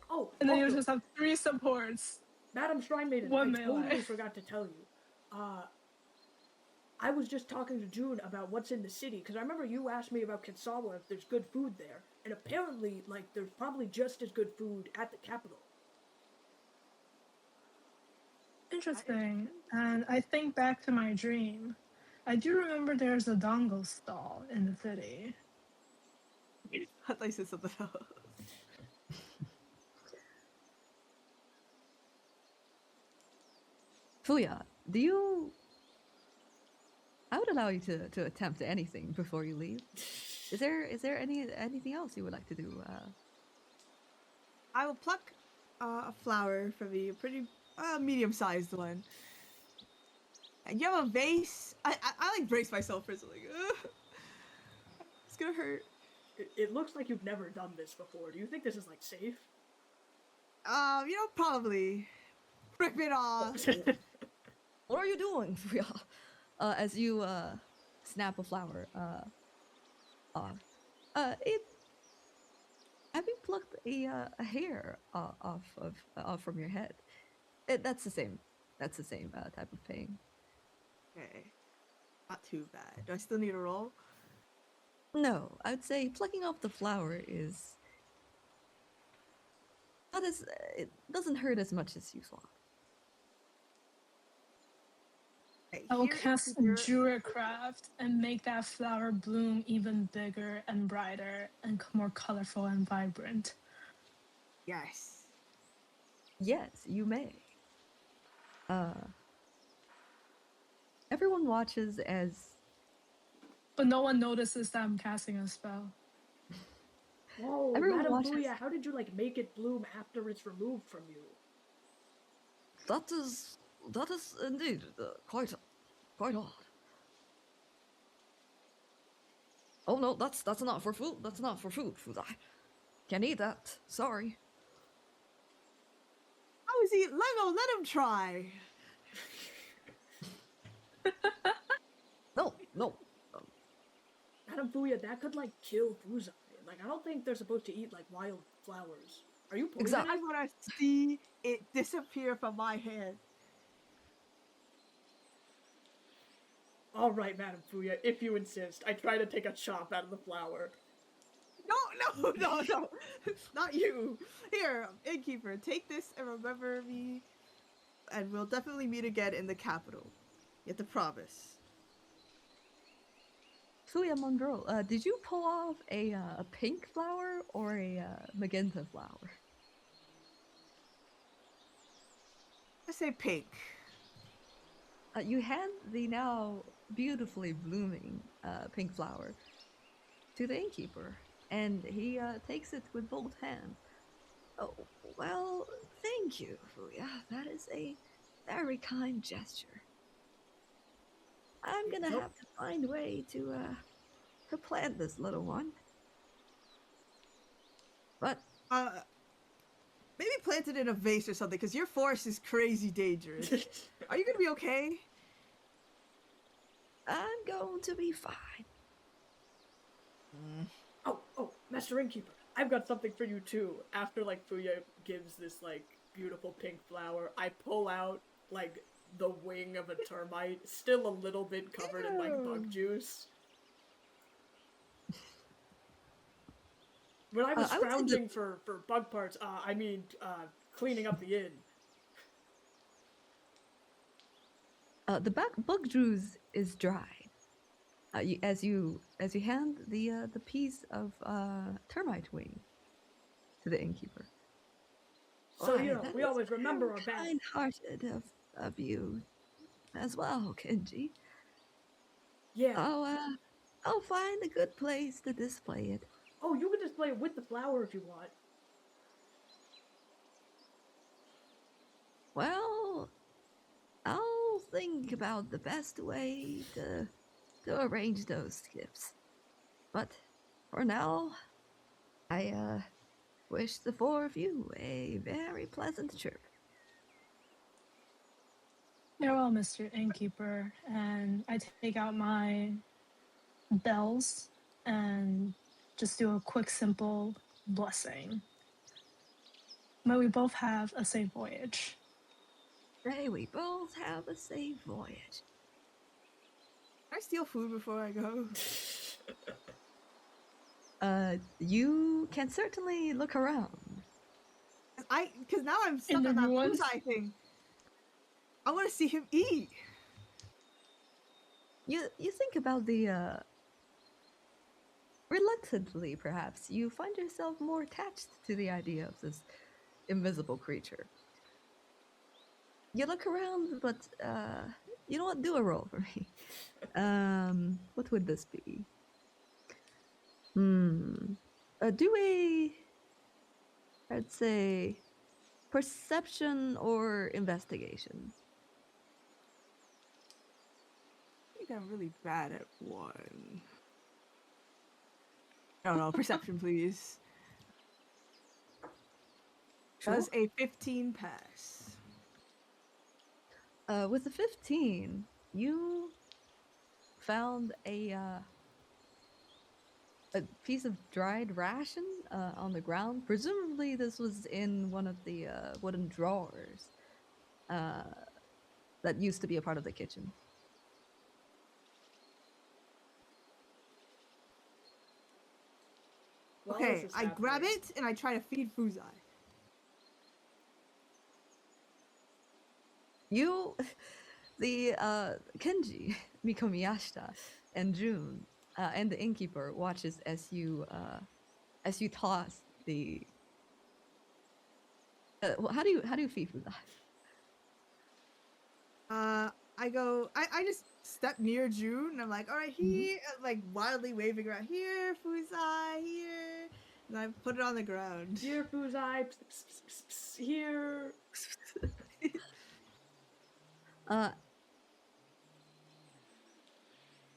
[SPEAKER 3] Oh,
[SPEAKER 2] And then you
[SPEAKER 3] also,
[SPEAKER 2] just have 3 supports.
[SPEAKER 3] Madam Shrine Maiden,
[SPEAKER 2] One
[SPEAKER 3] I totally
[SPEAKER 2] melee.
[SPEAKER 3] forgot to tell you. I was just talking to June about what's in the city, because I remember you asked me about Kinsawa if there's good food there, and apparently, like, there's probably just as good food at the capital.
[SPEAKER 2] Interesting. And I think back to my dream. I do remember there's a dongle stall in the city.
[SPEAKER 4] I thought you said something else.
[SPEAKER 1] Fuya, do you? I would allow you to attempt anything before you leave. Is there anything else you would like to do?
[SPEAKER 4] I will pluck a flower from you, a pretty medium-sized one. And you have a vase. I like brace myself for something. It's gonna hurt.
[SPEAKER 3] It looks like you've never done this before. Do you think this is, like, safe?
[SPEAKER 4] Probably. Rip it off.
[SPEAKER 1] What are you doing, Fuya? As you snap a flower off. It. Have you plucked a hair off from your head? That's the same. That's the same type of pain.
[SPEAKER 4] Okay. Not too bad. Do I still need a roll?
[SPEAKER 1] No, I'd say plucking off the flower is not as it doesn't hurt as much as you thought.
[SPEAKER 4] Okay,
[SPEAKER 2] I will
[SPEAKER 4] here is
[SPEAKER 2] cast
[SPEAKER 4] your-
[SPEAKER 2] Druidcraft and make that flower bloom even bigger and brighter and more colorful and vibrant.
[SPEAKER 4] Yes.
[SPEAKER 1] Yes, you may. Everyone watches as
[SPEAKER 2] But no one notices that I'm casting a spell.
[SPEAKER 3] Whoa,
[SPEAKER 1] Everyone
[SPEAKER 3] Madam
[SPEAKER 1] watches.
[SPEAKER 3] Booyah, how did you, like, make it bloom after it's removed from you?
[SPEAKER 1] That is indeed quite odd. Oh no, that's not for food. That's not for food. Food. I can't eat that. Sorry.
[SPEAKER 4] How is he? Let him try.
[SPEAKER 1] No.
[SPEAKER 3] Madam Booyah, that could, like, kill Fuzai. Like, I don't think they're supposed to eat, like, wild flowers. Are you poisonous?
[SPEAKER 1] Exactly.
[SPEAKER 4] I want to see it disappear from my hand.
[SPEAKER 3] All right, Madam Booyah, if you insist. I try to take a chop out of the flower.
[SPEAKER 4] No. Not you. Here, innkeeper, take this and remember me. And we'll definitely meet again in the capital. You have to promise.
[SPEAKER 1] Fuya Monroe, did you pull off a pink flower or a magenta flower?
[SPEAKER 4] I say pink.
[SPEAKER 1] You hand the now beautifully blooming pink flower to the innkeeper, and he takes it with both hands. Oh, well, thank you, Fuya. That is a very kind gesture. I'm gonna
[SPEAKER 3] Nope.
[SPEAKER 1] have to find a way to plant this little one. But
[SPEAKER 4] Maybe plant it in a vase or something, because your forest is crazy dangerous. Are you gonna be okay?
[SPEAKER 1] I'm going to be fine.
[SPEAKER 3] Oh, Master Innkeeper, I've got something for you too. After like Fuya gives this like beautiful pink flower, I pull out like the wing of a termite, still a little bit covered in like bug juice. When I was
[SPEAKER 1] I would say
[SPEAKER 3] scrounging for bug parts, cleaning up the inn.
[SPEAKER 1] The bug juice is dried. As you hand the piece of termite wing to the innkeeper.
[SPEAKER 3] So,
[SPEAKER 1] Why,
[SPEAKER 3] you know,
[SPEAKER 1] that
[SPEAKER 3] we
[SPEAKER 1] is
[SPEAKER 3] always remember our
[SPEAKER 1] very
[SPEAKER 3] bad.
[SPEAKER 1] kind-hearted of you as well, Kenji.
[SPEAKER 3] Yeah.
[SPEAKER 1] I'll find a good place to display it.
[SPEAKER 3] Oh, you can display it with the flower if you want.
[SPEAKER 1] Well, I'll think about the best way to arrange those gifts. But for now, I wish the four of you a very pleasant trip.
[SPEAKER 2] Farewell, Mr. Innkeeper. And I take out my bells and just do a quick, simple blessing. May we both have a safe voyage.
[SPEAKER 1] May we both have a safe voyage.
[SPEAKER 4] Can I steal food before I go?
[SPEAKER 1] You can certainly look around.
[SPEAKER 4] Because now I'm stuck
[SPEAKER 2] In the
[SPEAKER 4] on that
[SPEAKER 2] ruins?
[SPEAKER 4] Fuzai thing. I want to see him eat.
[SPEAKER 1] You think about the reluctantly, perhaps, you find yourself more attached to the idea of this invisible creature. You look around, but you know what? Do a roll for me. What would this be? Do a, I'd say, perception or investigation.
[SPEAKER 4] I think I'm really bad at one. No, perception, please. Does a 15 pass?
[SPEAKER 1] With a 15, you found a piece of dried ration on the ground. Presumably, this was in one of the wooden drawers that used to be a part of the kitchen.
[SPEAKER 3] While
[SPEAKER 4] Okay,
[SPEAKER 3] this is
[SPEAKER 4] I grab
[SPEAKER 3] happening-
[SPEAKER 4] it and I try to feed Fuzai.
[SPEAKER 1] You, the Kenji, Mikomiyashita, and June, and the innkeeper watches as you toss the. How do you feed Fuzai?
[SPEAKER 4] I just step near June and I'm like, all right, here, like wildly waving around here, Fuzai, here. And I put it on the ground.
[SPEAKER 3] Here, Fuzai, pss, pss, pss, pss, pss, here.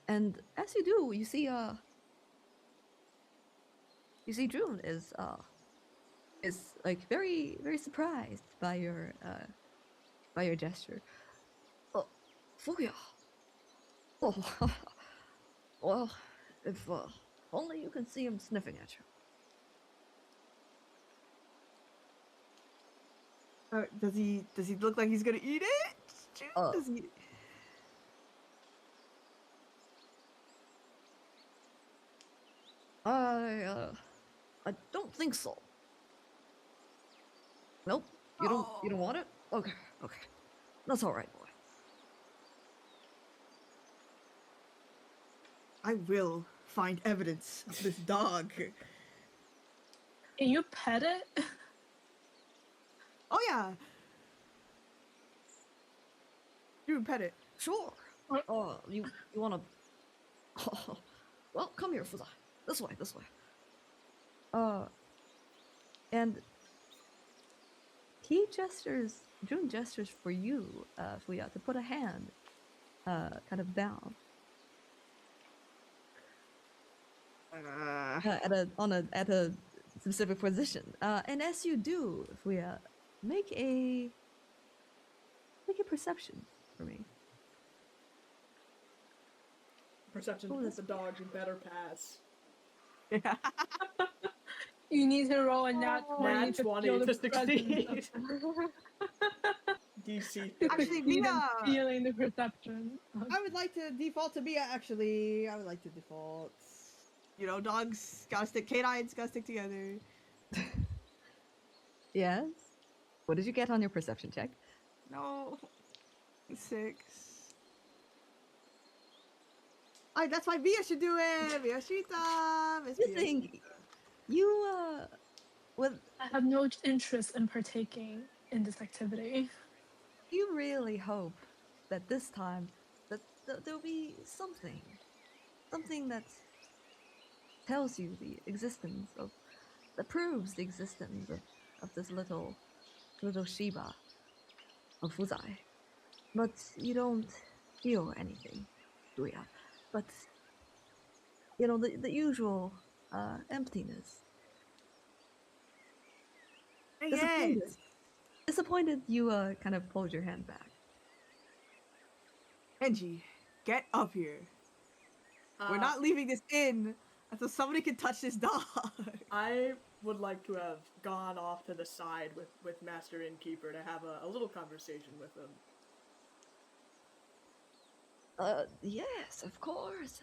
[SPEAKER 1] And as you do, you see June is like very very surprised by your gesture. Oh, Fuya. Oh, well, if only you can see him sniffing at you.
[SPEAKER 4] Does he look like he's gonna eat it? June? Does he?
[SPEAKER 1] I don't think so. Nope. You don't want it? Okay. That's all right, boy.
[SPEAKER 4] I will find evidence of this dog.
[SPEAKER 2] Can you pet it?
[SPEAKER 4] Oh yeah. You pet it.
[SPEAKER 1] Sure. You wanna? Well, come here, Fuza. This way. And June gestures for you, Fuya, to put a hand, kind of down. At a specific position. And as you do, Fuya, make a perception for me.
[SPEAKER 3] Perception
[SPEAKER 1] Oh,
[SPEAKER 3] with the dog, you better pass.
[SPEAKER 4] Yeah.
[SPEAKER 2] You need to roll a nat 20
[SPEAKER 3] Nat
[SPEAKER 2] to
[SPEAKER 3] 20
[SPEAKER 2] feel
[SPEAKER 3] to
[SPEAKER 2] the presence
[SPEAKER 3] succeed. DC.
[SPEAKER 4] Actually,
[SPEAKER 2] Succeed in
[SPEAKER 4] Mia,
[SPEAKER 2] feeling the perception.
[SPEAKER 5] I would like to default to Mia, actually. I would like to default.
[SPEAKER 4] you know, dogs gotta stick, canines gotta stick together.
[SPEAKER 1] Yes. What did you get on your perception check?
[SPEAKER 4] No. 6.
[SPEAKER 5] That's why Mia should do it. Mia Shita. Miss
[SPEAKER 1] You
[SPEAKER 5] Mia
[SPEAKER 1] think you with
[SPEAKER 2] I have no interest in partaking in this activity.
[SPEAKER 1] you really hope that this time that there'll be something that tells you the existence of that proves the existence of this little Shiba of Fuzai. But you don't feel anything, do ya? But you know the usual emptiness.
[SPEAKER 4] Dang it.
[SPEAKER 1] Disappointed, you kind of pulled your hand back.
[SPEAKER 4] Kenji, get up here. We're not leaving this inn until somebody can touch this dog.
[SPEAKER 3] I would like to have gone off to the side with Master Innkeeper to have a little conversation with him.
[SPEAKER 1] Yes, of course,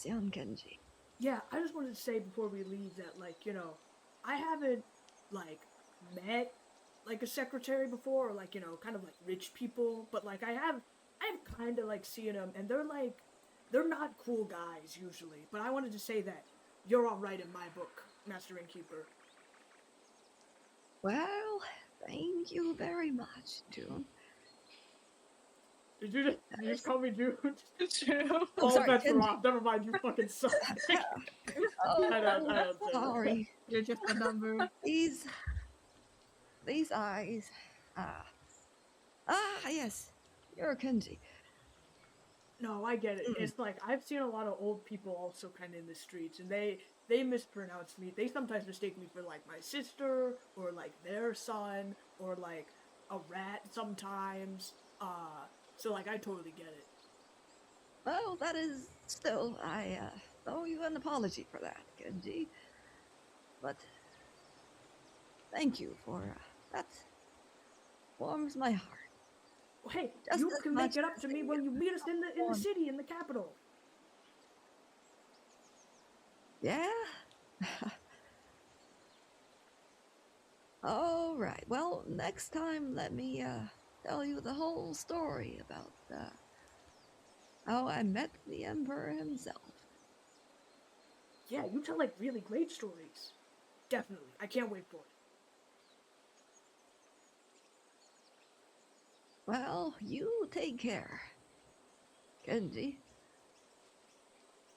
[SPEAKER 1] young Kenji.
[SPEAKER 3] Yeah, I just wanted to say before we leave that, like, you know, I haven't, like, met, like, a secretary before, or, like, you know, kind of, like, rich people, but, like, I have kind of, like, seen them, and they're, like, they're not cool guys, usually, but I wanted to say that you're alright in my book, Master Innkeeper.
[SPEAKER 1] Well, thank you very much, June.
[SPEAKER 3] Did you just call me June?
[SPEAKER 2] True.
[SPEAKER 3] All
[SPEAKER 1] sorry,
[SPEAKER 3] bets are
[SPEAKER 1] Kenji.
[SPEAKER 3] off. Never mind, you fucking suck.
[SPEAKER 1] Oh,
[SPEAKER 3] I don't
[SPEAKER 1] sorry.
[SPEAKER 4] You're just a number.
[SPEAKER 1] These eyes. Yes, you're Kenji.
[SPEAKER 3] No, I get it. It's like, I've seen a lot of old people also kind of in the streets, and they mispronounce me. They sometimes mistake me for, like, my sister, or, like, their son, or, like, a rat sometimes. So, like, I totally get it.
[SPEAKER 1] Well, that is still, I owe you an apology for that, Kenji. But thank you for that. Warms my heart.
[SPEAKER 3] Well, hey,
[SPEAKER 1] Just
[SPEAKER 3] you
[SPEAKER 1] as
[SPEAKER 3] can make
[SPEAKER 1] much
[SPEAKER 3] it up
[SPEAKER 1] as
[SPEAKER 3] to me
[SPEAKER 1] the
[SPEAKER 3] when you meet us in the
[SPEAKER 1] one.
[SPEAKER 3] city, in the capital.
[SPEAKER 1] Yeah? All right. Well, next time, let me tell you the whole story about how I met the Emperor himself.
[SPEAKER 3] Yeah, you tell, like, really great stories. Definitely. I can't wait for it.
[SPEAKER 1] Well, you take care, Kenji.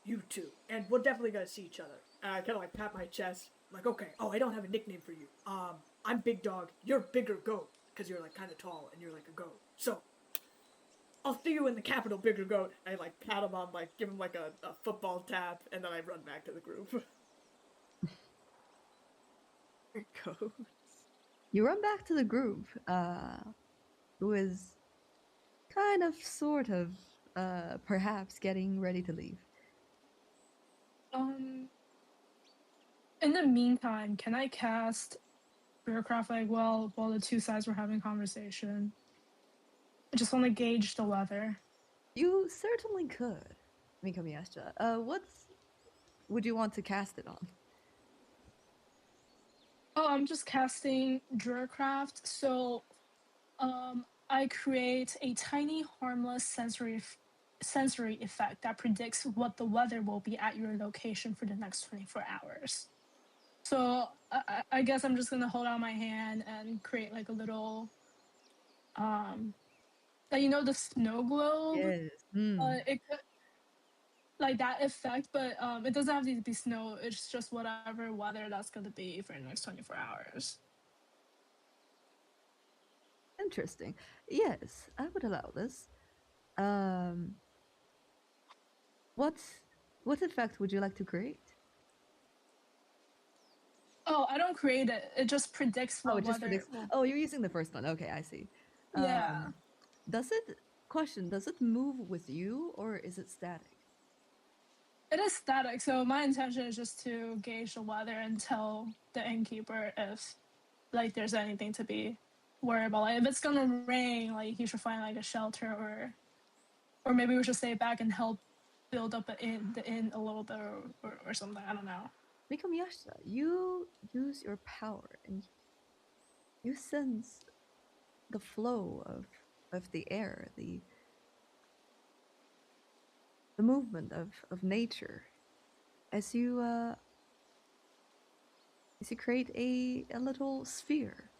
[SPEAKER 3] You too. And we're definitely gonna see each other. And I kind of, like, pat my chest. Like, okay. Oh, I don't have a nickname for you. I'm Big Dog. You're Bigger Goat. Because you're, like, kind of tall and you're, like, a goat. So, I'll see you in the capital, Bigger Goat. I, like, pat him on, like, give him, like, a football tap. And then I run back to the group.
[SPEAKER 4] Goats.
[SPEAKER 1] You run back to the group, who is kind of, sort of, perhaps getting ready to leave.
[SPEAKER 2] In the meantime, can I cast Bearcraft like while the two sides were having conversation? I just want to gauge the weather.
[SPEAKER 1] You certainly could, Mikamiastra. What would you want to cast it on?
[SPEAKER 2] Oh, I'm just casting Druidcraft, so I create a tiny, harmless sensory effect that predicts what the weather will be at your location for the next 24 hours. So I guess I'm just gonna hold out my hand and create like a little like the snow globe.
[SPEAKER 1] Yes. Mm.
[SPEAKER 2] It could like that effect, but it doesn't have to be snow. It's just whatever weather that's gonna be for the next 24 hours.
[SPEAKER 1] Interesting. Yes, I would allow this. Um, what what effect would you like to create?
[SPEAKER 2] Oh, I don't create it. It just predicts
[SPEAKER 1] Oh,
[SPEAKER 2] what
[SPEAKER 1] it just
[SPEAKER 2] weather
[SPEAKER 1] predicts.
[SPEAKER 2] it will.
[SPEAKER 1] Oh, you're using the first one. Okay, I see.
[SPEAKER 2] Yeah,
[SPEAKER 1] Does it question? Does it move with you or is it static?
[SPEAKER 2] it is static. So my intention is just to gauge the weather and tell the innkeeper if like there's anything to be worried about. Like if it's gonna rain, like he should find like a shelter, or maybe we should stay back and help build up the inn a little bit, or something. I don't know.
[SPEAKER 1] Mikomiyashita, you use your power and you sense the flow of the air, the movement of nature as you create a little sphere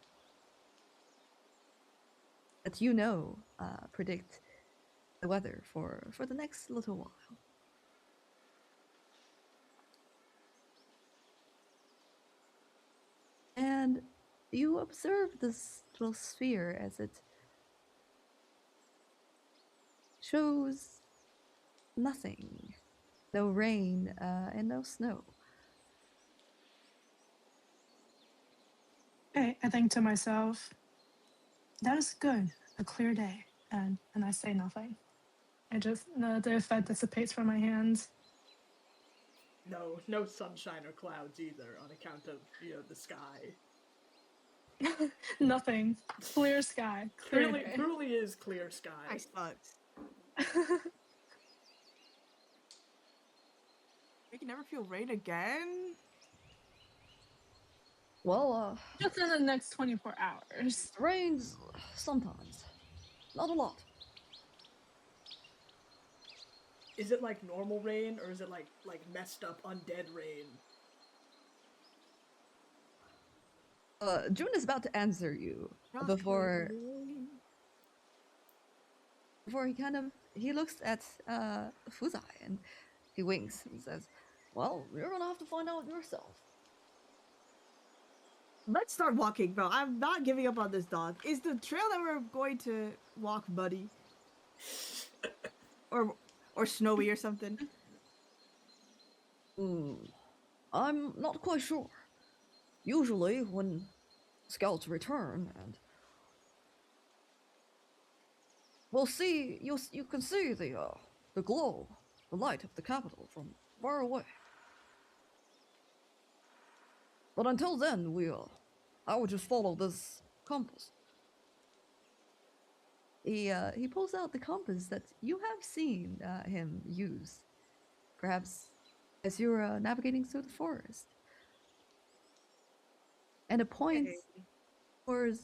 [SPEAKER 1] that predict the weather for the next little while. And you observe this little sphere as it shows nothing, no rain and no snow.
[SPEAKER 2] Okay, I think to myself, that is good. A clear day, and I say nothing. I just the effect dissipates from my hands.
[SPEAKER 3] No sunshine or clouds either, on account of the sky.
[SPEAKER 2] Nothing. Clear sky. Clear
[SPEAKER 3] Clearly,
[SPEAKER 2] day.
[SPEAKER 3] truly is clear sky.
[SPEAKER 4] I sucks. We can never feel rain again.
[SPEAKER 1] Well,
[SPEAKER 2] Just in the next 24 hours.
[SPEAKER 1] it rains sometimes, not a lot.
[SPEAKER 3] Is it like normal rain, or is it like messed up undead rain?
[SPEAKER 1] June is about to answer you before he looks at Fuzai and he winks and says, "Well, you're gonna have to find out yourself."
[SPEAKER 4] Let's start walking, bro. I'm not giving up on this dog. Is the trail that we're going to walk muddy? or snowy or something?
[SPEAKER 1] I'm not quite sure. Usually, when scouts return, and we'll see, you can see the glow, the light of the capital from far away. But until then, I would just follow this compass. He pulls out the compass that you have seen him use, perhaps as you're navigating through the forest, and it points towards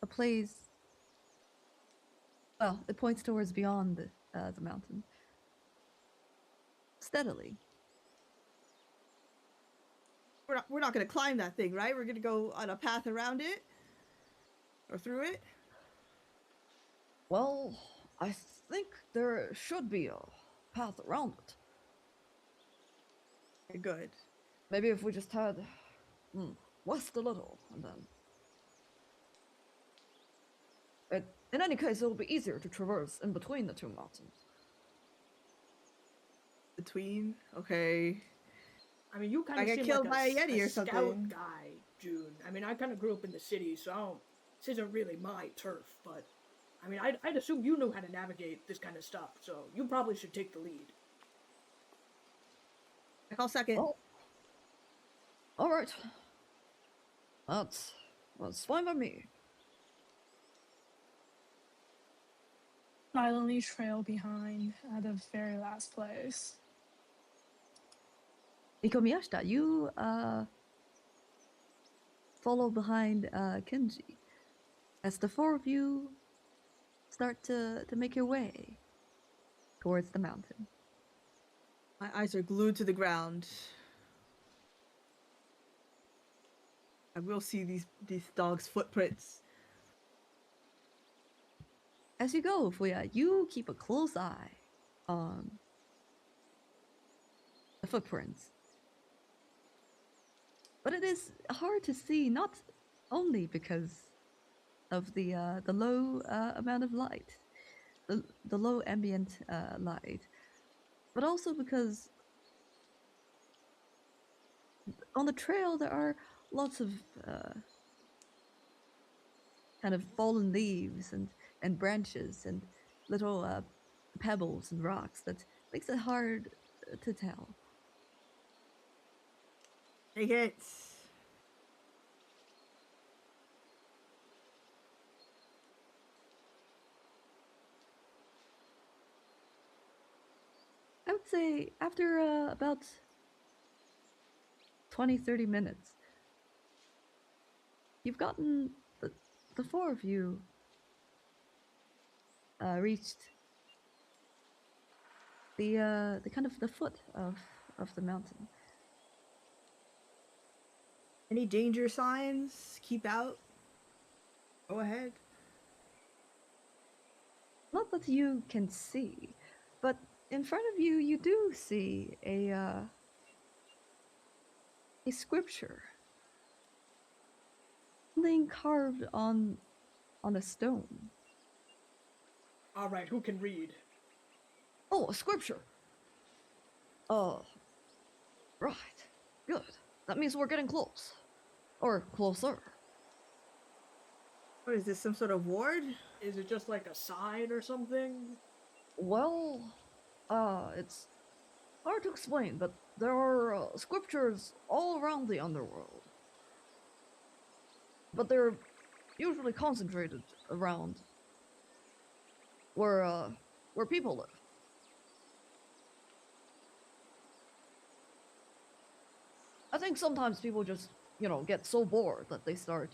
[SPEAKER 1] a place. Well, it points towards beyond the mountain, steadily.
[SPEAKER 4] We're not gonna climb that thing, right? We're gonna go on a path around it or through it.
[SPEAKER 1] Well, I think there should be a path around it.
[SPEAKER 4] Okay, good.
[SPEAKER 1] Maybe if we just head west a little, and then. In any case, it'll be easier to traverse in between the two mountains.
[SPEAKER 4] Between? Okay.
[SPEAKER 3] I mean, you kind
[SPEAKER 4] I
[SPEAKER 3] of
[SPEAKER 4] get
[SPEAKER 3] seem
[SPEAKER 4] killed
[SPEAKER 3] like
[SPEAKER 4] by a Yeti or
[SPEAKER 3] scout
[SPEAKER 4] something.
[SPEAKER 3] guy, June. I mean, I kind of grew up in the city, so this isn't really my turf. But I mean, I'd assume you know how to navigate this kind of stuff, so you probably should take the lead.
[SPEAKER 4] I call second.
[SPEAKER 1] Oh. All right. That's fine by me.
[SPEAKER 2] Silently trail behind at the very last place.
[SPEAKER 1] Mikomiyashita, you follow behind Kenji as the four of you start to make your way towards the mountain.
[SPEAKER 4] My eyes are glued to the ground. I will see these dogs' footprints.
[SPEAKER 1] as you go, Fuya, you keep a close eye on the footprints. But it is hard to see, not only because of the low amount of light, the low ambient light, but also because on the trail there are lots of kind of fallen leaves and branches and little pebbles and rocks that makes it hard to tell.
[SPEAKER 4] Take it.
[SPEAKER 1] I would say after about 20-30 minutes, you've gotten the four of you reached the kind of the foot of the mountain.
[SPEAKER 4] Any danger signs? Keep out. Go ahead.
[SPEAKER 1] Not that you can see, but in front of you, you do see a scripture, something carved on a stone.
[SPEAKER 3] All right, who can read?
[SPEAKER 1] Oh, a scripture. Oh, right. Good. That means we're getting close, or closer.
[SPEAKER 4] What is this? Some sort of ward?
[SPEAKER 3] Is it just like a sign or something?
[SPEAKER 1] Well, it's hard to explain, but there are scriptures all around the underworld. But they're usually concentrated around where people live. I think sometimes people just, get so bored that they start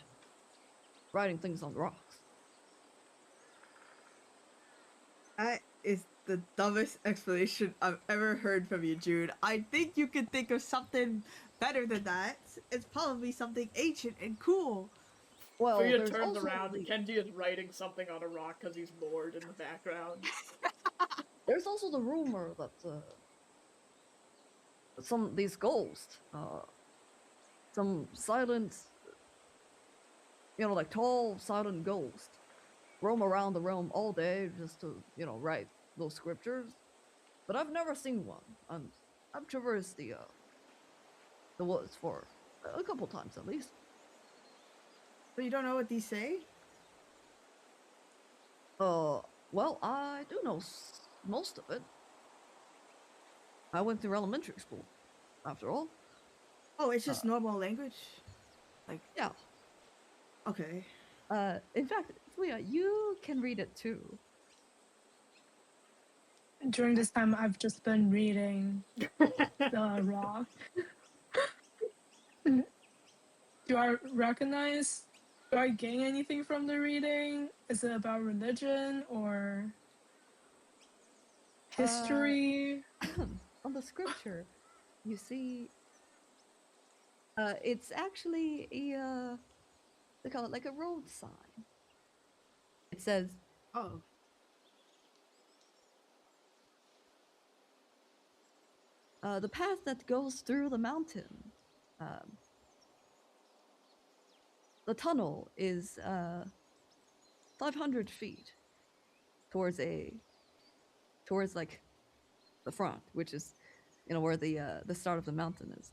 [SPEAKER 1] writing things on the rocks.
[SPEAKER 4] That is the dumbest explanation I've ever heard from you, Jude. I think you could think of something better than that. It's probably something ancient and cool.
[SPEAKER 1] Well,
[SPEAKER 3] Fuya
[SPEAKER 1] there's
[SPEAKER 3] turns
[SPEAKER 1] also
[SPEAKER 3] around and Kenji is writing something on a rock because he's bored in the background.
[SPEAKER 1] there's also the rumor that some these ghosts, some silent, like tall, silent ghosts, roam around the realm all day just to, write those scriptures. But I've never seen one, and I've traversed the woods for a couple times at least.
[SPEAKER 4] But you don't know what these say?
[SPEAKER 1] Well, I do know most of it. I went through elementary school, after all.
[SPEAKER 4] Oh, it's just normal language?
[SPEAKER 1] Yeah.
[SPEAKER 4] Okay.
[SPEAKER 1] In fact, Leah, you can read it too.
[SPEAKER 2] During this time, I've just been reading the rock. Do I recognize? Do I gain anything from the reading? Is it about religion or history?
[SPEAKER 1] On the scripture, you see, it's actually they call it like a road sign. It says,
[SPEAKER 4] Oh.
[SPEAKER 1] the path that goes through the mountain. The tunnel is 500 feet towards like the front, which is where the start of the mountain is.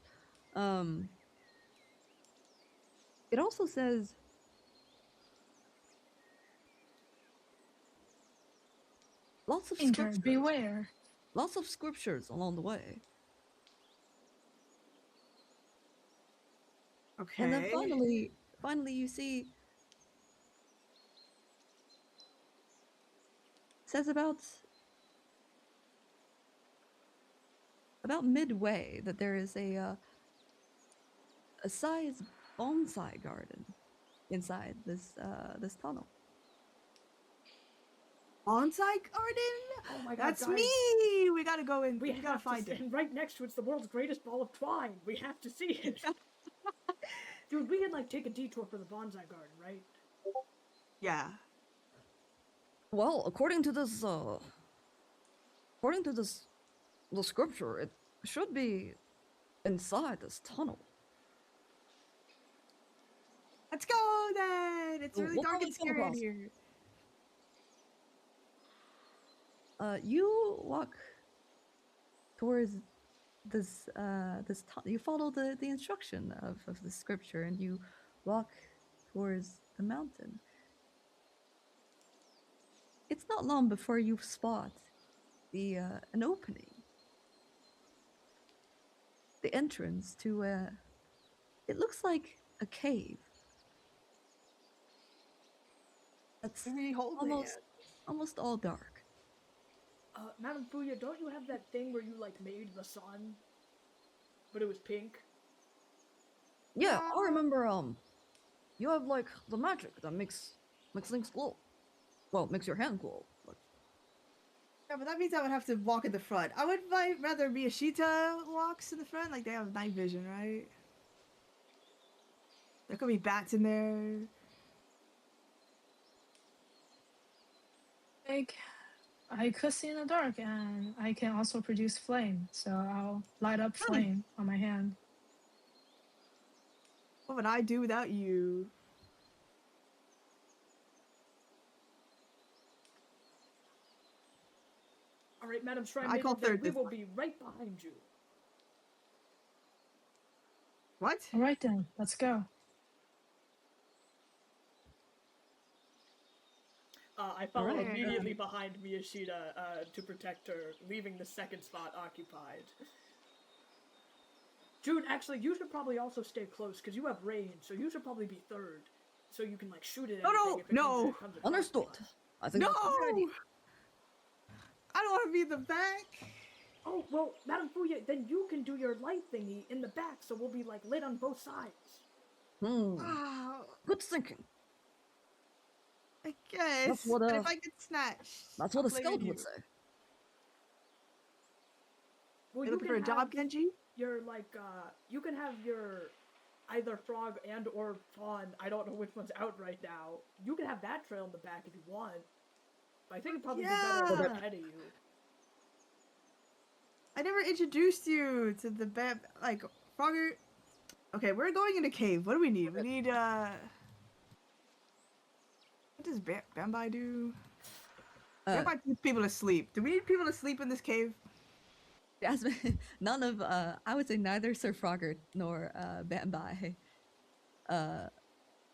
[SPEAKER 1] It also says lots of
[SPEAKER 2] Danger,
[SPEAKER 1] scriptures.
[SPEAKER 2] beware.
[SPEAKER 1] Lots of scriptures along the way.
[SPEAKER 4] Okay.
[SPEAKER 1] And then finally you see it says about midway that there is a size bonsai garden inside this tunnel.
[SPEAKER 4] Bonsai garden?
[SPEAKER 3] Oh my god,
[SPEAKER 4] That's
[SPEAKER 3] guys.
[SPEAKER 4] me! We gotta go in. We gotta
[SPEAKER 3] have
[SPEAKER 4] find
[SPEAKER 3] to,
[SPEAKER 4] it.
[SPEAKER 3] and right next to it's the world's greatest ball of twine. We have to see it. Dude, we can take a detour for the bonsai garden, right?
[SPEAKER 4] Yeah.
[SPEAKER 1] Well, according to this, the scripture, it should be inside this tunnel.
[SPEAKER 5] Let's go then. It's really
[SPEAKER 1] What
[SPEAKER 5] dark
[SPEAKER 1] will
[SPEAKER 5] and
[SPEAKER 1] we come
[SPEAKER 5] scary in
[SPEAKER 1] across?
[SPEAKER 5] here.
[SPEAKER 1] You walk towards you follow the instruction of the scripture, and you walk towards the mountain. It's not long before you spot the an opening, the entrance to it looks like a cave. That's
[SPEAKER 5] Maybe hold my
[SPEAKER 1] almost
[SPEAKER 5] hand.
[SPEAKER 1] almost all dark.
[SPEAKER 3] Madame Fuya, don't you have that thing where you like made the sun, but it was pink?
[SPEAKER 1] Yeah, I remember. You have like the magic that makes things glow. Well, makes your hand glow. But
[SPEAKER 5] Yeah, but that means I would have to walk in the front. I would rather Miyashita walks in the front, like they have night vision, right? There could be bats in there.
[SPEAKER 2] Like, I could see in the dark, and I can also produce flame, so I'll light up flame on my hand.
[SPEAKER 5] What would I do without you?
[SPEAKER 3] All right, Madame Shrine
[SPEAKER 5] I call
[SPEAKER 3] Maiden, then
[SPEAKER 5] third
[SPEAKER 3] we
[SPEAKER 5] this
[SPEAKER 3] will
[SPEAKER 5] time.
[SPEAKER 3] be right behind you.
[SPEAKER 5] What?
[SPEAKER 2] All right then, let's go.
[SPEAKER 3] I follow
[SPEAKER 1] Alright,
[SPEAKER 3] immediately behind Miyashita to protect her, leaving the second spot occupied. Jude, actually, you should probably also stay close because you have range, so you should probably be third, so you can like shoot at anything
[SPEAKER 5] No,
[SPEAKER 3] if it
[SPEAKER 5] no.
[SPEAKER 3] comes across
[SPEAKER 1] understood.
[SPEAKER 3] us.
[SPEAKER 1] I think
[SPEAKER 5] No!
[SPEAKER 1] that's a good idea.
[SPEAKER 5] I don't want to be in the back.
[SPEAKER 3] Oh well, Madame Fuya, then you can do your light thingy in the back, so we'll be like lit on both sides.
[SPEAKER 5] Wow.
[SPEAKER 1] Good thinking.
[SPEAKER 5] I guess.
[SPEAKER 1] That's what,
[SPEAKER 5] But if I get snatched,
[SPEAKER 1] That's
[SPEAKER 5] I'll
[SPEAKER 1] what a
[SPEAKER 5] blame
[SPEAKER 1] scout
[SPEAKER 5] you.
[SPEAKER 1] would say.
[SPEAKER 3] Well,
[SPEAKER 5] You looking for a job, Genji?
[SPEAKER 3] Your you can have your either frog and or fawn. I don't know which one's out right now. You can have that trail in the back if you want. But I think it'd probably be better if
[SPEAKER 5] Yeah.
[SPEAKER 3] I'm ahead of you.
[SPEAKER 5] I never introduced you to the like Frogger. Okay, we're going in a cave. What do we need? We need what does Bambai do? Bambai puts people to sleep. Do we need people to sleep in this cave?
[SPEAKER 1] Jasmine, none of I would say neither Sir Frogger nor Bambai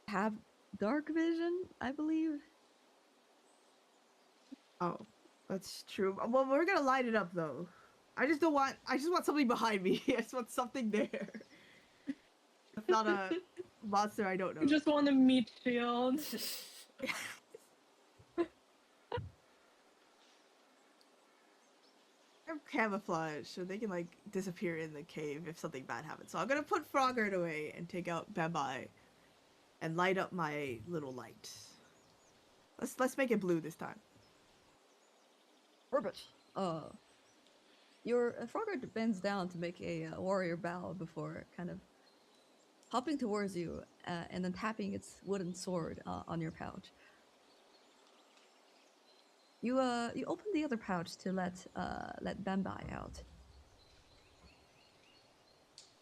[SPEAKER 1] have dark vision, I believe.
[SPEAKER 5] Oh, that's true. Well, we're gonna light it up though. I just want something behind me. I just want something there. It's not a monster I don't know.
[SPEAKER 2] I just want to meet shield.
[SPEAKER 5] They're camouflage, so they can like disappear in the cave if something bad happens. So I'm gonna put Frogger away and take out Bambai, and light up my little light. Let's make it blue this time.
[SPEAKER 1] Perfect. Your Frogger bends down to make a warrior bow before kind of hopping towards you and then tapping its wooden sword on your pouch. You open the other pouch to let Bambai out.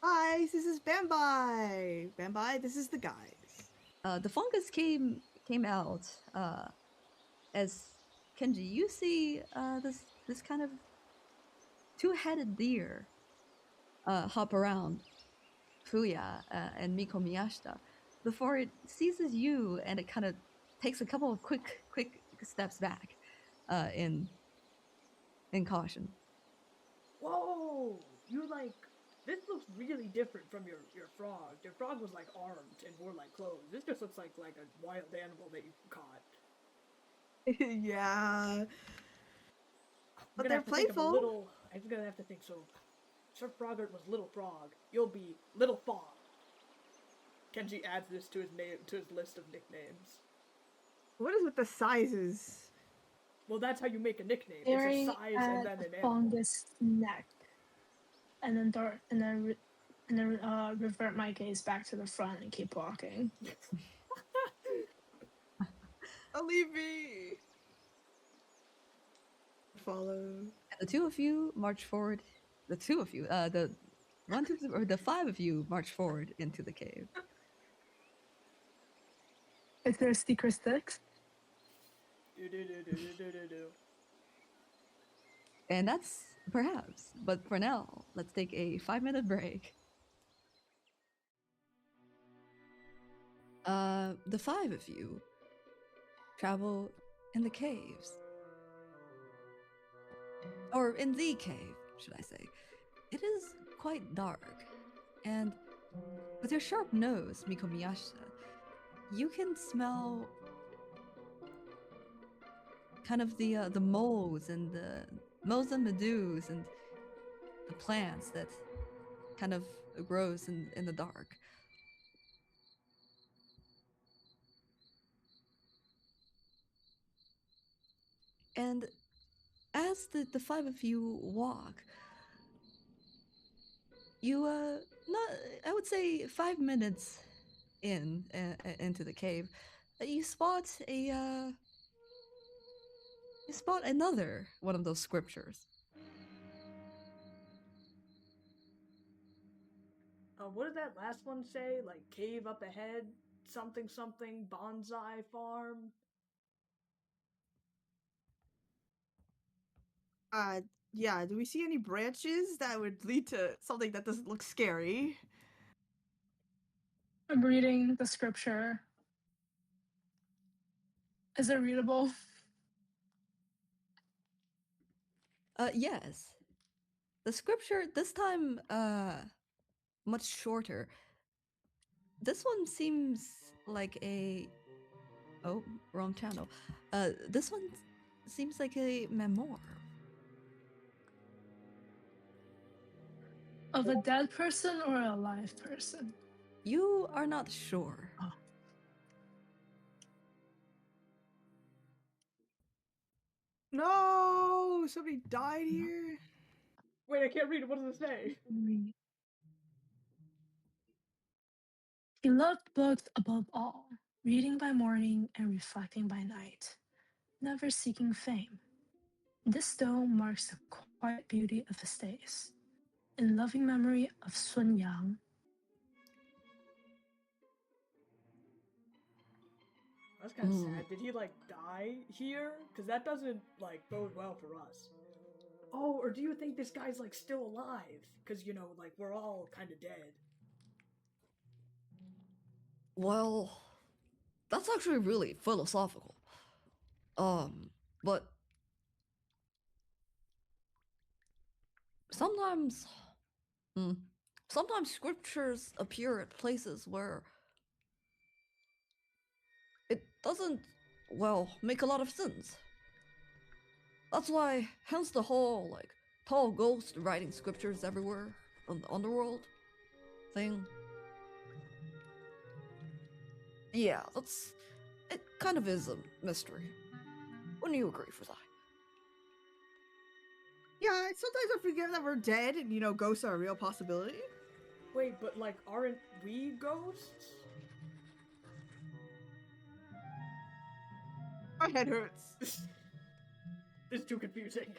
[SPEAKER 5] Hi, this is Bambai. Bambai, this is the guys.
[SPEAKER 1] The fungus came out as Kenji. You see this kind of two-headed deer hop around Fuya and Miko Miyashita before it seizes you, and it kind of takes a couple of quick steps back in caution.
[SPEAKER 3] Whoa! You like this looks really different from your frog. Your frog was like armed and wore like clothes. This just looks like a wild animal that you caught.
[SPEAKER 5] Yeah.
[SPEAKER 3] I'm
[SPEAKER 5] But
[SPEAKER 3] gonna
[SPEAKER 5] they're
[SPEAKER 3] have to think of a
[SPEAKER 5] playful.
[SPEAKER 3] little. I'm gonna have to think. So, Sir Frogert was Little Frog. You'll be Little Fawn. Kenji adds this to his name to his list of nicknames.
[SPEAKER 5] What is with the sizes?
[SPEAKER 3] Well, that's how you make a nickname.
[SPEAKER 2] Staring
[SPEAKER 3] It's a size and then
[SPEAKER 2] at
[SPEAKER 3] an animal.
[SPEAKER 2] fungus neck, and then revert my gaze back to the front and keep walking.
[SPEAKER 5] Don't leave me. follow.
[SPEAKER 1] And the two of you march forward. The two of you, the one, two, three, or the five of you march forward into the cave.
[SPEAKER 2] Is there sticker sticks?
[SPEAKER 3] Do.
[SPEAKER 1] And that's perhaps. But for now, let's take a 5-minute break. The five of you travel in the caves. Or in the cave, should I say. It is quite dark, and with your sharp nose, Miko Miyashita, you can smell kind of the moles and meadows and the plants that kind of grows in the dark. And as the five of you walk, you not I would say 5 minutes into the cave, you spot another one of those scriptures.
[SPEAKER 3] What did that last one say? Like cave up ahead, something something, bonsai farm.
[SPEAKER 5] Yeah, do we see any branches that would lead to something that doesn't look scary?
[SPEAKER 2] I'm reading the scripture. Is it readable?
[SPEAKER 1] Yes. The scripture this time much shorter. This one seems like a wrong channel. This one seems like a memoir.
[SPEAKER 2] Of a dead person or a live person?
[SPEAKER 1] You are not sure.
[SPEAKER 2] Oh.
[SPEAKER 5] No, somebody died here.
[SPEAKER 3] Wait, I can't read it. What does it say?
[SPEAKER 2] He loved books above all, reading by morning and reflecting by night, never seeking fame. This stone marks the quiet beauty of his days. In loving memory of Sun Yang.
[SPEAKER 3] That's kind of sad. Did he like die here? Because that doesn't like bode well for us. Oh, or do you think this guy's like still alive? Because you know, like we're all kind of dead.
[SPEAKER 1] Well, that's actually really philosophical. But sometimes, sometimes scriptures appear at places where it doesn't, well, make a lot of sense. That's why, hence the whole, like, tall ghost writing scriptures everywhere on the underworld thing. Yeah, it kind of is a mystery. Wouldn't you agree for that?
[SPEAKER 5] Yeah, sometimes I forget that we're dead and, you know, ghosts are a real possibility.
[SPEAKER 3] Wait, but like, aren't we ghosts?
[SPEAKER 5] My head hurts.
[SPEAKER 3] It's too confusing.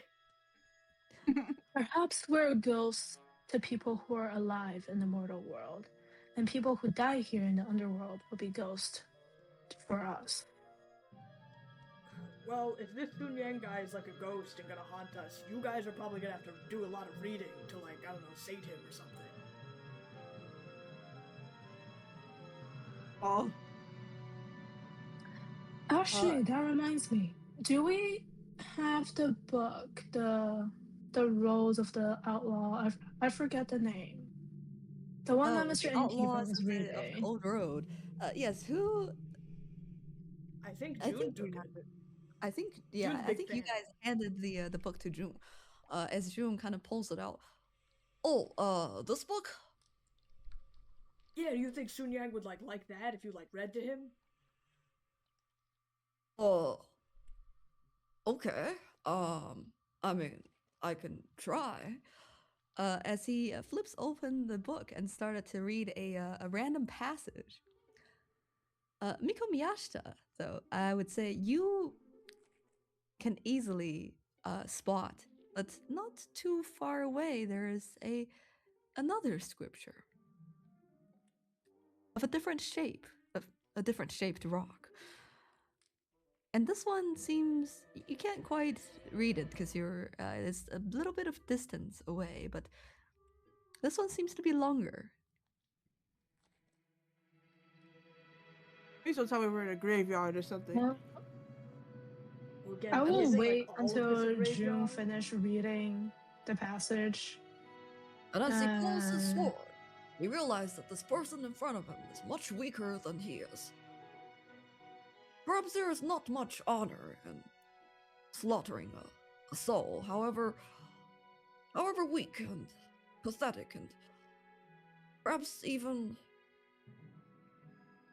[SPEAKER 2] Perhaps we're ghosts to people who are alive in the mortal world, and people who die here in the underworld will be ghosts for us.
[SPEAKER 3] Well, if this Sun Yang guy is like a ghost and gonna haunt us, you guys are probably gonna have to do a lot of reading to like, I don't know, sate him or something.
[SPEAKER 5] Oh.
[SPEAKER 2] Actually, that reminds me. Do we have the book, the Roles of the Outlaw? I forget the name. The one that Mr.
[SPEAKER 1] The
[SPEAKER 2] Innkeeper
[SPEAKER 1] Outlaws
[SPEAKER 2] was
[SPEAKER 1] of the
[SPEAKER 2] reading.
[SPEAKER 1] Old Road. Yes, who?
[SPEAKER 3] I think
[SPEAKER 1] I
[SPEAKER 3] June
[SPEAKER 1] think
[SPEAKER 3] took
[SPEAKER 1] we
[SPEAKER 3] it.
[SPEAKER 1] I think yeah,
[SPEAKER 3] June's a
[SPEAKER 1] I
[SPEAKER 3] big
[SPEAKER 1] think you
[SPEAKER 3] fan.
[SPEAKER 1] guys handed the book to June. As June kind of pulls it out. This book?
[SPEAKER 3] Yeah, do you think Sun Yang would like that if you like read to him?
[SPEAKER 1] Okay. I mean, I can try. As he flips open the book and started to read a random passage. Miko Miyashita, though, I would say you can easily spot, but not too far away, there is another scripture of a different shape, of a different shaped rock. And this one seems you can't quite read it because you're it's a little bit of distance away, but this one seems to be longer.
[SPEAKER 5] Please don't tell me we're in a graveyard or something.
[SPEAKER 2] Well,
[SPEAKER 3] Well, again,
[SPEAKER 2] I
[SPEAKER 3] I'm
[SPEAKER 2] will
[SPEAKER 3] guessing, like,
[SPEAKER 2] wait
[SPEAKER 3] all of this
[SPEAKER 2] until
[SPEAKER 3] is
[SPEAKER 2] June
[SPEAKER 3] graveyard.
[SPEAKER 2] finish reading the passage.
[SPEAKER 1] And as he pulls his
[SPEAKER 2] Uh,
[SPEAKER 1] sword, he realized that this person in front of him is much weaker than he is. Perhaps there is not much honor in slaughtering a soul, however weak and pathetic and perhaps even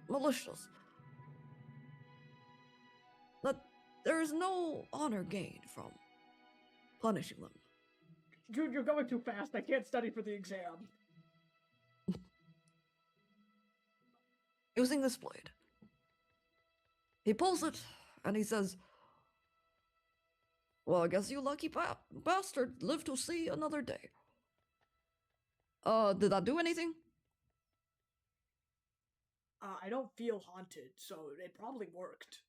[SPEAKER 1] malicious. That there is no honor gained from punishing them.
[SPEAKER 3] Dude, you're going too fast. I can't study for the exam.
[SPEAKER 1] Using this blade. He pulls it and he says, "Well, I guess you lucky bastard live to see another day. Did that do anything?"
[SPEAKER 3] I don't feel haunted, so it probably worked.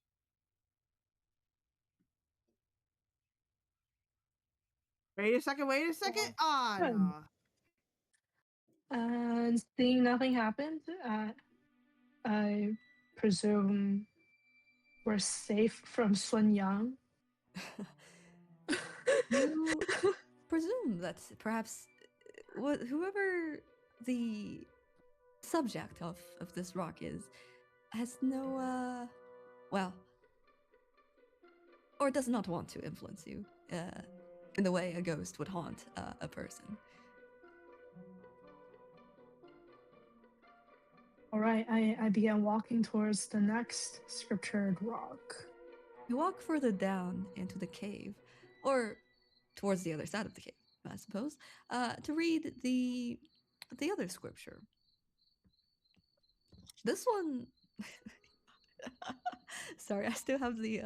[SPEAKER 5] Wait a second. Ah,
[SPEAKER 2] Good.
[SPEAKER 5] no.
[SPEAKER 2] and seeing nothing happened, I presume we're safe from Sun Yang.
[SPEAKER 1] You presume that perhaps whoever the subject of this rock is has no, well, or does not want to influence you in the way a ghost would haunt a person.
[SPEAKER 2] All right, I began walking towards the next scriptured rock.
[SPEAKER 1] You walk further down into the cave, or towards the other side of the cave, I suppose, to read the other scripture. This one, sorry, I still have the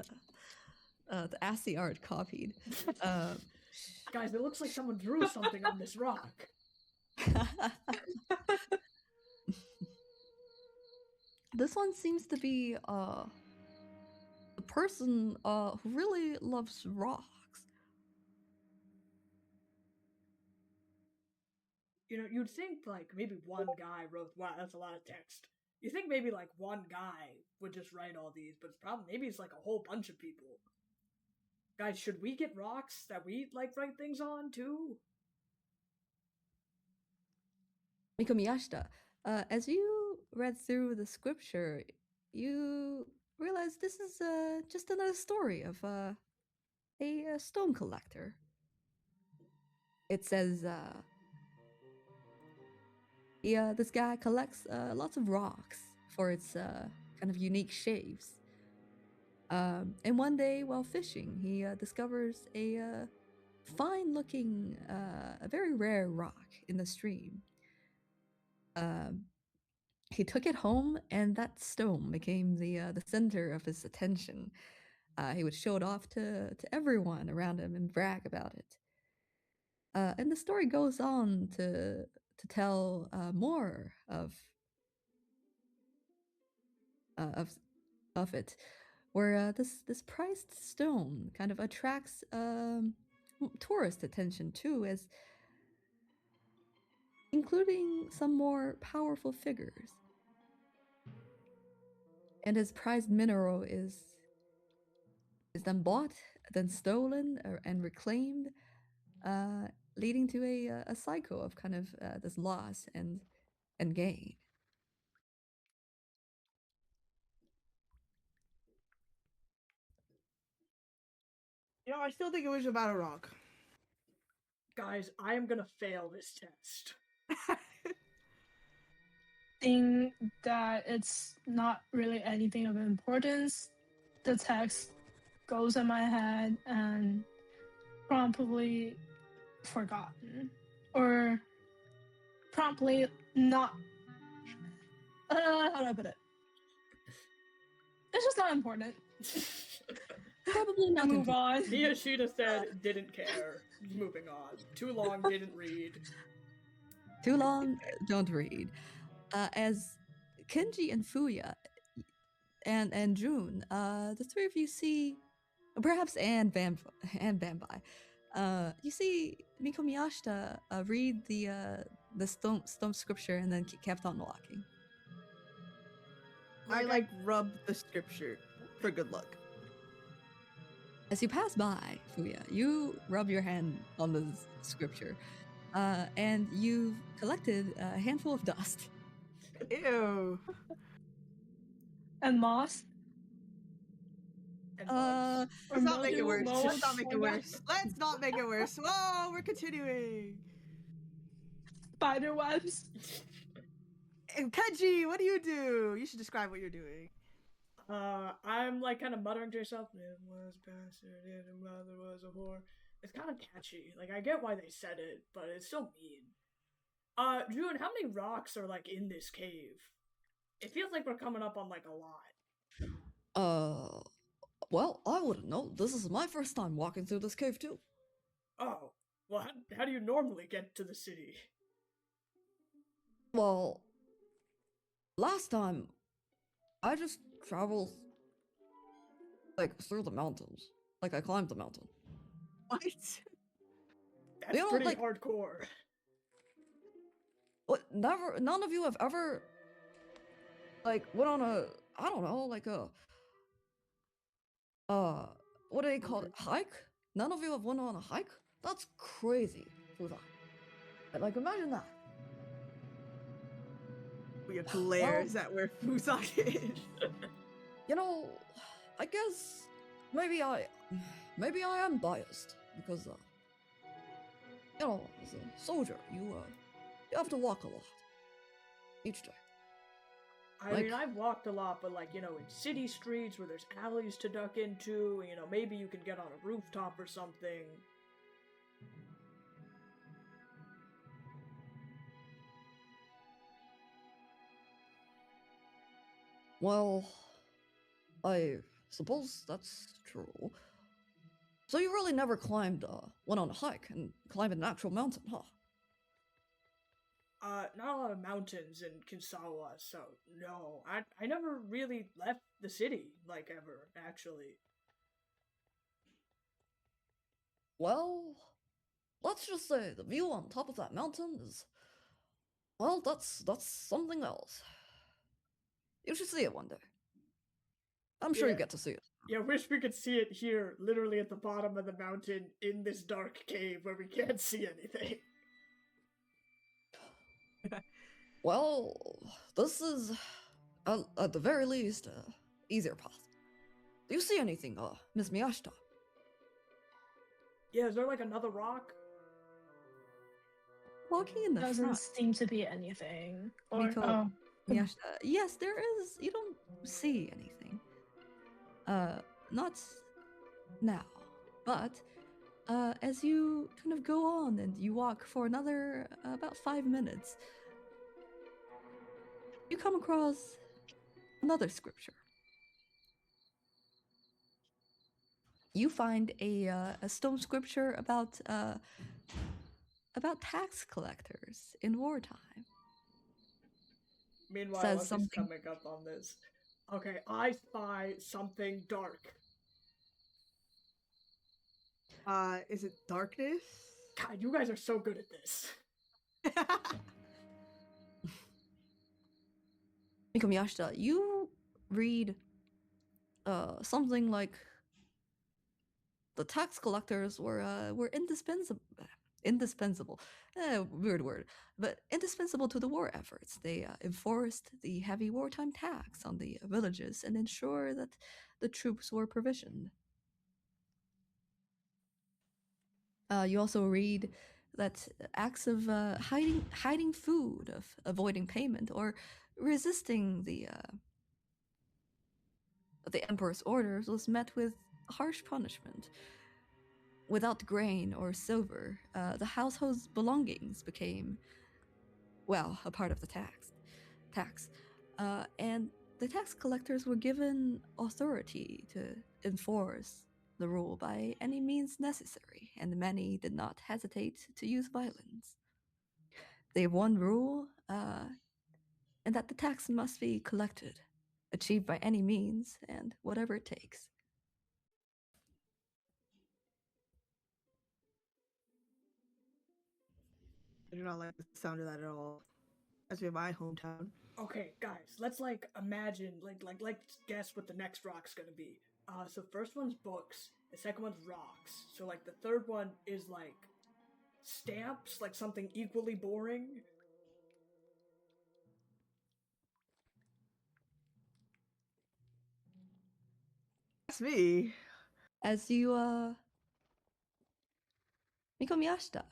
[SPEAKER 1] ASCII art copied.
[SPEAKER 3] Guys, it looks like someone drew something on this rock.
[SPEAKER 1] This one seems to be a person who really loves rocks.
[SPEAKER 3] You know, you'd think, like, maybe one guy wrote... Wow, that's a lot of text. You think maybe, like, one guy would just write all these, but it's probably... Maybe it's, like, a whole bunch of people. Guys, should we get rocks that we, like, write things on, too?
[SPEAKER 1] Miko Miyashita, as you read through the scripture, you realize this is just another story of a stone collector. It says this guy collects lots of rocks for its kind of unique shapes. And one day, while fishing, he discovers a fine-looking, a very rare rock in the stream. He took it home, and that stone became the center of his attention. He would show it off to everyone around him and brag about it. And the story goes on to tell more of it, where this prized stone kind of attracts tourist attention too, as including some more powerful figures. And his prized mineral is then bought, then stolen, and reclaimed, leading to a cycle of kind of this loss and gain.
[SPEAKER 5] You know, I still think it was about a rock.
[SPEAKER 3] Guys, I am gonna fail this test.
[SPEAKER 2] Seeing that it's not really anything of importance, the text goes in my head and promptly forgotten. Or promptly not... how do I put it? It's just not important.
[SPEAKER 1] Probably not.
[SPEAKER 2] Move on.
[SPEAKER 3] Miyashita said didn't care. Moving on. Too long, didn't read.
[SPEAKER 1] Too long, don't read. As Kenji and Fuya and June, the three of you see, perhaps and Bambai, you see Miko Miyashita read the stone scripture and then kept on walking.
[SPEAKER 5] I like rub the scripture for good luck.
[SPEAKER 1] As you pass by, Fuya, you rub your hand on the scripture, and you've collected a handful of dust.
[SPEAKER 5] Ew.
[SPEAKER 2] And moss.
[SPEAKER 3] And bugs.
[SPEAKER 5] Let's not make it
[SPEAKER 2] mildew,
[SPEAKER 5] worse.
[SPEAKER 2] mold,
[SPEAKER 5] Let's not make it
[SPEAKER 2] fungi,
[SPEAKER 5] worse. Let's not make it worse. Whoa, we're continuing.
[SPEAKER 2] Spider webs.
[SPEAKER 5] And Kenji, what do? You should describe what you're doing.
[SPEAKER 3] I'm like kind of muttering to myself, "It was bastard, and her mother was a whore." It's kind of catchy. Like, I get why they said it, but it's still mean. June, how many rocks are like in this cave? It feels like we're coming up on like a lot.
[SPEAKER 1] Well, I wouldn't know. This is my first time walking through this cave too.
[SPEAKER 3] Oh, well, how do you normally get to the city?
[SPEAKER 1] Well, last time, I just traveled, like, through the mountains. Like, I climbed the mountain.
[SPEAKER 5] What?
[SPEAKER 3] That's
[SPEAKER 1] You know,
[SPEAKER 3] pretty
[SPEAKER 1] like-
[SPEAKER 3] hardcore.
[SPEAKER 1] What, none of you have ever, like, went on a, I don't know, like a, what do they call it, hike? None of you have went on a hike? That's crazy, Fuda. Like, imagine that.
[SPEAKER 5] We glares at where Fuzak is.
[SPEAKER 1] You know, I guess maybe I am biased because you know, as a soldier, you have to walk a lot each day.
[SPEAKER 3] I
[SPEAKER 1] Like-
[SPEAKER 3] mean, I've walked a lot, but like, you know, in city streets where there's alleys to duck into, you know, maybe you can get on a rooftop or something.
[SPEAKER 1] Well, I suppose that's true. So you really never went on a hike and climbed an actual mountain, huh?
[SPEAKER 3] Not a lot of mountains in Kinsawa, so no. I never really left the city, like, ever, actually.
[SPEAKER 1] Well, let's just say the view on top of that mountain is, well, that's something else. You should see it one day. I'm sure you
[SPEAKER 3] Yeah.
[SPEAKER 1] get to see it.
[SPEAKER 3] Yeah, wish we could see it here, literally at the bottom of the mountain, in this dark cave where we can't see anything.
[SPEAKER 1] Well, this is, at the very least, easier path. Do you see anything, Miss Miyashita?
[SPEAKER 3] Yeah, is there like another rock?
[SPEAKER 1] Walking in the
[SPEAKER 2] Doesn't
[SPEAKER 1] front,
[SPEAKER 2] seem to be anything. Or
[SPEAKER 1] Miko-
[SPEAKER 2] oh,
[SPEAKER 1] Miyashita. Yes, there is. You don't see anything. Not now, but as you kind of go on and you walk for another about 5 minutes, you come across another scripture. You find a stone scripture about tax collectors in wartime.
[SPEAKER 3] Meanwhile,
[SPEAKER 1] Says
[SPEAKER 3] as he's
[SPEAKER 1] something-
[SPEAKER 3] coming up on this. Okay, I spy something dark.
[SPEAKER 5] Is it darkness?
[SPEAKER 3] God, you guys are so good at this.
[SPEAKER 1] Miko Miyashita, you read something like the tax collectors were indispensable. Weird word, but indispensable to the war efforts. They enforced the heavy wartime tax on the villages and ensure that the troops were provisioned. You also read that acts of hiding food, of avoiding payment, or resisting the emperor's orders was met with harsh punishment. Without grain or silver, the household's belongings became, well, a part of the tax. And the tax collectors were given authority to enforce the rule by any means necessary, and many did not hesitate to use violence. They have one rule, and that the tax must be collected, achieved by any means, and whatever it takes.
[SPEAKER 5] I do not like the sound of that at all. That's in my hometown.
[SPEAKER 3] Okay, guys, let's like imagine, let's guess what the next rock's gonna be. So first one's books, the second one's rocks. So like the third one is like stamps, like something equally boring.
[SPEAKER 5] That's me.
[SPEAKER 1] As you, Miko Miyashita,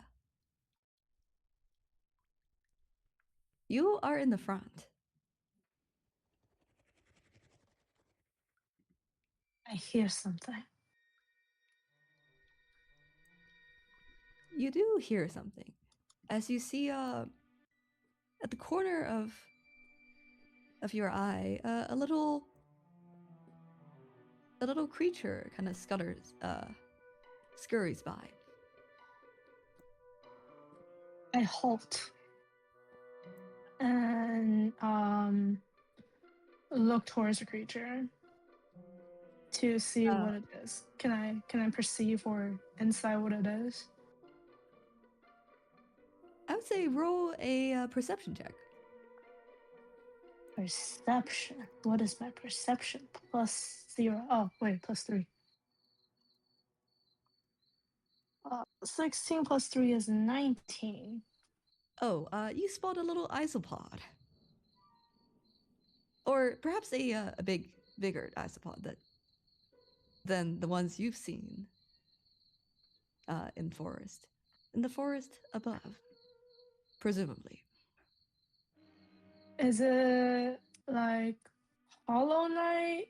[SPEAKER 1] you are in the front.
[SPEAKER 2] I hear something.
[SPEAKER 1] You do hear something. As you see, at the corner of your eye, a little creature kind of scurries by.
[SPEAKER 2] I halt and look towards the creature to see what it is. Can I perceive or insight what it is?
[SPEAKER 1] I would say roll a perception check.
[SPEAKER 2] Perception. What is my perception? +0. Oh, wait, +3. 16 + 3 is 19.
[SPEAKER 1] Oh, you spot a little isopod, or perhaps a bigger isopod than the ones you've seen in the forest above, presumably.
[SPEAKER 2] Is it like Hollow Knight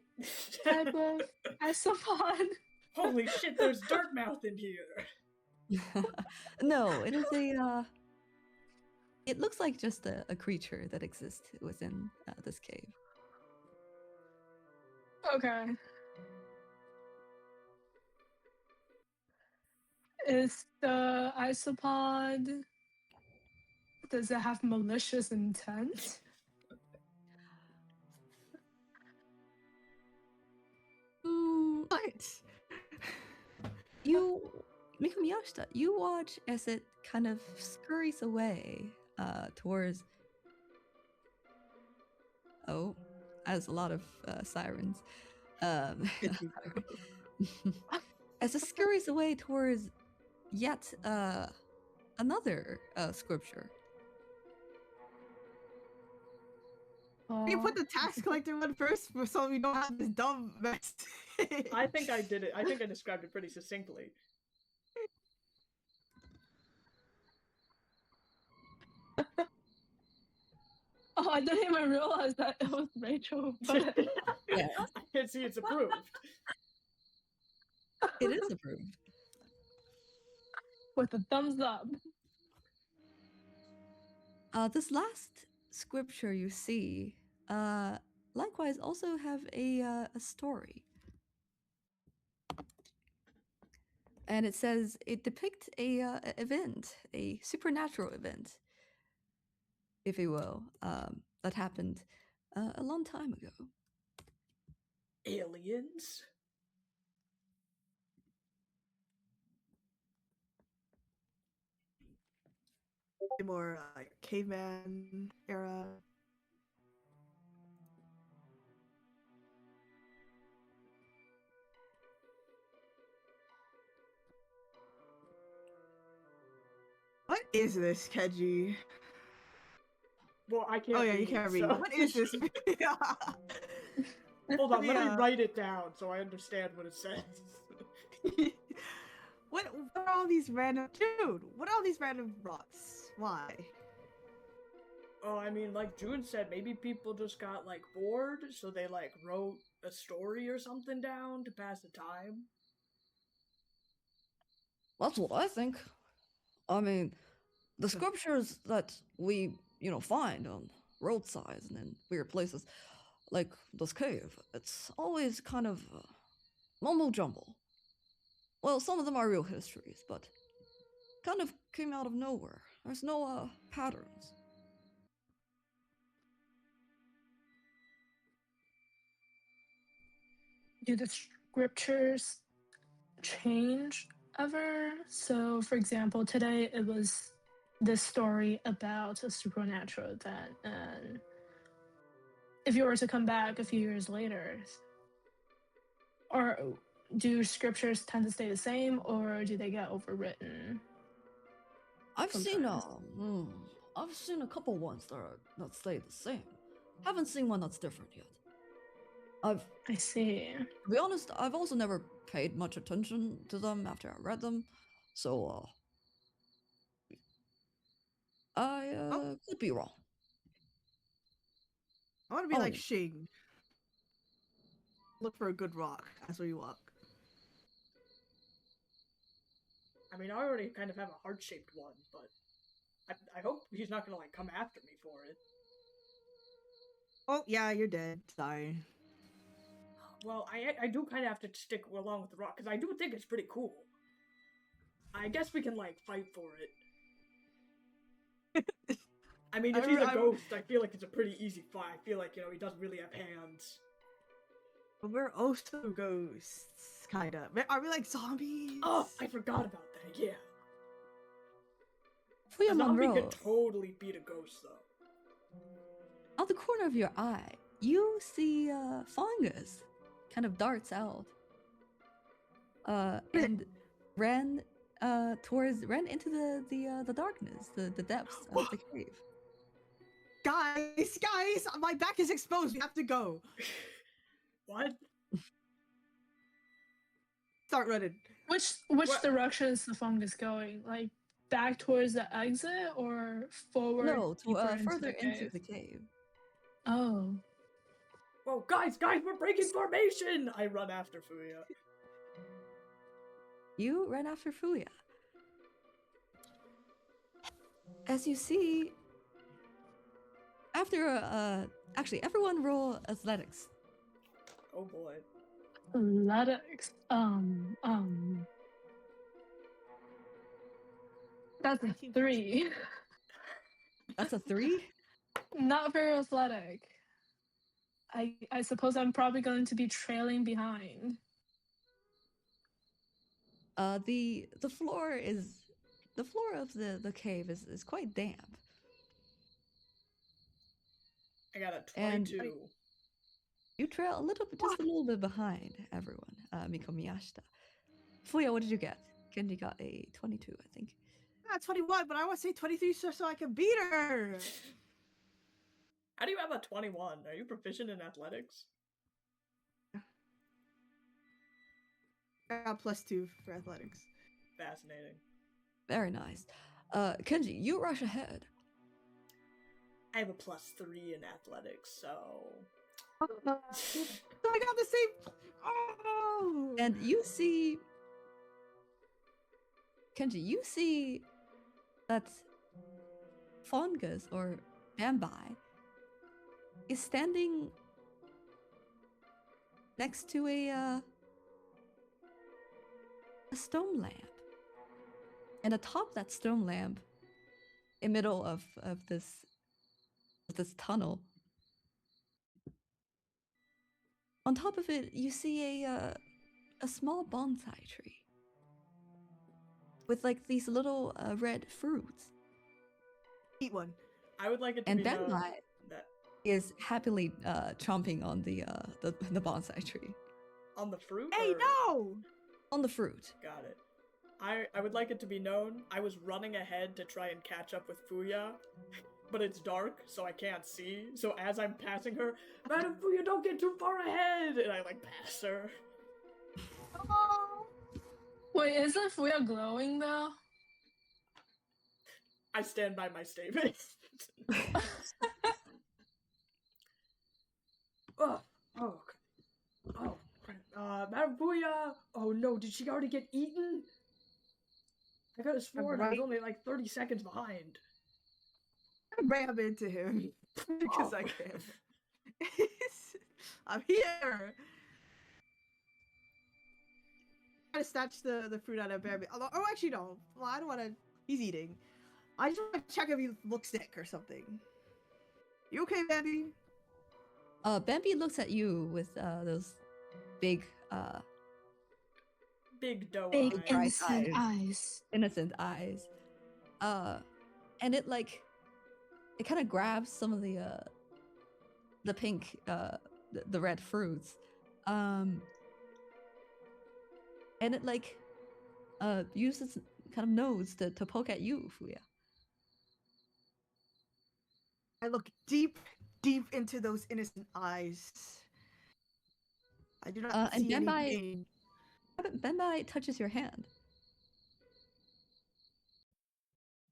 [SPEAKER 2] type of isopod?
[SPEAKER 3] Holy shit, there's Dirtmouth in here.
[SPEAKER 1] No, it is it looks like just a creature that exists within this cave.
[SPEAKER 2] Okay. Is the isopod, does it have malicious intent?
[SPEAKER 5] What?
[SPEAKER 1] Miko Miyashita, you watch as it kind of scurries away towards. Oh, as a lot of sirens. As it scurries away towards yet another scripture.
[SPEAKER 5] You put the tax collector one first so we don't have this dumb mess.
[SPEAKER 3] I think I did it. I think I described it pretty succinctly.
[SPEAKER 2] Oh, I didn't even realize that it was Rachel. But
[SPEAKER 1] Yeah,
[SPEAKER 3] I can see it's approved.
[SPEAKER 1] it is approved.
[SPEAKER 2] with a thumbs up.
[SPEAKER 1] This last scripture you see, likewise also have a story. And it says it depicts a event, a supernatural event, if you will, that happened a long time ago.
[SPEAKER 3] Aliens?
[SPEAKER 5] More like caveman era. What is this, Keji?
[SPEAKER 3] Well, I can't.
[SPEAKER 5] Oh yeah,
[SPEAKER 3] read,
[SPEAKER 5] you can't read.
[SPEAKER 3] so-
[SPEAKER 5] What is this?
[SPEAKER 3] Hold on, let me
[SPEAKER 5] Yeah.
[SPEAKER 3] write it down so I understand what it says.
[SPEAKER 5] what are all these random dude? What are all these random rocks? Why?
[SPEAKER 3] Oh, I mean, like June said, maybe people just got like bored, so they like wrote a story or something down to pass the time.
[SPEAKER 1] That's what I think. I mean, the scriptures that we, find on roadsides and in weird places, like this cave, it's always kind of mumble jumble. Well, some of them are real histories, but kind of came out of nowhere. There's no patterns.
[SPEAKER 2] Do the scriptures change ever? So, for example, today it was this story about a supernatural event, and if you were to come back a few years later, or do scriptures tend to stay the same, or do they get overwritten?
[SPEAKER 1] I've
[SPEAKER 2] Sometimes.
[SPEAKER 1] I've seen a couple ones that stay the same. Haven't seen one that's different yet.
[SPEAKER 2] I see.
[SPEAKER 1] To be honest, I've also never paid much attention to them after I read them, so I could be wrong.
[SPEAKER 5] I want to be like
[SPEAKER 1] Oh.
[SPEAKER 5] Shing. Look for a good rock as we walk.
[SPEAKER 3] I mean, I already kind of have a heart-shaped one, but I hope he's not gonna like come after me for it.
[SPEAKER 5] Oh yeah, you're dead. Sorry.
[SPEAKER 3] Well, I do kind of have to stick along with the rock because I do think it's pretty cool. I guess we can like fight for it. I mean, if he's a ghost, I feel like it's a pretty easy fight. I feel like, you know, he doesn't really have hands.
[SPEAKER 5] But we're also ghosts, kinda. Are we like zombies?
[SPEAKER 3] Oh, I forgot about that. Yeah.
[SPEAKER 1] Fuya
[SPEAKER 3] A zombie
[SPEAKER 1] Monroe,
[SPEAKER 3] could totally beat a ghost, though.
[SPEAKER 1] out the corner of your eye, you see fungus kind of darts out and ran into the darkness, the depths of the cave.
[SPEAKER 5] Guys, my back is exposed. We have to go.
[SPEAKER 3] What?
[SPEAKER 5] Start running.
[SPEAKER 2] Which
[SPEAKER 3] What?
[SPEAKER 2] direction is the fungus going? Like back towards the exit or forward?
[SPEAKER 1] No,
[SPEAKER 2] deeper
[SPEAKER 1] further into
[SPEAKER 2] cave?
[SPEAKER 1] the cave.
[SPEAKER 2] Oh.
[SPEAKER 3] Whoa, guys, we're breaking formation! I run after Fuya.
[SPEAKER 1] You ran after Fuya. As you see, after actually, everyone roll athletics.
[SPEAKER 3] Oh boy.
[SPEAKER 2] Athletics. That's a 3.
[SPEAKER 1] That's a 3.
[SPEAKER 2] Not very athletic. I suppose I'm probably going to be trailing behind.
[SPEAKER 1] The floor of the cave is quite damp.
[SPEAKER 3] I got a
[SPEAKER 1] And
[SPEAKER 3] 22.
[SPEAKER 1] you trail just a little bit behind everyone. Miko Miyashita. Fuya, what did you get? Kenji got a 22, I think.
[SPEAKER 5] 21, but I want to say 23 so I can beat her.
[SPEAKER 3] How do you have a 21? Are you proficient in athletics?
[SPEAKER 5] I got +2 for athletics.
[SPEAKER 3] Fascinating.
[SPEAKER 1] Very nice. Kenji, you rush ahead.
[SPEAKER 3] I have a +3 in athletics, so...
[SPEAKER 5] I got the same... Oh!
[SPEAKER 1] And you see... Kenji, you see that fungus, or Bambai, is standing next to a stone lamp. And atop that stone lamp, in the middle of this tunnel, on top of it, you see a small bonsai tree with like these little red fruits.
[SPEAKER 5] Eat one.
[SPEAKER 3] I would like it to
[SPEAKER 1] And
[SPEAKER 3] be known
[SPEAKER 1] Bambai
[SPEAKER 3] that...
[SPEAKER 1] is happily chomping on the bonsai tree.
[SPEAKER 3] On the fruit?
[SPEAKER 5] Hey,
[SPEAKER 3] or...
[SPEAKER 5] no!
[SPEAKER 1] On the fruit.
[SPEAKER 3] Got it. I would like it to be known I was running ahead to try and catch up with Fuya, but it's dark, so I can't see. So as I'm passing her, Madam Fuya, don't get too far ahead! And I, like, pass her.
[SPEAKER 5] Oh.
[SPEAKER 2] Wait, isn't Fuya glowing though?
[SPEAKER 3] I stand by my statement. Oh, okay. Oh, Madam Fuya! Oh no, did she already get eaten? I could have sworn I was only like 30 seconds behind.
[SPEAKER 5] I ram into him because I can. I'm here. try to snatch the fruit out of Bambi. Oh, actually, no. Well, I don't want to. He's eating. I just want to check if he looks sick or something. You okay, Bambi?
[SPEAKER 1] Bambi looks at you with those big,
[SPEAKER 3] Big doe
[SPEAKER 2] Big
[SPEAKER 3] eyes.
[SPEAKER 1] bright
[SPEAKER 2] innocent
[SPEAKER 1] eyes.
[SPEAKER 2] eyes.
[SPEAKER 1] innocent eyes. And it like, it kind of grabs some of the pink, the red fruits, and it like, uses kind of nose to poke at you, Fuya.
[SPEAKER 5] I look deep into those innocent eyes. I do not
[SPEAKER 1] And
[SPEAKER 5] see any
[SPEAKER 1] Bambi,
[SPEAKER 5] pain.
[SPEAKER 1] Bambi touches your hand.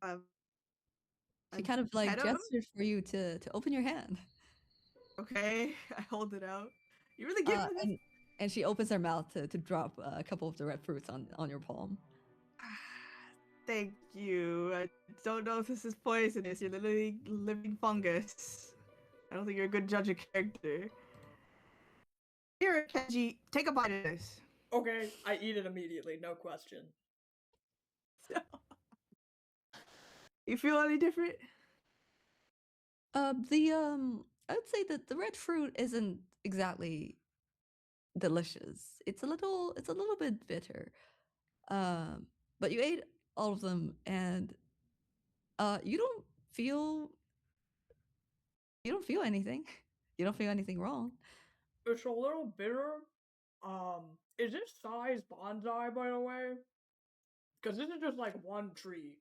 [SPEAKER 1] She
[SPEAKER 5] I
[SPEAKER 1] kind of like
[SPEAKER 5] pet him?
[SPEAKER 1] gestures for you to open your hand.
[SPEAKER 5] Okay, I hold it out. You really give me this?
[SPEAKER 1] And she opens her mouth to drop a couple of the red fruits on your palm.
[SPEAKER 5] Thank you. I don't know if this is poisonous. You're literally living fungus. I don't think you're a good judge of character. Here, Kenji, take a bite of this.
[SPEAKER 3] Okay, I eat it immediately, no question.
[SPEAKER 5] You feel any different?
[SPEAKER 1] I would say that the red fruit isn't exactly delicious. It's a little bit bitter. But you ate all of them, and you don't feel anything. You don't feel anything wrong.
[SPEAKER 3] It's a little bitter. Is this size bonsai, by the way? Because this is just like one tree.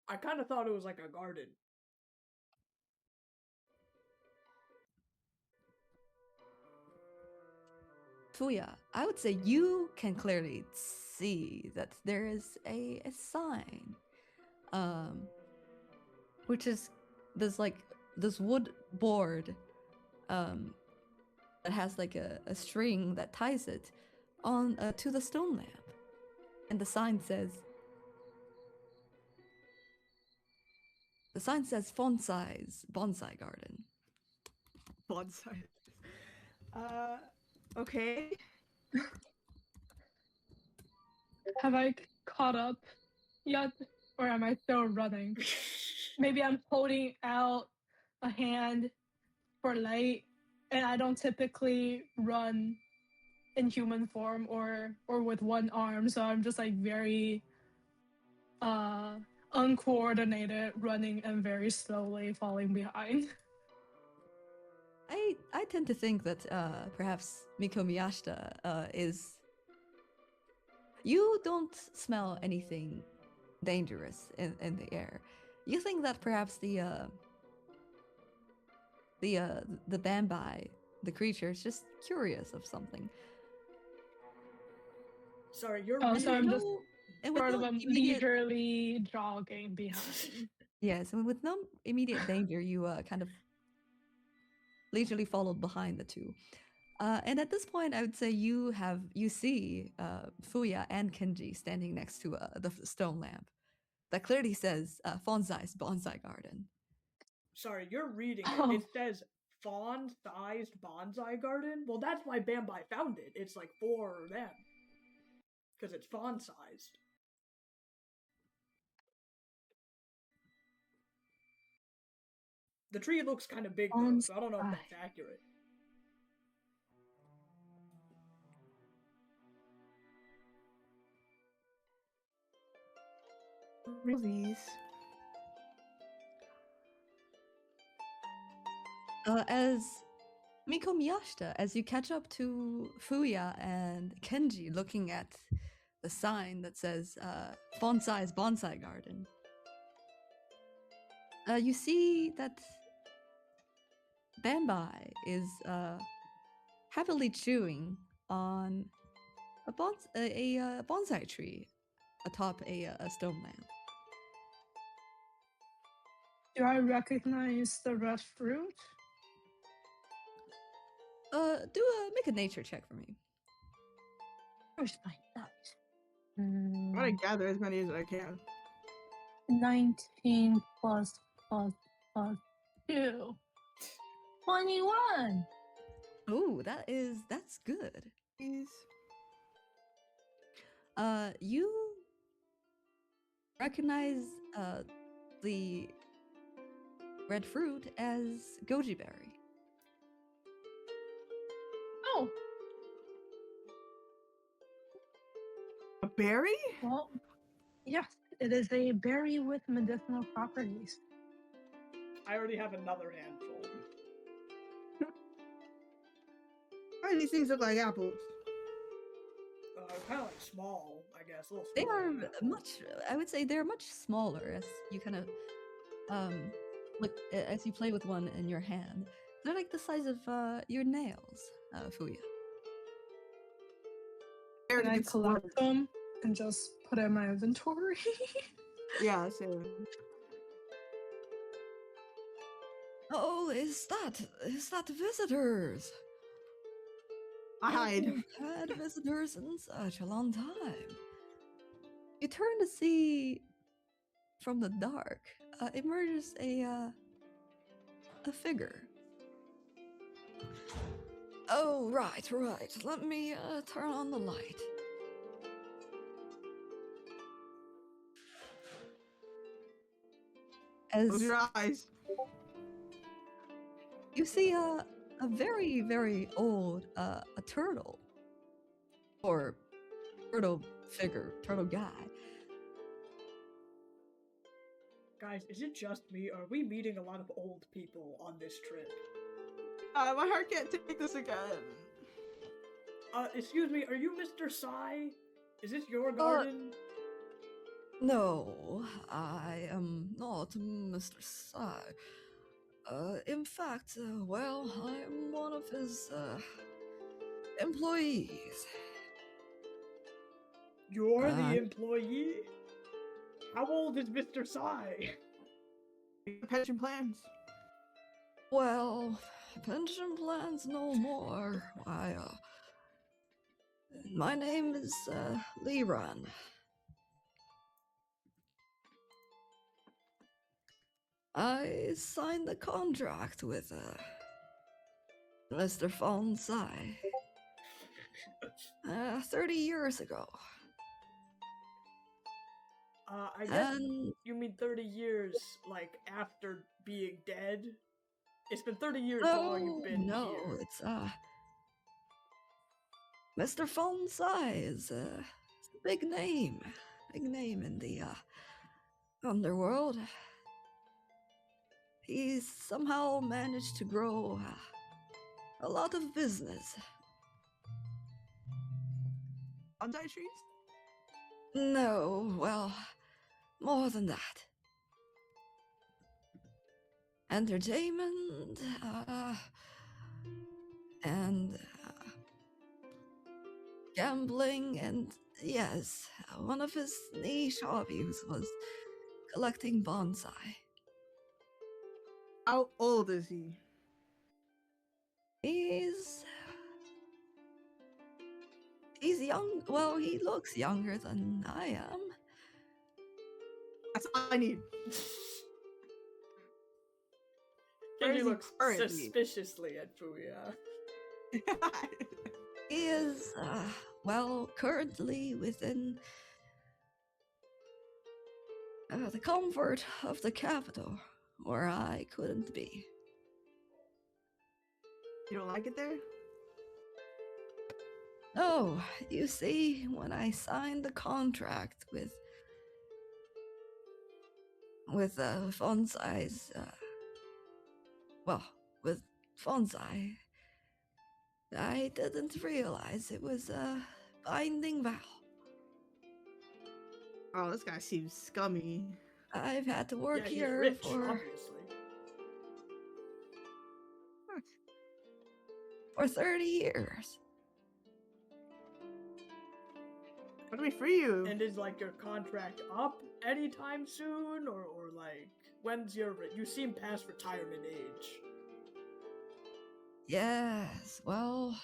[SPEAKER 3] I kind of thought it was like a garden.
[SPEAKER 1] Fuya, I would say you can clearly see that there is a sign, which is this wood board, that has like a string that ties it on to the stone lamp, and the sign says Fonsai's bonsai garden.
[SPEAKER 5] Bonsai. Okay.
[SPEAKER 2] Have I caught up yet? Or am I still running? Maybe I'm holding out a hand for light, and I don't typically run in human form or with one arm, so I'm just like very uncoordinated, running and very slowly falling behind.
[SPEAKER 1] I tend to think that perhaps Miko Miyashita is. You don't smell anything dangerous in the air. You think that perhaps the Bambi, the creature, is just curious of something.
[SPEAKER 3] Sorry, you're
[SPEAKER 2] Oh, so I'm just
[SPEAKER 1] and with
[SPEAKER 2] sort of
[SPEAKER 1] no immediate
[SPEAKER 2] leisurely jogging behind.
[SPEAKER 1] yes, and with no immediate danger, you kind of leisurely followed behind the two. And at this point, I would say you see Fuya and Kenji standing next to the stone lamp that clearly says Fonsai's bonsai garden.
[SPEAKER 3] Sorry, you're reading it.
[SPEAKER 2] Oh.
[SPEAKER 3] It says fawn-sized bonsai garden. Well, that's why Bambi found it. It's like for them. Because it's fawn-sized. The tree looks kind of big though, so I don't know if that's accurate.
[SPEAKER 5] Release.
[SPEAKER 1] As Miko Miyashita, as you catch up to Fuya and Kenji looking at the sign that says Fonsai's bonsai garden, you see that Bambi is happily chewing on a bonsai tree atop a stone lamp.
[SPEAKER 2] Do I recognize the red fruit?
[SPEAKER 1] Make a nature check for me.
[SPEAKER 2] Where's my dice?
[SPEAKER 5] I'm gonna gather as many as I can.
[SPEAKER 2] 19 plus 2. 21!
[SPEAKER 1] Ooh, that's good.
[SPEAKER 5] Please.
[SPEAKER 1] You recognize the red fruit as goji berry.
[SPEAKER 2] Oh,
[SPEAKER 5] A berry?
[SPEAKER 2] well, yes, it is a berry with medicinal properties.
[SPEAKER 3] I already have another handful.
[SPEAKER 4] Why do these things look like apples?
[SPEAKER 3] Kind of like small, I guess. A little
[SPEAKER 1] They
[SPEAKER 3] smaller
[SPEAKER 1] are
[SPEAKER 3] than apples.
[SPEAKER 1] much. I would say they're much smaller as you kind of look as you play with one in your hand. They're like the size of your nails, Fuya.
[SPEAKER 2] And I collect them and just put it in my inventory.
[SPEAKER 5] Yeah, same.
[SPEAKER 1] Oh, is that visitors?
[SPEAKER 5] I hide.
[SPEAKER 1] Haven't had visitors in such a long time. You turn to see from the dark emerges a figure. Oh, right. Let me turn on the light. As
[SPEAKER 5] Close your eyes.
[SPEAKER 1] you see a very, very old a turtle or turtle figure, turtle guy.
[SPEAKER 3] Guys, is it just me? Or are we meeting a lot of old people on this trip?
[SPEAKER 5] My heart can't take this again.
[SPEAKER 3] Excuse me, are you Mr. Sai? Is this your garden?
[SPEAKER 1] No, I am not Mr. Sai. In fact, well, I'm one of his employees.
[SPEAKER 3] You're the employee? How old is Mr. Sai?
[SPEAKER 5] Pension plans.
[SPEAKER 1] Well, pension plans no more. My name is Liran. I signed the contract with Mr. Fonsai 30 years ago.
[SPEAKER 3] I guess
[SPEAKER 1] And
[SPEAKER 3] you mean 30 years, like, after being dead? It's been 30 years
[SPEAKER 1] no,
[SPEAKER 3] while you've been here.
[SPEAKER 1] it's Mr. Fonsai is a big name in the underworld. He's somehow managed to grow a lot of business.
[SPEAKER 5] Bonsai trees?
[SPEAKER 1] No, well, more than that. Entertainment, and gambling, and yes, one of his niche hobbies was collecting bonsai.
[SPEAKER 5] How old is he?
[SPEAKER 1] He's young. Well, he looks younger than I am.
[SPEAKER 5] That's all I need. Where
[SPEAKER 3] Kenji
[SPEAKER 5] is he
[SPEAKER 3] looks
[SPEAKER 5] currently?
[SPEAKER 3] suspiciously at Fuya.
[SPEAKER 1] He is, well, currently within the comfort of the capital, where I couldn't be.
[SPEAKER 5] You don't like it there?
[SPEAKER 1] No, you see, when I signed the contract with Fonsai's, with Fonsai, I didn't realize it was a binding vow.
[SPEAKER 5] Oh, this guy seems scummy.
[SPEAKER 1] I've had to work
[SPEAKER 3] Yeah, he's
[SPEAKER 1] here
[SPEAKER 3] rich,
[SPEAKER 1] for
[SPEAKER 3] obviously.
[SPEAKER 1] 30 years.
[SPEAKER 5] What do we free you?
[SPEAKER 3] And is, like, your contract up anytime soon? Or like, when's your... You seem past retirement age.
[SPEAKER 1] Yes, well,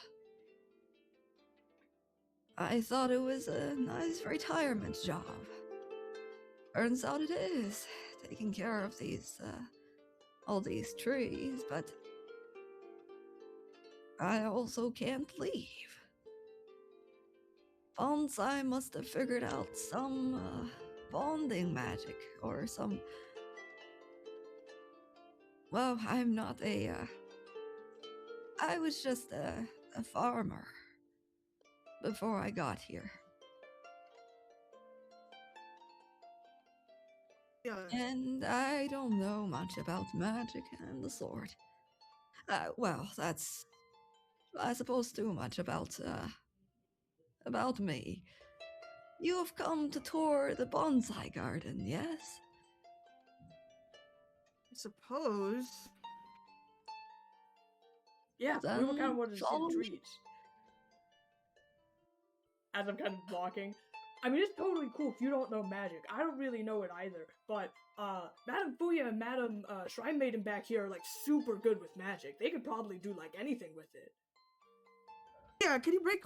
[SPEAKER 1] I thought it was a nice retirement job. Turns out it is, taking care of these, all these trees, but I also can't leave. bonsai must have figured out some bonding magic or some. Well, I'm not a. I was just a farmer before I got here.
[SPEAKER 5] Yeah.
[SPEAKER 1] And I don't know much about magic and the sword. Well, that's, I suppose, too much about me. You have come to tour the bonsai garden, yes?
[SPEAKER 5] I suppose.
[SPEAKER 3] Yeah, we were kind
[SPEAKER 1] Then
[SPEAKER 3] of wanted to see
[SPEAKER 1] follow
[SPEAKER 3] the
[SPEAKER 1] me.
[SPEAKER 3] trees. As I'm kind of walking. I mean, it's totally cool if you don't know magic. I don't really know it either, but Madame Fuya and Madame Shrine Maiden back here are like super good with magic. They could probably do like anything with it.
[SPEAKER 5] Yeah, can you break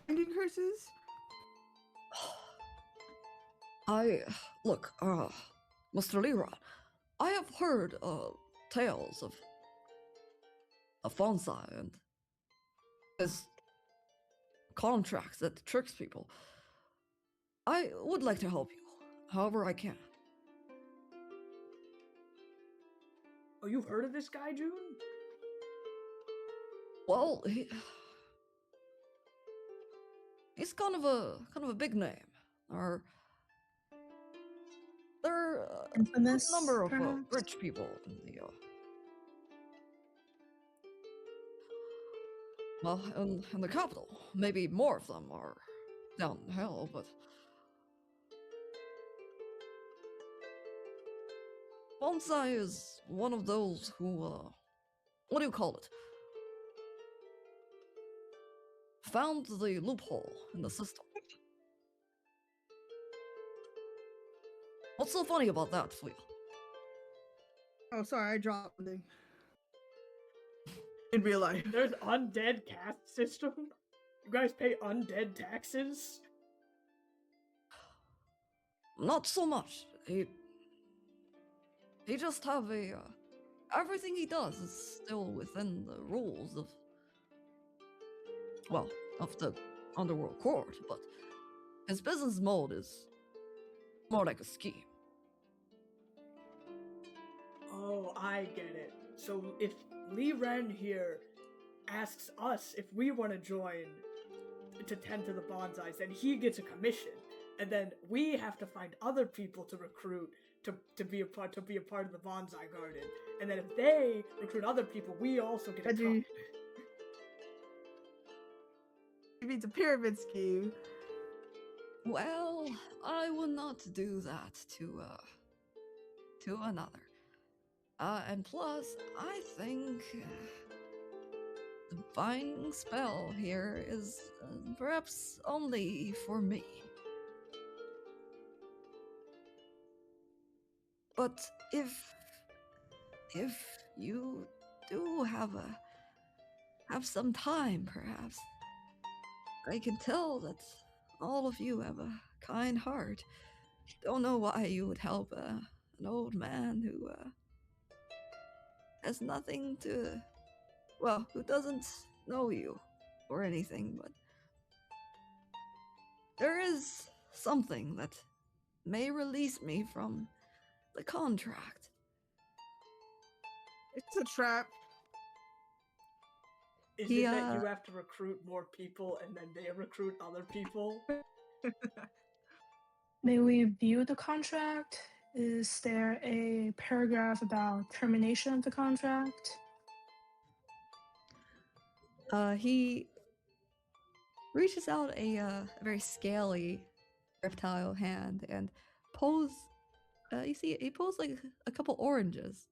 [SPEAKER 5] binding curses?
[SPEAKER 1] Look, Mr. Leroy, I have heard tales of bonsai and his contracts that tricks people. I would like to help you, however I can.
[SPEAKER 3] Oh, you've heard of this guy, June?
[SPEAKER 1] Well, he's kind of a big name. Or there are a good
[SPEAKER 2] Infamous,
[SPEAKER 1] number of
[SPEAKER 2] perhaps?
[SPEAKER 1] rich people in the well, in the capital. Maybe more of them are down in hell, but Bonsai is one of those who, what do you call it? Found the loophole in the system. What's so funny about that, Fuya?
[SPEAKER 5] Oh, sorry, I dropped something. In real life.
[SPEAKER 3] There's undead caste system? You guys pay undead taxes?
[SPEAKER 1] Not so much. He just have a, everything he does is still within the rules of, well, of the underworld court, but his business mode is more like a scheme.
[SPEAKER 3] Oh, I get it. So if Lee Ren here asks us if we want to join to tend to the bonsais, then he gets a commission, and then we have to find other people to recruit to be a part of the bonsai garden, and then if they recruit other people, we also get a cut.
[SPEAKER 5] Maybe it's a pyramid scheme.
[SPEAKER 1] Well, I would not do that to another. And plus, I think the binding spell here is perhaps only for me. But if you do have some time, perhaps, I can tell that all of you have a kind heart. Don't know why you would help an old man who has nothing to, well, who doesn't know you or anything, but there is something that may release me from the contract.
[SPEAKER 5] It's a trap.
[SPEAKER 3] Is it that you have to recruit more people and then they recruit other people?
[SPEAKER 2] May we view the contract? Is there a paragraph about termination of the contract?
[SPEAKER 1] He reaches out a very scaly reptile hand and pulls. You see, he pulls like a couple oranges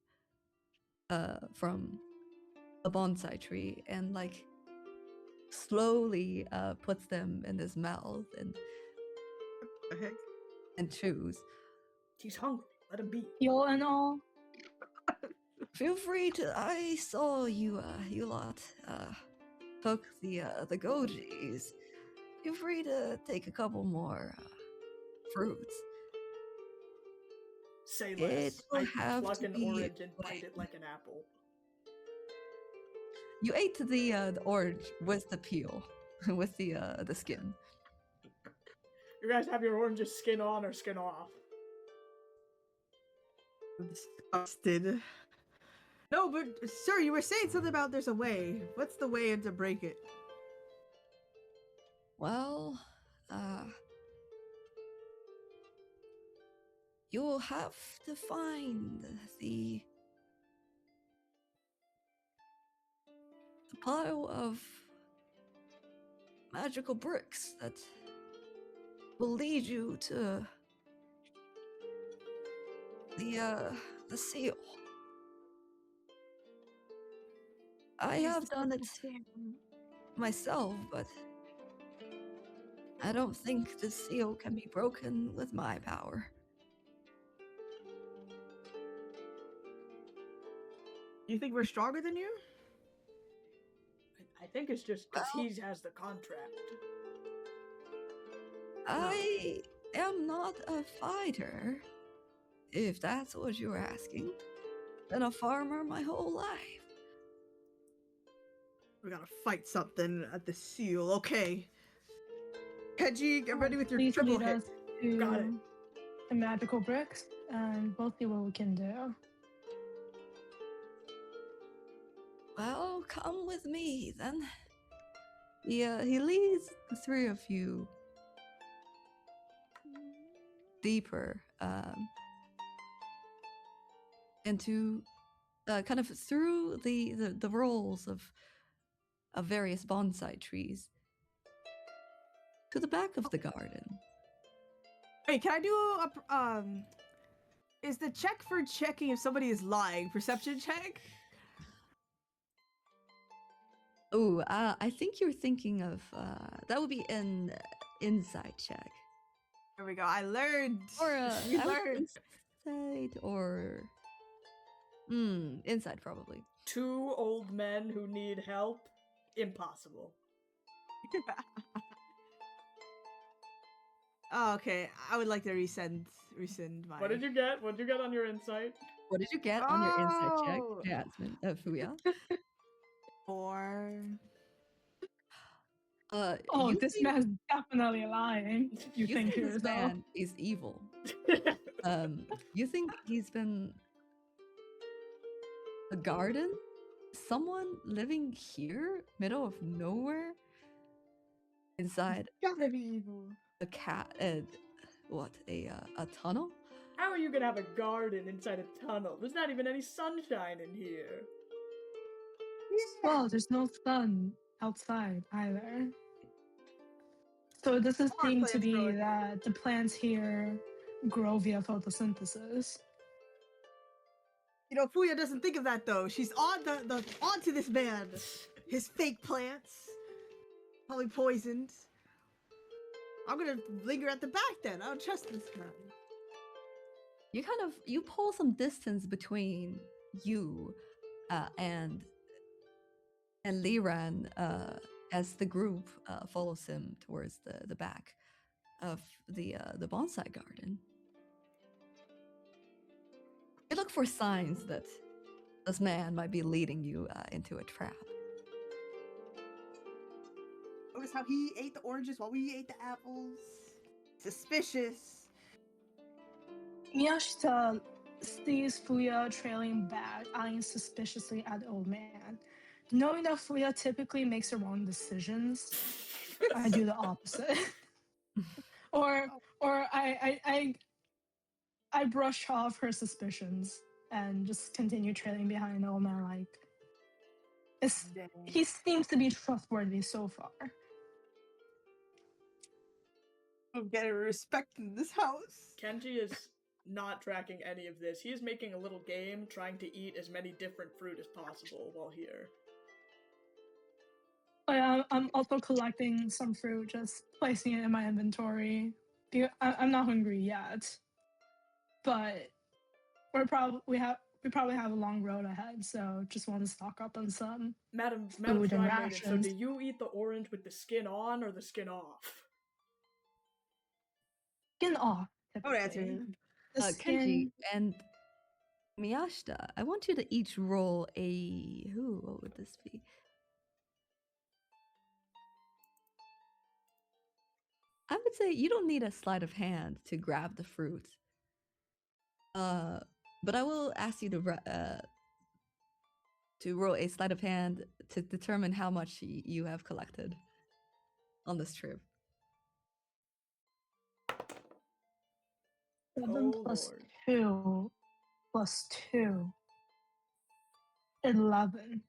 [SPEAKER 1] from a bonsai tree and like slowly puts them in his mouth and
[SPEAKER 5] What the heck?
[SPEAKER 1] and chews.
[SPEAKER 3] He's hungry. Let him be.
[SPEAKER 2] Yo and all?
[SPEAKER 1] Feel free to. I saw you. You lot took the gojis. Feel free to take a couple more fruits.
[SPEAKER 3] Say less.
[SPEAKER 1] It will
[SPEAKER 3] I
[SPEAKER 1] have
[SPEAKER 3] pluck
[SPEAKER 1] to
[SPEAKER 3] an
[SPEAKER 1] be
[SPEAKER 3] orange and bite
[SPEAKER 1] plain.
[SPEAKER 3] it like an apple.
[SPEAKER 1] You ate the orange with the peel, with the skin.
[SPEAKER 3] You guys have your oranges skin on or skin off?
[SPEAKER 5] I'm disgusted. No, but sir, you were saying something about there's a way. What's the way to break it?
[SPEAKER 1] Well, you'll have to find the pile of magical bricks that will lead you to the seal. I have done it myself, but I don't think the seal can be broken with my power.
[SPEAKER 5] You think we're stronger than you?
[SPEAKER 3] I think it's just because
[SPEAKER 1] Well-
[SPEAKER 3] he has the contract.
[SPEAKER 1] I am not a fighter, if that's what you're asking. Been a farmer my whole life.
[SPEAKER 5] We gotta fight something at the seal. Okay. Kenji, get ready with your
[SPEAKER 2] Please
[SPEAKER 5] triple
[SPEAKER 2] lead
[SPEAKER 5] hit.
[SPEAKER 2] us to
[SPEAKER 3] Got it.
[SPEAKER 2] the magical bricks, and we'll see what we can do.
[SPEAKER 1] Well, come with me then. He leads the three of you deeper into kind of through the rows of various bonsai trees to the back of the garden.
[SPEAKER 5] Wait, can I do a is the check for checking if somebody is lying perception check?
[SPEAKER 1] Oh, I think you're thinking of that would be an insight check,
[SPEAKER 5] There we go. I learned.
[SPEAKER 1] or
[SPEAKER 5] we
[SPEAKER 1] I would
[SPEAKER 5] learned.
[SPEAKER 1] insight, or insight probably.
[SPEAKER 3] 2 old men who need help? Impossible.
[SPEAKER 5] Oh, okay. I would like to resend my.
[SPEAKER 3] What did you get? What did you get on your insight?
[SPEAKER 1] What did you get on your insight check,
[SPEAKER 5] Oh!
[SPEAKER 1] Jasmine? Fuya.
[SPEAKER 5] 4.
[SPEAKER 2] Oh,
[SPEAKER 1] You
[SPEAKER 2] this
[SPEAKER 1] think-
[SPEAKER 2] man's definitely lying. You
[SPEAKER 1] you
[SPEAKER 2] think
[SPEAKER 1] think
[SPEAKER 2] to
[SPEAKER 1] this
[SPEAKER 2] yourself.
[SPEAKER 1] man is evil. You think he's been a garden? Someone living here, middle of nowhere, inside
[SPEAKER 5] Gotta be evil.
[SPEAKER 1] a cat and what a tunnel?
[SPEAKER 3] How are you gonna have a garden inside a tunnel? There's not even any sunshine in here.
[SPEAKER 2] Well, there's no sun outside either. So this is
[SPEAKER 5] More
[SPEAKER 2] deemed to
[SPEAKER 5] plants
[SPEAKER 2] be
[SPEAKER 5] growing.
[SPEAKER 2] that the plants here grow via photosynthesis.
[SPEAKER 5] You know, Fuya doesn't think of that though. She's on the onto this man. His fake plants, probably poisoned. I'm gonna linger at the back then. I don't trust this man.
[SPEAKER 1] You pull some distance between you and Liran as the group follows him towards the back of the bonsai garden. You look for signs that this man might be leading you into a trap.
[SPEAKER 5] Notice how he ate the oranges while we ate the apples. Suspicious.
[SPEAKER 2] Miyashita sees Fuya trailing back, eyeing suspiciously at the old man. Knowing that Fuya typically makes the wrong decisions, I do the opposite. or I brush off her suspicions and just continue trailing behind the old man like he seems to be trustworthy so far.
[SPEAKER 5] I'm getting respect in this house.
[SPEAKER 3] Kenji is not tracking any of this. He is making a little game trying to eat as many different fruit as possible while here.
[SPEAKER 2] But I'm also collecting some fruit, just placing it in my inventory. I'm not hungry yet, but we probably have a long road ahead, so just want to stock up on some.
[SPEAKER 3] Madam
[SPEAKER 2] Food and
[SPEAKER 3] Shrine Maiden, so
[SPEAKER 2] rations.
[SPEAKER 3] do you eat the orange with the skin on or the skin off?
[SPEAKER 2] Skin off.
[SPEAKER 5] I would answer
[SPEAKER 2] typically.
[SPEAKER 5] him.
[SPEAKER 2] The
[SPEAKER 1] Kenji
[SPEAKER 2] skin.
[SPEAKER 1] and Miyashita, I want you to each roll a what would this be? I would say you don't need a sleight of hand to grab the fruit. But I will ask you to roll a sleight of hand to determine how much you have collected on this trip.
[SPEAKER 2] 7
[SPEAKER 3] Oh,
[SPEAKER 2] plus
[SPEAKER 3] Lord.
[SPEAKER 2] 2 plus 2. 11.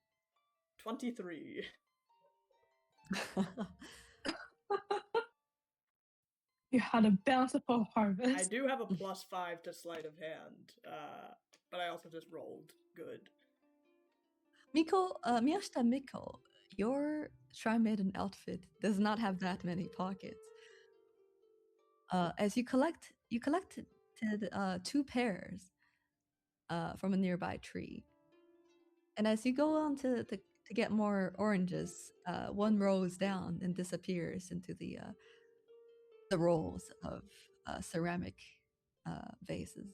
[SPEAKER 3] 23.
[SPEAKER 2] You had a bountiful
[SPEAKER 3] I
[SPEAKER 2] harvest.
[SPEAKER 3] do have a +5 to sleight of hand, but I also just rolled good.
[SPEAKER 1] Miyashita Miko, your Shrine Maiden outfit does not have that many pockets. As you collected 2 pairs from a nearby tree. And as you go on to get more oranges, one rolls down and disappears into the rolls of ceramic vases,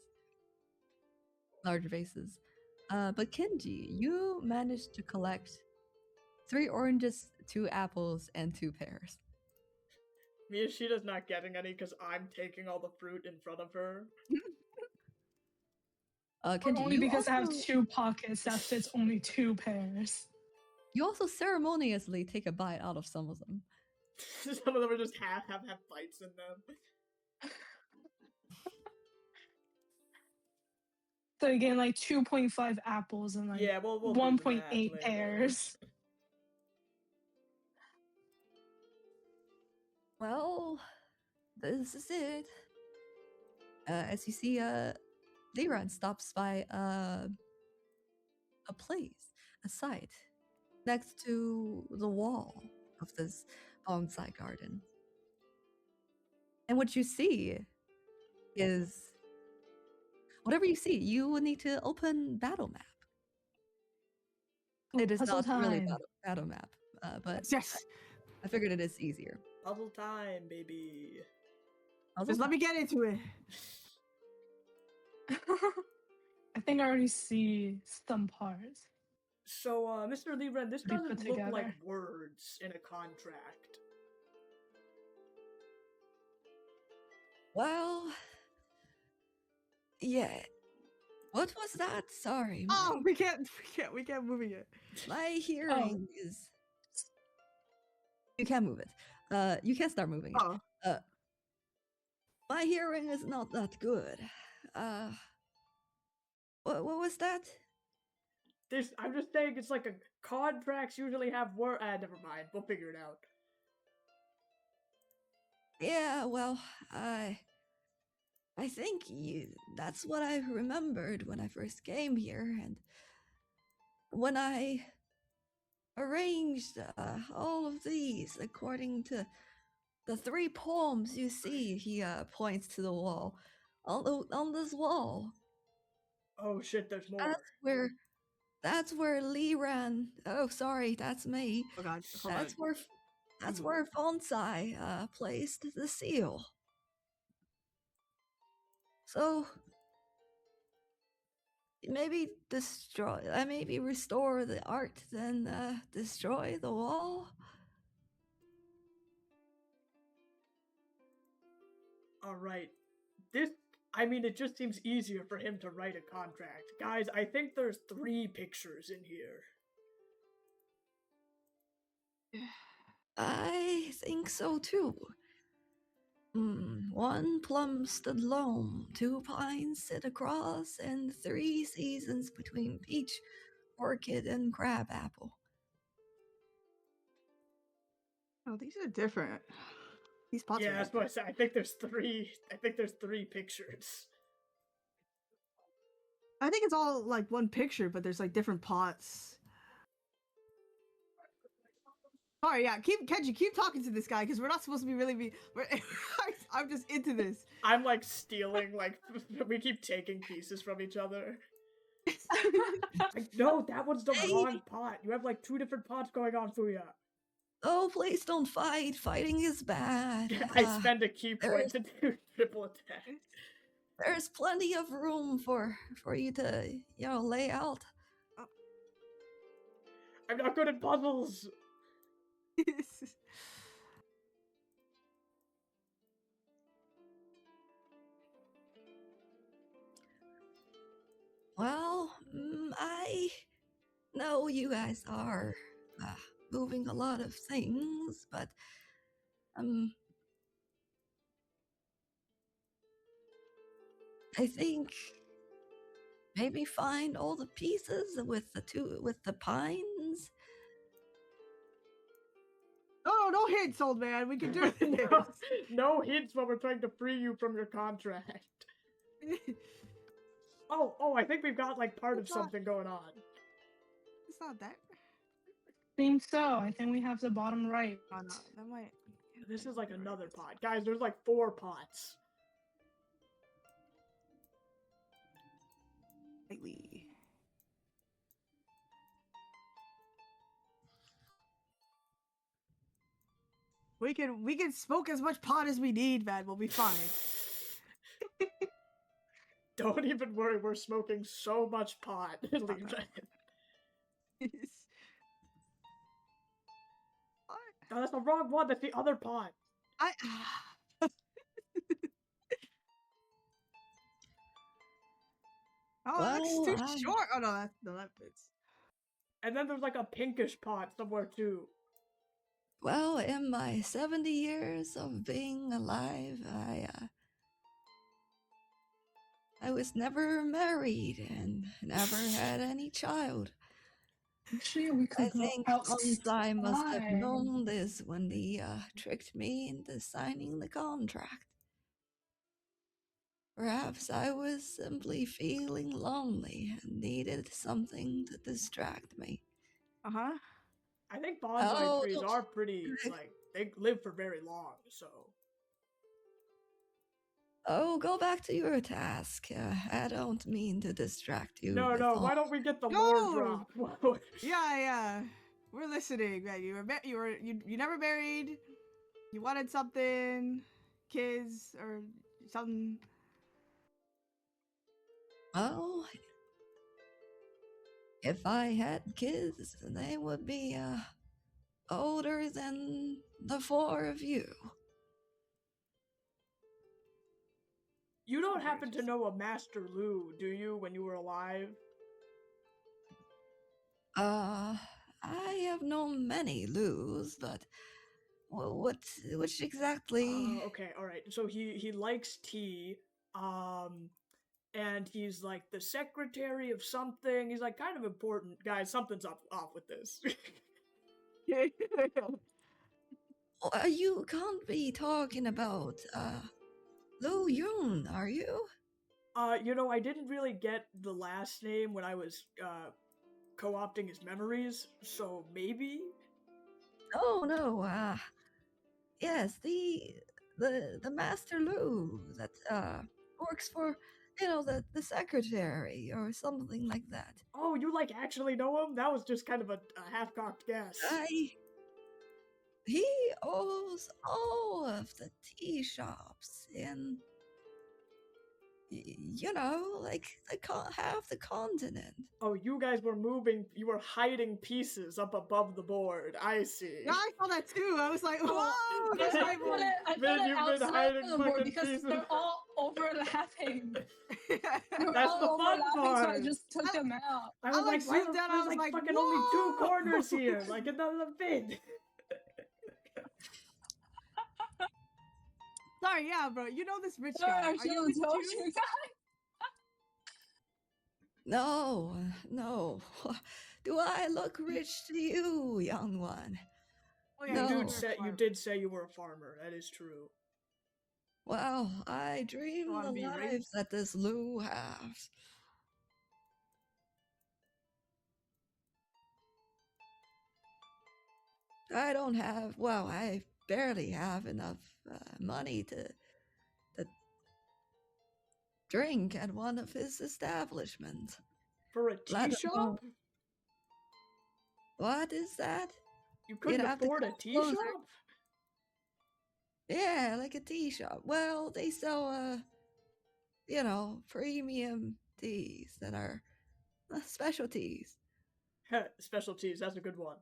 [SPEAKER 1] large vases. But Kenji, you managed to collect 3 oranges, 2 apples, and 2 pears.
[SPEAKER 3] Miyashida's not getting any because I'm taking all the fruit in front of her.
[SPEAKER 1] Kenji,
[SPEAKER 2] Only
[SPEAKER 1] you
[SPEAKER 2] because I have
[SPEAKER 1] also,
[SPEAKER 2] 2 pockets that fits only 2 pairs.
[SPEAKER 1] you also ceremoniously take a bite out of some of them.
[SPEAKER 3] Some of them are just have bites in them.
[SPEAKER 2] So you gain like 2.5 apples and like
[SPEAKER 3] Yeah, we'll do
[SPEAKER 2] 1.8
[SPEAKER 3] that later.
[SPEAKER 2] pears.
[SPEAKER 1] Well, this is it. As you see, Liran stops by a place, a site, next to the wall of this bonsai garden. And what you see is whatever you see, you will need to open battle map. It is
[SPEAKER 2] Puzzle
[SPEAKER 1] not really
[SPEAKER 2] time.
[SPEAKER 1] battle map, but
[SPEAKER 5] Yes.
[SPEAKER 1] I figured it is easier.
[SPEAKER 3] Puzzle time, baby.
[SPEAKER 5] Just let me get into it.
[SPEAKER 2] I think I already see some parts.
[SPEAKER 3] So, Mr. Lee Ren, this
[SPEAKER 2] To be put
[SPEAKER 3] doesn't look like
[SPEAKER 2] together.
[SPEAKER 3] words in a contract.
[SPEAKER 1] Well, yeah. What was that? Sorry.
[SPEAKER 5] Oh, we can't move it yet.
[SPEAKER 1] My hearing is. You can't move it. You can't start moving it.
[SPEAKER 5] Oh,
[SPEAKER 1] My hearing is not that good. What was that?
[SPEAKER 3] I'm just saying it's like a contracts usually have word. Never mind. We'll figure it out.
[SPEAKER 1] Yeah, well, I think that's what I remembered when I first came here, and when I arranged all of these according to the 3 poems you see, he points to the wall. On this wall.
[SPEAKER 3] Oh shit, there's more.
[SPEAKER 1] That's where Liran. Oh, sorry, that's me.
[SPEAKER 5] oh god. Hold on.
[SPEAKER 1] That's where Fonsai placed the seal. So maybe maybe restore the art, then destroy the wall.
[SPEAKER 3] Alright. It just seems easier for him to write a contract. Guys, I think there's 3 pictures in here.
[SPEAKER 1] I think so too. 1 plum stood loam, 2 pines sit across, and 3 seasons between peach, orchid, and crab apple.
[SPEAKER 5] Oh, these are different. These pots
[SPEAKER 3] Yeah,
[SPEAKER 5] are
[SPEAKER 3] that's what I said. I think there's 3 pictures.
[SPEAKER 5] I think it's all like one picture, but there's like different pots. Sorry, yeah, Kenji, keep talking to this guy because we're not supposed to be I'm just into this.
[SPEAKER 3] I'm like stealing, like, we keep taking pieces from each other. No, that one's the wrong pot. You have like 2 different pots going on, Fuya.
[SPEAKER 1] Oh, please don't fight. Fighting is bad.
[SPEAKER 3] I spend a key point to do triple attack.
[SPEAKER 1] There's plenty of room for you to, lay out.
[SPEAKER 3] I'm not good at puzzles.
[SPEAKER 1] Well, I know you guys are moving a lot of things, but I think maybe find all the pieces with the pines.
[SPEAKER 5] No hints, old man. We can do this.
[SPEAKER 3] No hints while we're trying to free you from your contract. Oh, I think we've got like part of
[SPEAKER 5] It's not-
[SPEAKER 3] something going on.
[SPEAKER 5] It's not that.
[SPEAKER 2] Think so. I think we have the bottom right.
[SPEAKER 5] Oh no, that might.
[SPEAKER 3] This is like another pot. Guys, there's like 4 pots.
[SPEAKER 5] Slightly. We can smoke as much pot as we need, man. We'll be fine.
[SPEAKER 3] Don't even worry, we're smoking so much pot. Leave that.
[SPEAKER 5] What?
[SPEAKER 3] No, that's the wrong one. That's the other pot.
[SPEAKER 5] Oh, that's
[SPEAKER 1] Well,
[SPEAKER 5] too short. Oh no, that fits.
[SPEAKER 3] And then there's like a pinkish pot somewhere too.
[SPEAKER 1] Well, in my 70 years of being alive, I was never married and never had any child.
[SPEAKER 2] Actually, we
[SPEAKER 1] I
[SPEAKER 2] could go
[SPEAKER 1] think once I must have
[SPEAKER 2] outside.
[SPEAKER 1] known this when he tricked me into signing the contract. Perhaps I was simply feeling lonely and needed something to distract me.
[SPEAKER 5] Uh-huh.
[SPEAKER 3] I think bonsai trees
[SPEAKER 1] don't-
[SPEAKER 3] are pretty, like, they live for very long, so.
[SPEAKER 1] Oh, go back to your task. I don't mean to distract you.
[SPEAKER 3] No,
[SPEAKER 1] with
[SPEAKER 3] why
[SPEAKER 1] all-
[SPEAKER 3] don't we get the
[SPEAKER 5] No!
[SPEAKER 3] lore drop?
[SPEAKER 5] Yeah. We're listening, man. You never married. You wanted something, kids or something.
[SPEAKER 1] Oh, if I had kids, they would be older than the 4 of you.
[SPEAKER 3] You don't happen to know a Master Lu, do you, when you were alive?
[SPEAKER 1] I have known many Lus, but which exactly?
[SPEAKER 3] Okay, alright. So he likes tea, and he's like the secretary of something. He's like kind of important. Guys, something's off with this.
[SPEAKER 1] You can't be talking about Lu Yun, are you?
[SPEAKER 3] I didn't really get the last name when I was co-opting his memories, so maybe?
[SPEAKER 1] Oh no, yes, the Master Lu that works for the secretary or something like that.
[SPEAKER 3] Oh, you like actually know him? That was just kind of a half-cocked guess.
[SPEAKER 1] He owns all of the tea shops in like half the continent.
[SPEAKER 3] Oh, you guys were you were hiding pieces up above the board. I see.
[SPEAKER 5] Yeah, I saw that too. I was like, whoa!
[SPEAKER 2] I
[SPEAKER 5] That's my
[SPEAKER 2] put it, I put
[SPEAKER 3] Man,
[SPEAKER 2] it
[SPEAKER 3] you've been
[SPEAKER 2] outside
[SPEAKER 3] hiding
[SPEAKER 2] the board
[SPEAKER 3] fucking
[SPEAKER 2] because
[SPEAKER 3] pieces.
[SPEAKER 2] they're all overlapping. They're
[SPEAKER 3] That's
[SPEAKER 2] all
[SPEAKER 3] the fun
[SPEAKER 2] overlapping, so I
[SPEAKER 3] part.
[SPEAKER 2] just took them out.
[SPEAKER 3] I was like,
[SPEAKER 5] zoomed down, I was
[SPEAKER 3] there's
[SPEAKER 5] like,
[SPEAKER 3] fucking only 2
[SPEAKER 5] whoa!
[SPEAKER 3] corners here, like another bit.
[SPEAKER 5] Sorry, yeah, bro. You know this rich
[SPEAKER 2] Sorry,
[SPEAKER 5] guy.
[SPEAKER 2] I
[SPEAKER 5] Are
[SPEAKER 2] should
[SPEAKER 5] you
[SPEAKER 2] have
[SPEAKER 5] rich
[SPEAKER 2] told
[SPEAKER 5] too?
[SPEAKER 2] you guys.
[SPEAKER 1] No. Do I look rich to you, young one?
[SPEAKER 5] Oh,
[SPEAKER 1] No.
[SPEAKER 3] You did say you were a farmer. That is true.
[SPEAKER 1] Well, I dream
[SPEAKER 5] Wanna
[SPEAKER 1] the
[SPEAKER 5] be rich?
[SPEAKER 1] life that this Lu has. I barely have enough money to drink at one of his establishments.
[SPEAKER 3] For a tea
[SPEAKER 1] Let
[SPEAKER 3] shop?
[SPEAKER 1] alone- What is that?
[SPEAKER 3] You couldn't
[SPEAKER 1] have to
[SPEAKER 3] afford a
[SPEAKER 1] come
[SPEAKER 3] tea
[SPEAKER 1] closer.
[SPEAKER 3] shop?
[SPEAKER 1] Yeah, like a tea shop. Well, they sell, premium teas that are specialties.
[SPEAKER 3] Specialties, that's a good one.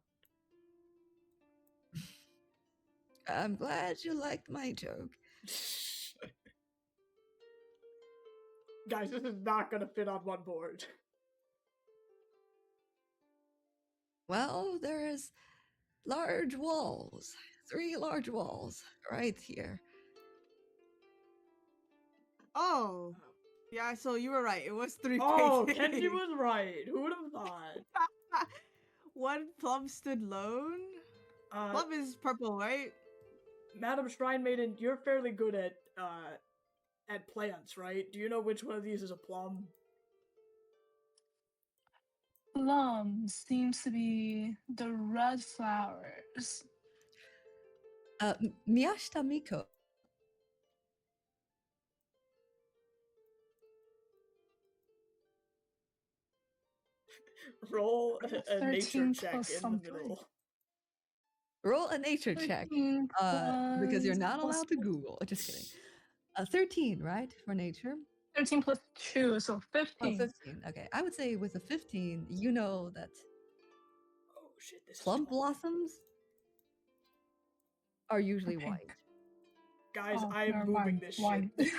[SPEAKER 1] I'm glad you liked my joke.
[SPEAKER 3] Guys, this is not gonna fit on one board.
[SPEAKER 1] Well, there's large walls. 3 large walls right here.
[SPEAKER 5] Oh, yeah. So you were right. It was 3
[SPEAKER 3] Oh,
[SPEAKER 5] paintings.
[SPEAKER 3] Kenji was right. Who would have thought?
[SPEAKER 5] One plum stood lone.
[SPEAKER 3] Uh,
[SPEAKER 5] Plum is purple, right?
[SPEAKER 3] Madam Shrine Maiden, you're fairly good at plants, right? Do you know which one of these is a plum?
[SPEAKER 2] Plum seems to be the red flowers.
[SPEAKER 1] Miyashita Miko.
[SPEAKER 3] Roll a nature
[SPEAKER 2] 13
[SPEAKER 3] check
[SPEAKER 2] plus
[SPEAKER 3] in the
[SPEAKER 2] something.
[SPEAKER 3] middle.
[SPEAKER 1] Roll a nature check.
[SPEAKER 2] 13
[SPEAKER 1] Because you're
[SPEAKER 2] plus-
[SPEAKER 1] not allowed to Google. Just kidding. 13, right, for nature?
[SPEAKER 2] 13 plus 2, so 15.
[SPEAKER 1] Oh, 15. Okay. I would say with a 15, you know that
[SPEAKER 3] Oh shit, this
[SPEAKER 1] plum
[SPEAKER 3] is 12.
[SPEAKER 1] blossoms are usually
[SPEAKER 2] Pink.
[SPEAKER 1] white.
[SPEAKER 3] Guys,
[SPEAKER 2] Oh,
[SPEAKER 3] I am
[SPEAKER 2] never
[SPEAKER 3] moving
[SPEAKER 2] mind.
[SPEAKER 3] this
[SPEAKER 2] White.
[SPEAKER 3] shit.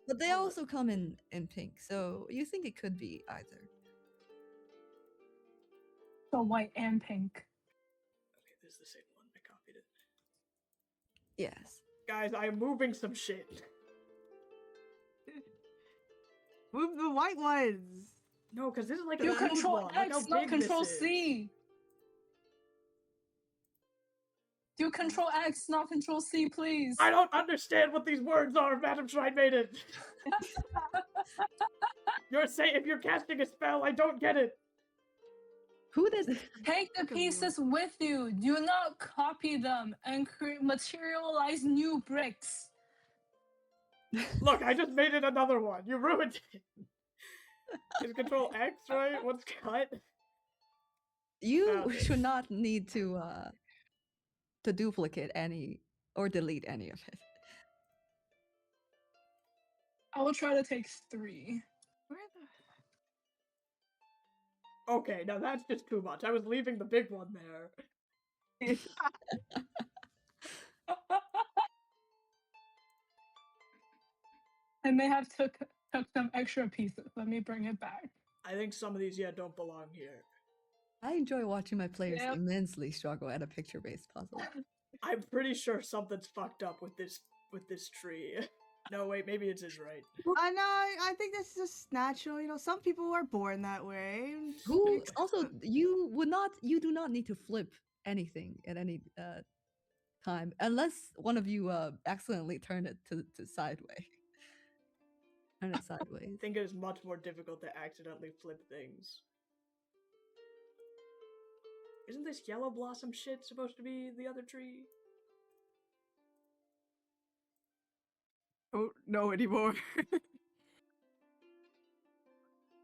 [SPEAKER 1] But they
[SPEAKER 3] Hold on.
[SPEAKER 1] also come in pink, so you think it could be either.
[SPEAKER 2] So white and pink.
[SPEAKER 3] Okay, this is the same one. I copied it.
[SPEAKER 1] Yes.
[SPEAKER 3] Guys, I am moving some shit.
[SPEAKER 5] Move the white ones.
[SPEAKER 3] No, because this is like a
[SPEAKER 2] You
[SPEAKER 3] huge
[SPEAKER 2] control
[SPEAKER 3] one. Look how
[SPEAKER 2] X, not
[SPEAKER 3] big
[SPEAKER 2] control
[SPEAKER 3] this is.
[SPEAKER 2] C. Do control X, not control C, please.
[SPEAKER 3] I don't understand what these words are, Madam Shrine Maiden. You're saying if you're casting a spell, I don't get it.
[SPEAKER 1] Who did
[SPEAKER 2] Take the pieces with you. Do not copy them and materialize new bricks.
[SPEAKER 3] Look, I just made it another one. You ruined it. Is Control X right? What's cut?
[SPEAKER 1] you
[SPEAKER 3] Found it.
[SPEAKER 1] should not need to duplicate any or delete any of it.
[SPEAKER 2] I will try to take 3.
[SPEAKER 5] Where
[SPEAKER 3] Okay, now that's just too much. I was leaving the big one there.
[SPEAKER 2] I may have took some extra pieces. Let me bring it back.
[SPEAKER 3] I think some of these, yeah, don't belong here.
[SPEAKER 1] I enjoy watching my players
[SPEAKER 2] Yep.
[SPEAKER 1] immensely struggle at a picture-based puzzle.
[SPEAKER 3] I'm pretty sure something's fucked up with this tree. No, wait, maybe it's his right.
[SPEAKER 5] I know. I think that's just natural. You know, some people are born that way.
[SPEAKER 1] Who also you do not need to flip anything at any time unless one of you accidentally turn it to sideways. Turn it
[SPEAKER 3] I
[SPEAKER 1] sideways.
[SPEAKER 3] think it is much more difficult to accidentally flip things. Isn't this yellow blossom shit supposed to be the other tree?
[SPEAKER 5] Don't know anymore.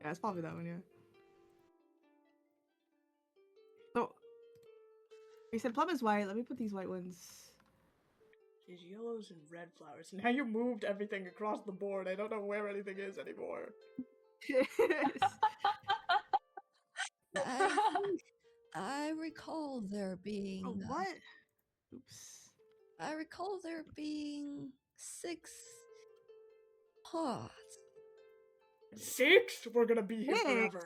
[SPEAKER 5] Yeah, it's probably that one. Yeah. So you said plum is white. Let me put these white ones.
[SPEAKER 3] There's yellows and red flowers. Now you moved everything across the board. I don't know where anything is anymore.
[SPEAKER 1] I recall there being
[SPEAKER 5] Oh, what? Oops.
[SPEAKER 1] I recall there being 6 pots.
[SPEAKER 3] 6? We're gonna be here forever.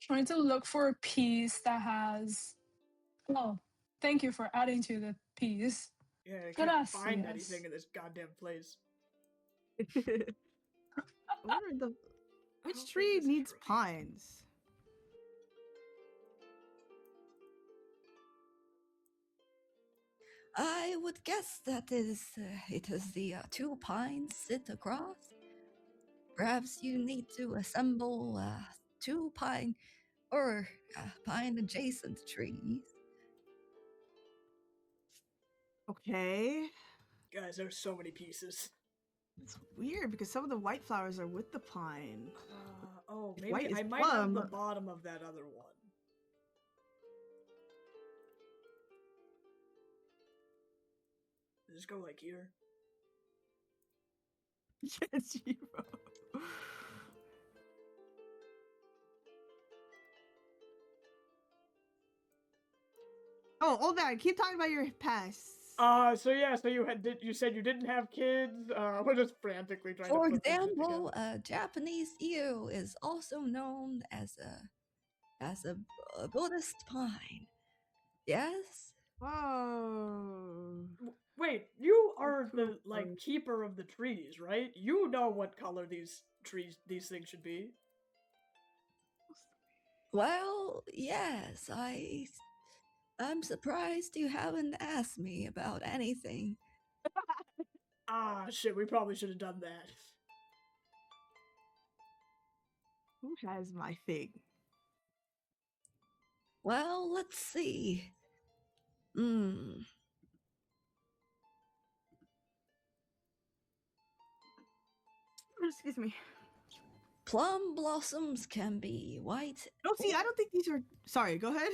[SPEAKER 2] Trying to look for a piece that has. Oh, thank you for adding to the piece.
[SPEAKER 3] Yeah, I can't
[SPEAKER 2] Gracias.
[SPEAKER 3] find anything in this goddamn place.
[SPEAKER 5] What are the?
[SPEAKER 3] I
[SPEAKER 5] Which
[SPEAKER 3] don't think
[SPEAKER 5] tree
[SPEAKER 3] this is
[SPEAKER 5] needs
[SPEAKER 3] right.
[SPEAKER 5] pines?
[SPEAKER 1] I would guess that it is the 2 pines sit across. Perhaps you need to assemble 2 pine or pine adjacent trees.
[SPEAKER 5] Okay.
[SPEAKER 3] Guys, there's so many pieces.
[SPEAKER 5] It's weird because some of the white flowers are with the pine.
[SPEAKER 3] Oh,
[SPEAKER 5] If
[SPEAKER 3] maybe
[SPEAKER 5] white is
[SPEAKER 3] I might have the
[SPEAKER 5] plum-
[SPEAKER 3] bottom of that other one. Does this go like here?
[SPEAKER 5] Yes, Zero. Oh, old man, keep talking about your past.
[SPEAKER 3] So yeah, so you said you didn't have kids. We're just frantically trying
[SPEAKER 1] For
[SPEAKER 3] to put this shit
[SPEAKER 1] example,
[SPEAKER 3] together.
[SPEAKER 1] a Japanese eel is also known as a Buddhist pine. Yes?
[SPEAKER 5] Whoa.
[SPEAKER 3] Wait, you
[SPEAKER 5] That's
[SPEAKER 3] are
[SPEAKER 5] cool.
[SPEAKER 3] the like keeper of the trees, right? You know what color these things should be.
[SPEAKER 1] Well, yes, I'm surprised you haven't asked me about anything.
[SPEAKER 3] Ah, shit, we probably should have done that.
[SPEAKER 5] Who has my thing?
[SPEAKER 1] Well, let's see. Hmm.
[SPEAKER 5] Excuse me.
[SPEAKER 1] Plum blossoms can be white.
[SPEAKER 5] No, see, I don't think these are. Sorry, go ahead.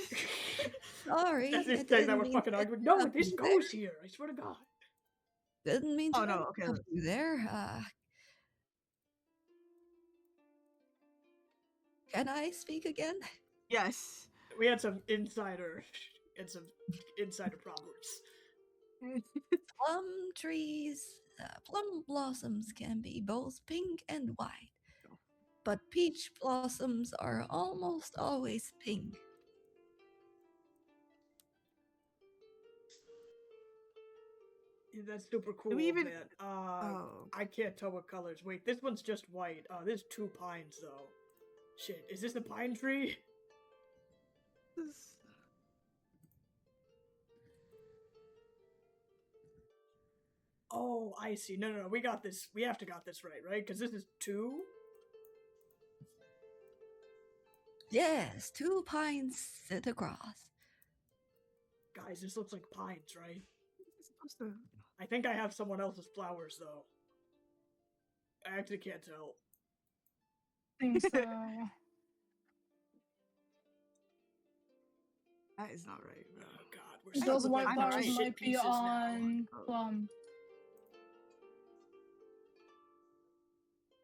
[SPEAKER 1] Sorry,
[SPEAKER 3] As these
[SPEAKER 1] I
[SPEAKER 3] things that
[SPEAKER 1] didn't
[SPEAKER 3] were
[SPEAKER 1] mean
[SPEAKER 3] fucking
[SPEAKER 1] to
[SPEAKER 3] arguing. No,
[SPEAKER 1] interrupt
[SPEAKER 3] this
[SPEAKER 1] you
[SPEAKER 3] goes here. I swear to God.
[SPEAKER 1] there. Didn't mean to
[SPEAKER 5] Oh no, okay.
[SPEAKER 1] interrupt you there. Can I speak again?
[SPEAKER 5] Yes.
[SPEAKER 3] We had some insider problems.
[SPEAKER 1] Plum blossoms can be both pink and white, but peach blossoms are almost always pink.
[SPEAKER 3] Yeah, that's super cool,
[SPEAKER 5] Do we even?
[SPEAKER 3] man.
[SPEAKER 5] Oh.
[SPEAKER 3] I can't tell what colors. Wait, this one's just white. There's 2 pines though. Shit, is this a pine tree?
[SPEAKER 5] This-
[SPEAKER 3] Oh, I see. No, we got this. We have to got this right? Because this is 2?
[SPEAKER 1] Yes, 2 pines sit across.
[SPEAKER 3] Guys, this looks like pines, right?
[SPEAKER 5] It's supposed to.
[SPEAKER 3] I think I have someone else's flowers, though. I actually can't tell.
[SPEAKER 2] think so.
[SPEAKER 5] That is not right. Bro.
[SPEAKER 3] Oh god, we're
[SPEAKER 5] Those
[SPEAKER 2] Those
[SPEAKER 3] stuck with
[SPEAKER 2] white
[SPEAKER 3] like
[SPEAKER 5] kinda
[SPEAKER 3] bunch of
[SPEAKER 2] flowers
[SPEAKER 5] right.
[SPEAKER 3] shit
[SPEAKER 2] might be
[SPEAKER 3] pieces now.
[SPEAKER 2] on
[SPEAKER 5] Oh.
[SPEAKER 2] plum.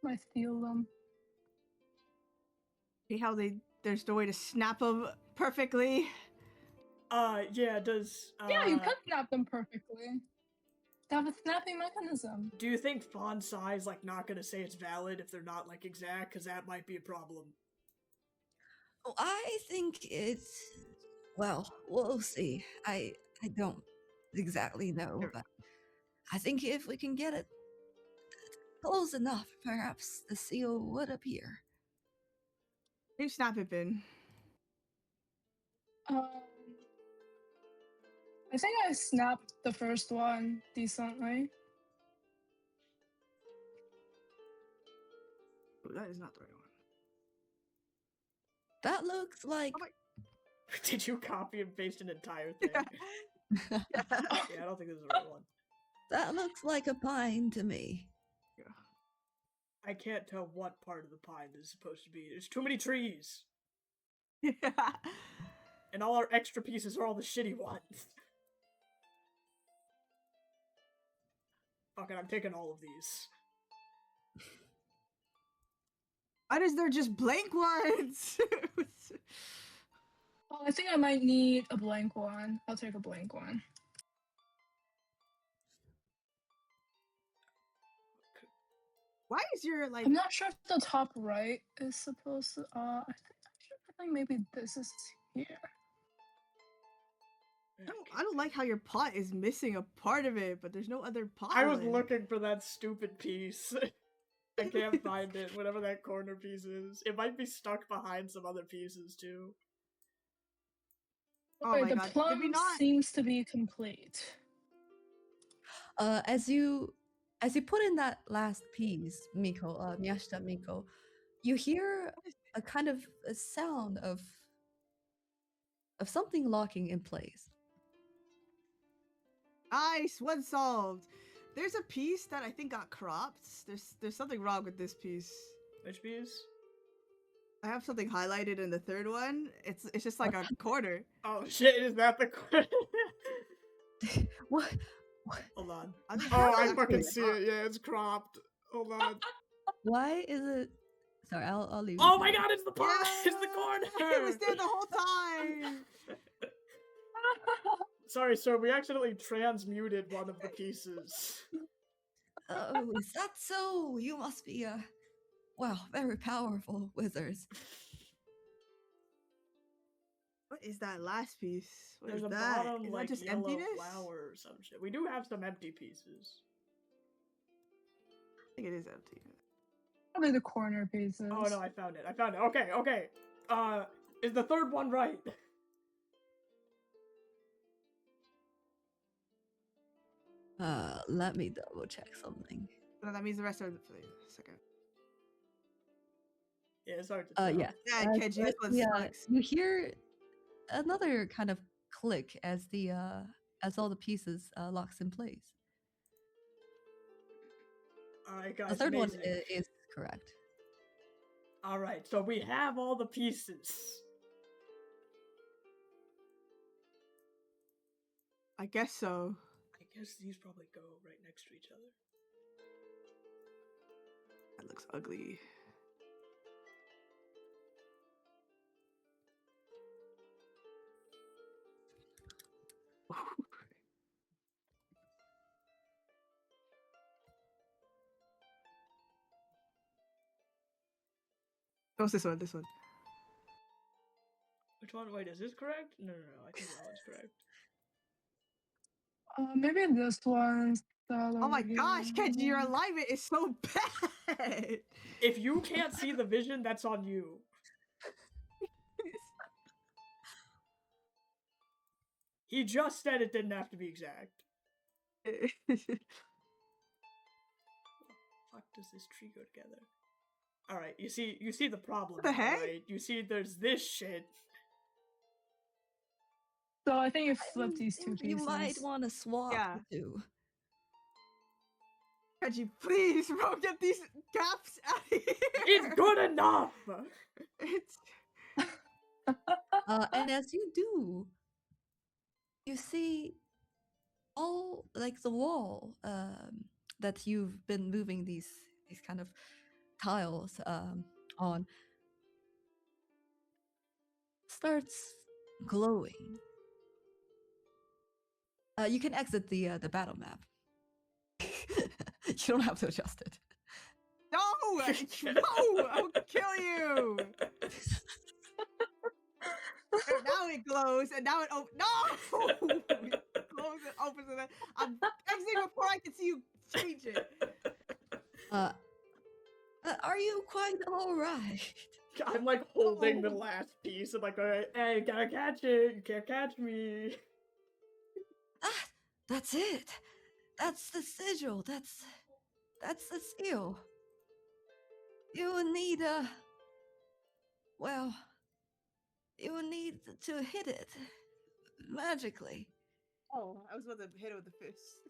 [SPEAKER 2] Might steal them.
[SPEAKER 5] See how there's no way to snap them perfectly.
[SPEAKER 3] Yeah, does
[SPEAKER 2] Yeah, you could snap them perfectly. They have a snapping mechanism.
[SPEAKER 3] do you think font size like not gonna say it's valid if they're not like exact? Because that might be a problem.
[SPEAKER 1] Oh, I think it's well, we'll see. I don't exactly know,
[SPEAKER 5] Sure.
[SPEAKER 1] but I think if we can get it close enough, perhaps the seal would appear.
[SPEAKER 5] You snap it, Ben.
[SPEAKER 2] I think I snapped the first one decently.
[SPEAKER 5] Oh, that is not the right one.
[SPEAKER 1] That looks like
[SPEAKER 5] Oh my.
[SPEAKER 3] Did you copy and paste an entire thing? Yeah, I don't think this is the right one.
[SPEAKER 1] that looks like a pine to me.
[SPEAKER 3] I can't tell what part of the pine this is supposed to be. There's too many trees,
[SPEAKER 5] Yeah.
[SPEAKER 3] and all our extra pieces are all the shitty ones. Fuck it, I'm taking all of these.
[SPEAKER 5] Why is there just blank ones?
[SPEAKER 2] Oh, I think I might need a blank one. I'll take a blank one.
[SPEAKER 5] Why is your like?
[SPEAKER 2] I'm not sure if the top right is supposed to. I think maybe this is here.
[SPEAKER 5] I don't like how your pot is missing a part of it, but there's no other pot.
[SPEAKER 3] I was looking for that stupid piece. I can't find it, whatever that corner piece is. It might be stuck behind some other pieces, too.
[SPEAKER 5] Oh
[SPEAKER 2] Okay,
[SPEAKER 5] my
[SPEAKER 2] the
[SPEAKER 5] God, did
[SPEAKER 2] plum
[SPEAKER 5] we not-
[SPEAKER 2] seems to be complete.
[SPEAKER 1] As you put in that last piece, Miyashita Miko, you hear a kind of a sound of something locking in place.
[SPEAKER 5] Nice, one solved. There's a piece that I think got cropped. There's something wrong with this piece.
[SPEAKER 3] Which piece?
[SPEAKER 5] I have something highlighted in the third one. It's just like a corner.
[SPEAKER 3] Oh shit, is that the
[SPEAKER 1] What?
[SPEAKER 3] Hold on.
[SPEAKER 5] I think
[SPEAKER 3] Oh,
[SPEAKER 5] that's
[SPEAKER 3] I
[SPEAKER 5] actually
[SPEAKER 3] fucking
[SPEAKER 5] a
[SPEAKER 3] see
[SPEAKER 5] crop.
[SPEAKER 3] it. Yeah, it's cropped. Hold on.
[SPEAKER 1] Why is it? Sorry, I'll leave.
[SPEAKER 3] Oh
[SPEAKER 1] it
[SPEAKER 3] my
[SPEAKER 1] there.
[SPEAKER 3] god, it's the pot! It's the corner!
[SPEAKER 5] It was there the whole time.
[SPEAKER 3] sorry, sir. We accidentally transmuted one of the pieces.
[SPEAKER 1] Oh, is that so? You must be very powerful wizards.
[SPEAKER 5] What is that last piece? What
[SPEAKER 3] There's
[SPEAKER 5] is
[SPEAKER 3] a
[SPEAKER 5] that?
[SPEAKER 3] bottom
[SPEAKER 5] Is
[SPEAKER 3] like
[SPEAKER 5] that just
[SPEAKER 3] yellow
[SPEAKER 5] emptiness?
[SPEAKER 3] flower or some shit. We do have some empty pieces.
[SPEAKER 5] I think it is empty.
[SPEAKER 2] Probably the corner pieces.
[SPEAKER 3] Oh no, I found it. Okay, okay. Is the third one right?
[SPEAKER 1] Let me double check something.
[SPEAKER 5] No, that means the rest are for a second.
[SPEAKER 3] Yeah, it's hard to tell.
[SPEAKER 1] Yeah.
[SPEAKER 5] Yeah, Kenji, this one sucks.
[SPEAKER 1] You hear another kind of click as as all the pieces locks in place.
[SPEAKER 3] Alright, guys.
[SPEAKER 1] The third
[SPEAKER 3] amazing.
[SPEAKER 1] one is correct.
[SPEAKER 3] Alright, so we have all the pieces.
[SPEAKER 5] I guess so.
[SPEAKER 3] I guess these probably go right next to each other.
[SPEAKER 5] That looks ugly. Oh, it's this one, this one.
[SPEAKER 3] Which one? Wait, is this correct? No, I think that one's correct.
[SPEAKER 2] Maybe this one's.
[SPEAKER 5] Oh my gosh, Kenji, your alignment is so bad!
[SPEAKER 3] If you can't see the vision, that's on you. He just said it didn't have to be exact. Fuck does this tree go together? Alright, you see the problem.
[SPEAKER 5] What the heck?
[SPEAKER 3] Right? You see there's this shit.
[SPEAKER 2] So I think you flip these two pieces.
[SPEAKER 1] You might want to swap
[SPEAKER 5] Yeah.
[SPEAKER 1] the two.
[SPEAKER 5] Kenji, please, bro, get these gaps out of here!
[SPEAKER 3] It's good enough!
[SPEAKER 5] It's...
[SPEAKER 1] And as you do, you see all like the wall that you've been moving these kind of tiles on starts glowing. You can exit the battle map. You don't have to adjust it.
[SPEAKER 5] No! No! I'll kill you! And now it glows, and now it no! It glows and opens, and then I'm exiting before I can see you change it.
[SPEAKER 1] Are you quite all right?
[SPEAKER 3] I'm like holding the
[SPEAKER 5] No.
[SPEAKER 3] last piece. I'm like, alright, hey, you gotta catch it. You can't catch me.
[SPEAKER 1] That's it. That's the sigil. That's the seal. You will need you will need to hit it magically.
[SPEAKER 5] Oh, I was about to hit it with the fist.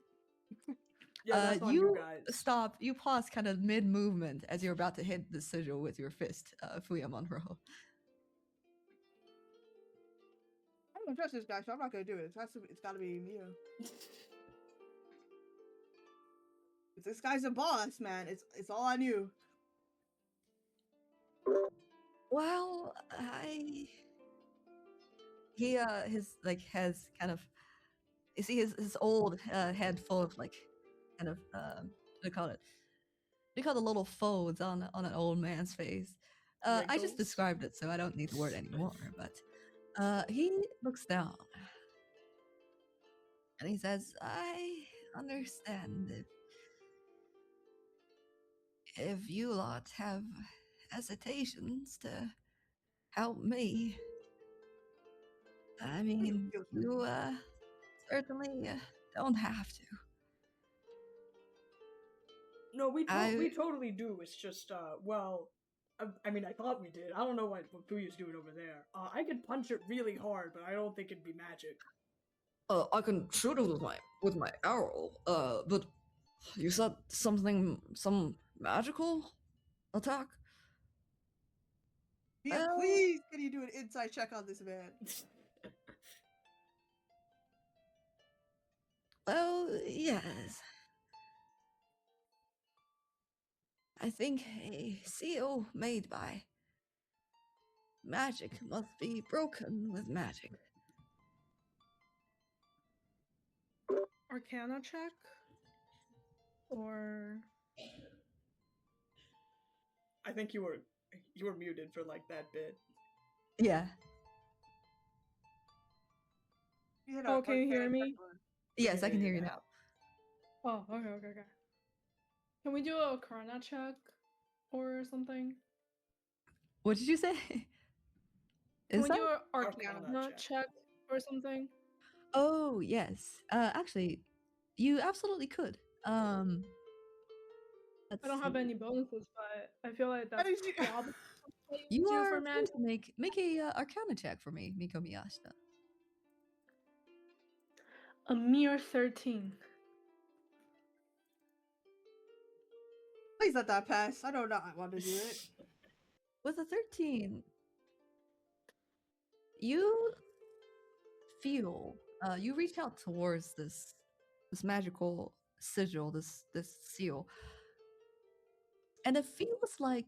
[SPEAKER 3] Yeah, that's on you guys.
[SPEAKER 1] Stop. You pause kind of mid movement as you're about to hit the sigil with your fist, Fuya Monroe.
[SPEAKER 5] I don't trust this guy, so I'm not gonna do it. It's gotta be Mio. This guy's a boss, man. It's all on you.
[SPEAKER 1] Well, he has kind of, you see his old head full of like kind of what do you call it? What do you call the little folds on an old man's face? I just
[SPEAKER 3] Wrinkles?
[SPEAKER 1] described it, so I don't need the word anymore. But he looks down and he says, "I understand if you lot have hesitations to help me. I mean, you certainly don't have to."
[SPEAKER 3] No, we totally do. It's just, well, I mean, I thought we did. I don't know what Booyah's doing over there. I could punch it really hard, but I don't think it'd be magic.
[SPEAKER 1] I can shoot it with my arrow. But you said some magical attack?
[SPEAKER 5] Yeah, please, can you do an inside check on this man?
[SPEAKER 1] Well, yes. I think a seal made by magic must be broken with magic.
[SPEAKER 2] Arcana check? Or
[SPEAKER 3] I think you were muted for like that bit.
[SPEAKER 1] Yeah.
[SPEAKER 2] Oh, can you hear me?
[SPEAKER 1] Yes, I can hear you
[SPEAKER 3] now.
[SPEAKER 1] now.
[SPEAKER 2] Oh, okay. Can we do a Arcana check or something?
[SPEAKER 1] What did you say?
[SPEAKER 2] Can we
[SPEAKER 1] Inside?
[SPEAKER 2] do an
[SPEAKER 3] Arcana
[SPEAKER 2] Arcana
[SPEAKER 3] check.
[SPEAKER 2] check or something?
[SPEAKER 1] Oh, yes. Actually, you absolutely could. Let's
[SPEAKER 2] I don't have
[SPEAKER 1] see.
[SPEAKER 2] any bonuses, but I feel like that's
[SPEAKER 4] did you-
[SPEAKER 2] probably something
[SPEAKER 1] You
[SPEAKER 2] to do
[SPEAKER 1] are
[SPEAKER 2] for
[SPEAKER 1] free
[SPEAKER 2] magic.
[SPEAKER 1] to make a Arcana check for me, Miko Miyashita.
[SPEAKER 2] A mere 13.
[SPEAKER 5] Please let that pass. I don't know. I want to do it.
[SPEAKER 1] With a 13, you feel you reach out towards this magical sigil, this seal, and it feels like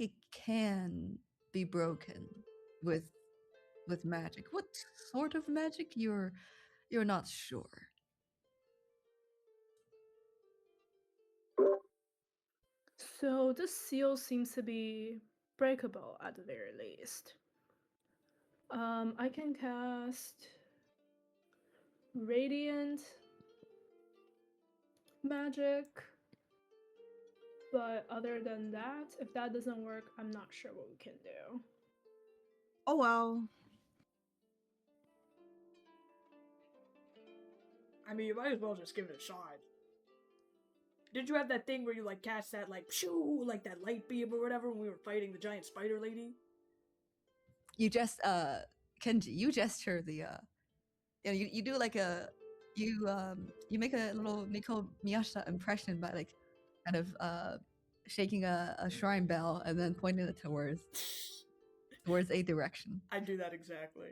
[SPEAKER 1] it can be broken with magic. What sort of magic? You're not sure.
[SPEAKER 2] So this seal seems to be breakable at the very least. I can cast Radiant Magic, but other than that, if that doesn't work, I'm not sure what we can do.
[SPEAKER 5] Oh well.
[SPEAKER 3] I mean, you might as well just give it a shot. Did you have that thing where you like cast that like shoo, like that light beam or whatever when we were fighting the giant spider lady?
[SPEAKER 1] You just Kenji, you gesture the you do like a you make a little Miko Miyashita impression by like kind of shaking a shrine bell and then pointing it towards a direction.
[SPEAKER 3] I do that exactly.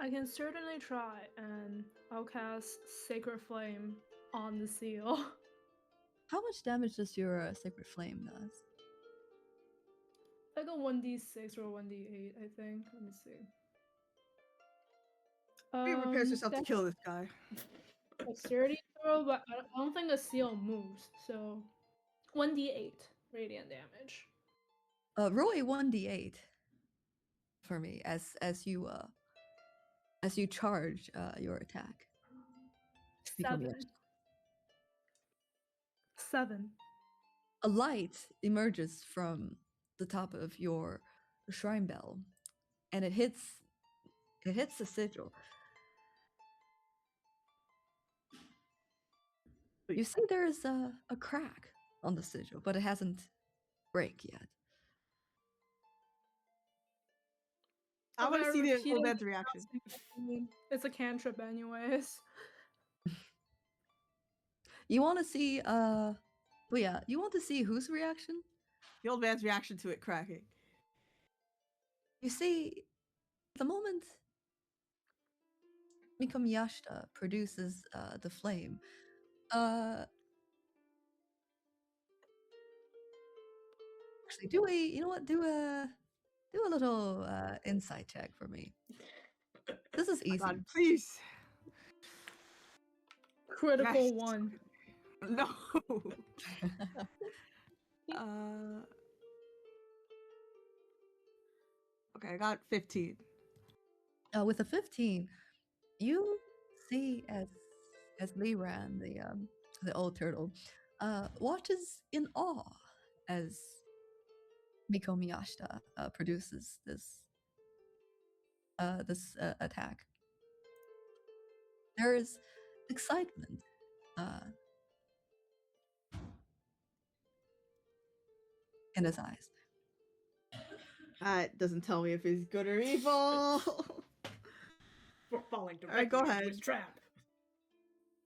[SPEAKER 2] I can certainly try, and I'll cast Sacred Flame on the seal.
[SPEAKER 1] How much damage does your sacred flame does?
[SPEAKER 2] Like a 1d6 or 1d8, I think. Let me see.
[SPEAKER 5] He prepares herself to
[SPEAKER 2] that's
[SPEAKER 5] kill this guy.
[SPEAKER 2] a dexterity throw, but I don't think the seal moves. So 1d8 radiant damage.
[SPEAKER 1] Roll a 1d8 for me as you charge your attack. Miko
[SPEAKER 2] 7.
[SPEAKER 1] Miyashita.
[SPEAKER 2] 7.
[SPEAKER 1] A light emerges from the top of your shrine bell, and it hits the sigil. You see there is a crack on the sigil, but it hasn't break yet.
[SPEAKER 5] I want to see the
[SPEAKER 2] repeating
[SPEAKER 5] old man's reaction.
[SPEAKER 2] It's a cantrip anyways.
[SPEAKER 1] You want to see you want to see whose reaction?
[SPEAKER 5] The old man's reaction to it cracking.
[SPEAKER 1] You see, the moment Miko Miyashita produces the flame, actually do a little insight check for me. This is easy.
[SPEAKER 5] God, please.
[SPEAKER 2] Critical
[SPEAKER 5] Yes.
[SPEAKER 2] 1.
[SPEAKER 5] No. uh. Okay, I got 15.
[SPEAKER 1] With a 15, you see as Liran, the old turtle, watches in awe as Miko Miyashita produces this attack. There is excitement in his eyes.
[SPEAKER 5] That doesn't tell me if he's good or evil.
[SPEAKER 3] We're falling directly
[SPEAKER 5] Alright, go
[SPEAKER 3] into
[SPEAKER 5] ahead.
[SPEAKER 3] his trap.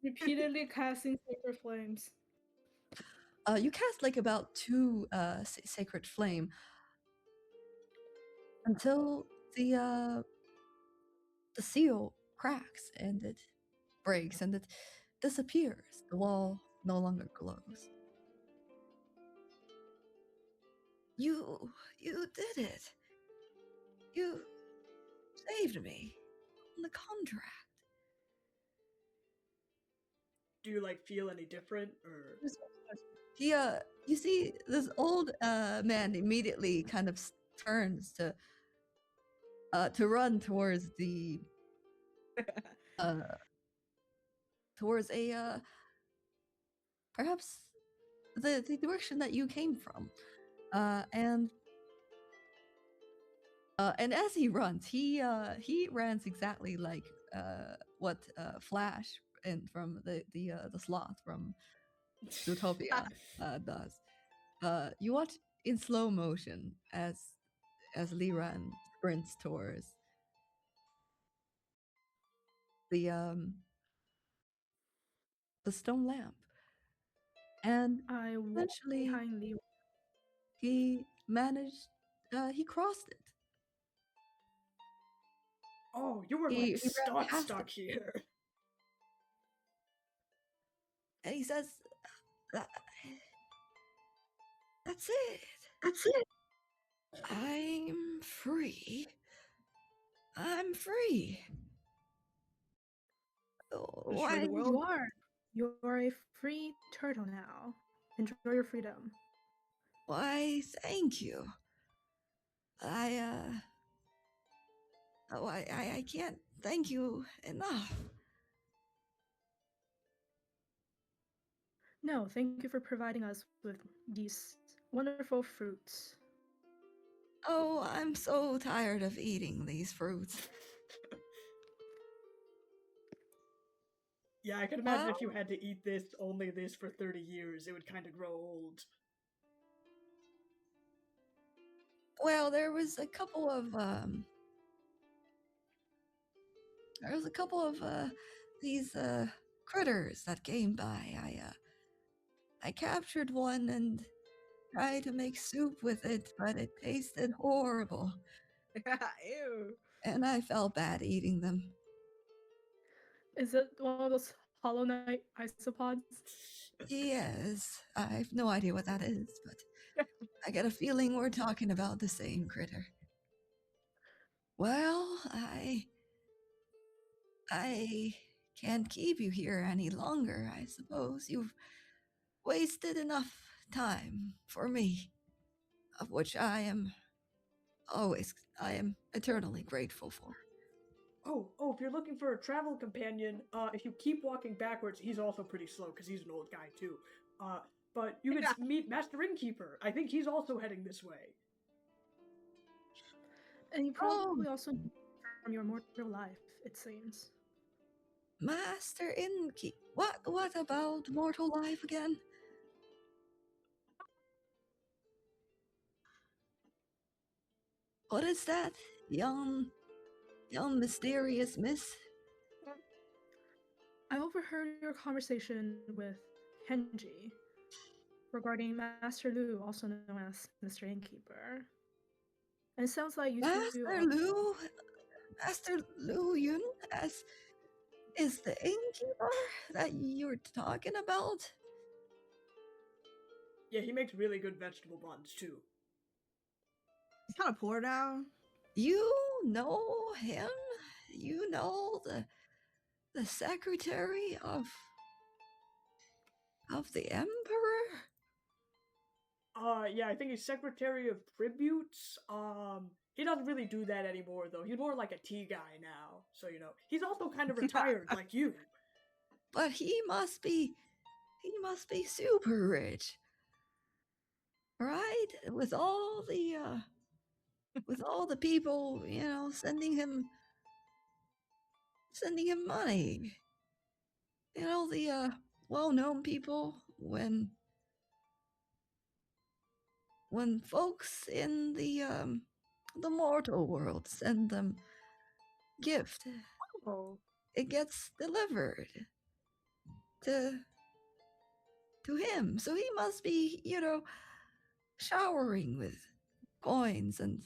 [SPEAKER 2] Repeatedly casting Sacred Flames.
[SPEAKER 1] You cast like about 2 sacred flame until the seal cracks and it breaks and it disappears. The wall no longer glows. You did it. You saved me. the contract.
[SPEAKER 3] Do you like feel any different or?
[SPEAKER 1] He you see this old man immediately kind of turns to run towards the uh towards a perhaps the direction that you came from. And as he runs, he runs exactly like what Flash and from the sloth from Zootopia does. You watch in slow motion as Liran sprints towards the stone lamp, and
[SPEAKER 2] I walk
[SPEAKER 1] eventually
[SPEAKER 2] behind Lee.
[SPEAKER 1] he managed. He crossed it.
[SPEAKER 3] Oh, you were
[SPEAKER 1] He
[SPEAKER 3] like
[SPEAKER 1] ran past
[SPEAKER 3] stuck
[SPEAKER 1] it,
[SPEAKER 3] here.
[SPEAKER 1] and he says, "That- "That's it.
[SPEAKER 2] That's it.
[SPEAKER 1] I'm free. I'm free."
[SPEAKER 4] Sure
[SPEAKER 1] Why?
[SPEAKER 4] the world.
[SPEAKER 2] You're a free turtle now. Enjoy your freedom.
[SPEAKER 1] Why? Thank you. I oh, I can't thank you enough.
[SPEAKER 2] No, thank you for providing us with these wonderful fruits.
[SPEAKER 1] Oh, I'm so tired of eating these fruits.
[SPEAKER 3] Yeah, I can imagine
[SPEAKER 1] Well,
[SPEAKER 3] if you had to eat only this for 30 years, it would kind of grow old.
[SPEAKER 1] well, there was a couple of these critters that came by. I captured one and tried to make soup with it, but it tasted horrible,
[SPEAKER 4] Ew.
[SPEAKER 1] and I felt bad eating them.
[SPEAKER 2] Is it one of those Hollow Knight isopods?
[SPEAKER 1] Yes, I have no idea what that is, but I get a feeling we're talking about the same critter. Well, I can't keep you here any longer, I suppose. You've wasted enough time for me, of which I am eternally grateful for.
[SPEAKER 3] If you're looking for a travel companion, if you keep walking backwards, he's also pretty slow because he's an old guy too. But you could meet Master Innkeeper. I think he's also heading this way.
[SPEAKER 2] And you probably also from your mortal life, it seems.
[SPEAKER 1] Master Innkeep. What about mortal life again? What is that, young mysterious miss?
[SPEAKER 2] I overheard your conversation with Kenji regarding Master Lu, also known as Mr. Innkeeper. And it sounds like you two
[SPEAKER 1] Master Lu Yun is the innkeeper that you're talking about?
[SPEAKER 3] Yeah, he makes really good vegetable buns too.
[SPEAKER 5] He's kind of poor now.
[SPEAKER 1] You know him? You know the secretary of the emperor?
[SPEAKER 3] Yeah, I think he's Secretary of Tributes. He doesn't really do that anymore though. He's more like a tea guy now. So, he's also kind of retired like you.
[SPEAKER 1] But he must be super rich. Right? With all the people, sending him money. The well-known people, when folks in the mortal world send them gift,
[SPEAKER 2] Oh.
[SPEAKER 1] it gets delivered to him. So he must be, showering with coins and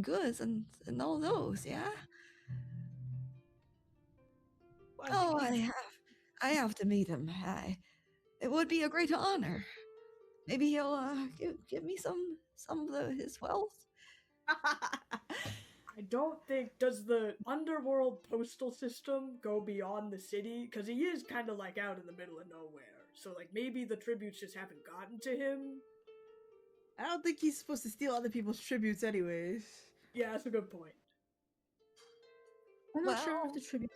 [SPEAKER 1] goods and all those, yeah?
[SPEAKER 5] Well,
[SPEAKER 1] I have to meet him. It would be a great honor. Maybe he'll give me some of his wealth.
[SPEAKER 3] I don't think does the underworld postal system go beyond the city, because he is kind of like out in the middle of nowhere. So like maybe the tributes just haven't gotten to him.
[SPEAKER 5] I don't think he's supposed to steal other people's tributes, anyways.
[SPEAKER 3] Yeah, that's a good point.
[SPEAKER 2] I'm not sure if
[SPEAKER 1] Well-
[SPEAKER 2] the tribute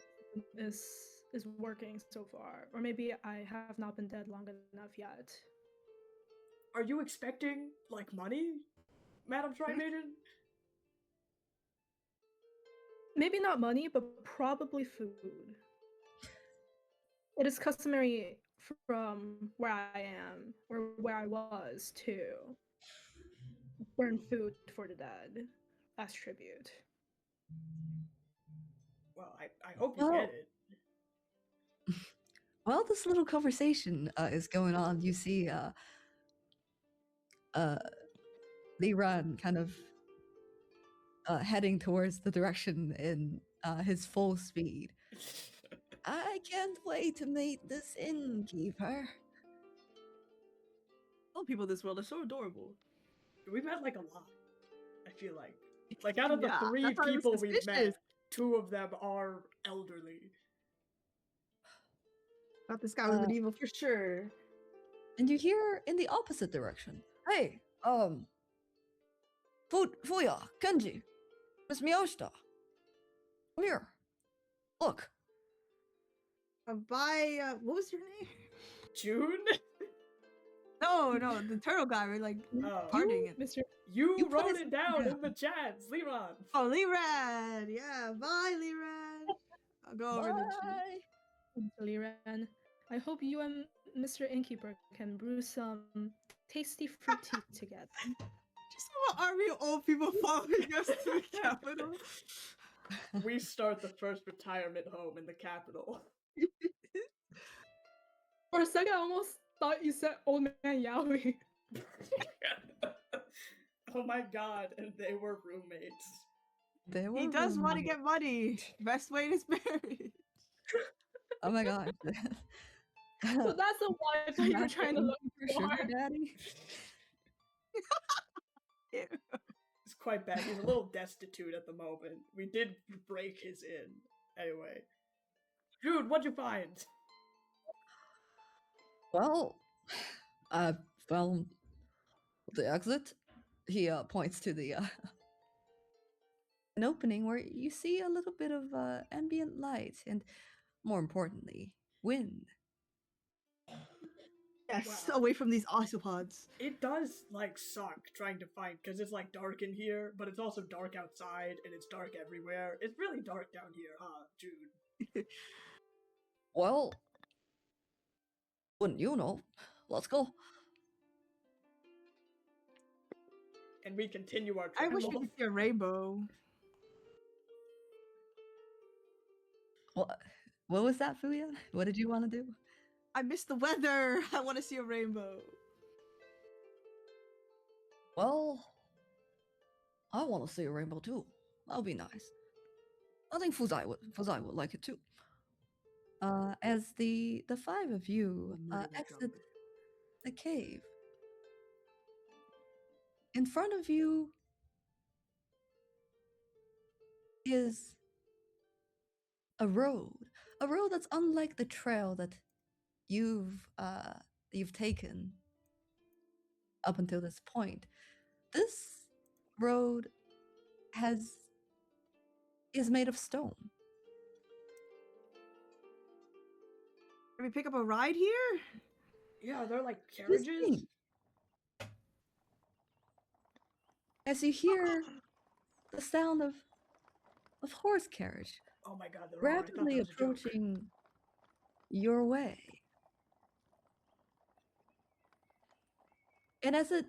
[SPEAKER 2] is working so far, or maybe I have not been dead long enough yet.
[SPEAKER 3] Are you expecting like money, Madam Tri-Maiden?
[SPEAKER 2] Maybe not money, but probably food. It is customary from where I am, or where I was, to burn food for the dead as tribute.
[SPEAKER 3] Well, I hope you
[SPEAKER 1] Well-
[SPEAKER 3] get it.
[SPEAKER 1] While this little conversation is going on, you see Liran kind of heading towards the direction in his full speed. I can't wait to meet this innkeeper.
[SPEAKER 5] All people in this world are so adorable.
[SPEAKER 3] We've met like a lot. I feel like out of the
[SPEAKER 5] Yeah,
[SPEAKER 3] 3
[SPEAKER 5] that's why I was
[SPEAKER 3] people we've met,
[SPEAKER 5] suspicious.
[SPEAKER 3] 2 of them are elderly.
[SPEAKER 5] Thought this guy was an
[SPEAKER 1] Uh,
[SPEAKER 5] evil for sure.
[SPEAKER 1] And you hear in the opposite direction. Hey, Fuya, Kenji, Miss Miyoshita. Come here. Look.
[SPEAKER 5] What was your name?
[SPEAKER 3] June?
[SPEAKER 5] No, the turtle guy. We're like
[SPEAKER 3] Oh.
[SPEAKER 5] parting it.
[SPEAKER 2] Mr.
[SPEAKER 3] You
[SPEAKER 1] You put
[SPEAKER 3] wrote
[SPEAKER 1] his
[SPEAKER 3] it down
[SPEAKER 1] name
[SPEAKER 3] in the chats, Liran.
[SPEAKER 5] Oh, Liran. Yeah, bye, Liran. I'll go over the chat.
[SPEAKER 1] Bye.
[SPEAKER 2] Liran, I hope you and Mr. Innkeeper can brew some tasty fruit tea together.
[SPEAKER 5] Just have an army of old people following us to the capital.
[SPEAKER 3] We start the first retirement home in the capital.
[SPEAKER 2] For a second, I almost thought you said old man Yowie.
[SPEAKER 3] Oh my god, and they were roommates.
[SPEAKER 1] They
[SPEAKER 5] He
[SPEAKER 1] were
[SPEAKER 5] does want to
[SPEAKER 1] roommates.
[SPEAKER 5] get money. Best way is marriage.
[SPEAKER 1] Oh my god.
[SPEAKER 2] So that's the wife that you were trying to look for.
[SPEAKER 1] Sugar daddy.
[SPEAKER 5] Ew.
[SPEAKER 3] It's quite bad. He's a little destitute at the moment. We did break his inn. Anyway. Dude, what'd you find?
[SPEAKER 1] Well, I found the exit. He points to the an opening where you see a little bit of ambient light and, more importantly, wind.
[SPEAKER 5] Yes,
[SPEAKER 3] Wow.
[SPEAKER 5] away from these isopods.
[SPEAKER 3] It does, like, suck trying to find, because it's, like, dark in here, but it's also dark outside, and it's dark everywhere. It's really dark down here, huh, Jude?
[SPEAKER 1] Well, wouldn't you know? Let's go.
[SPEAKER 3] And we continue our
[SPEAKER 5] I
[SPEAKER 3] trip.
[SPEAKER 5] wish we could see a rainbow.
[SPEAKER 1] What was that, Fuya? What did you want to do?
[SPEAKER 5] I miss the weather. I want to see a rainbow.
[SPEAKER 1] Well, I want to see a rainbow too. That'll be nice. I think Fuzai would like it too. As the 5 of you
[SPEAKER 3] Murder
[SPEAKER 1] exit
[SPEAKER 3] jumping.
[SPEAKER 1] the cave, in front of you is a road that's unlike the trail that you've taken up until this point. This road is made of stone.
[SPEAKER 5] Can we pick up a ride here?
[SPEAKER 3] Yeah, they're like
[SPEAKER 1] This
[SPEAKER 3] carriages.
[SPEAKER 1] thing. As you hear the sound of horse carriage
[SPEAKER 3] Oh my god, they're all, I thought
[SPEAKER 1] rapidly
[SPEAKER 3] that was a joke.
[SPEAKER 1] approaching your way. And as it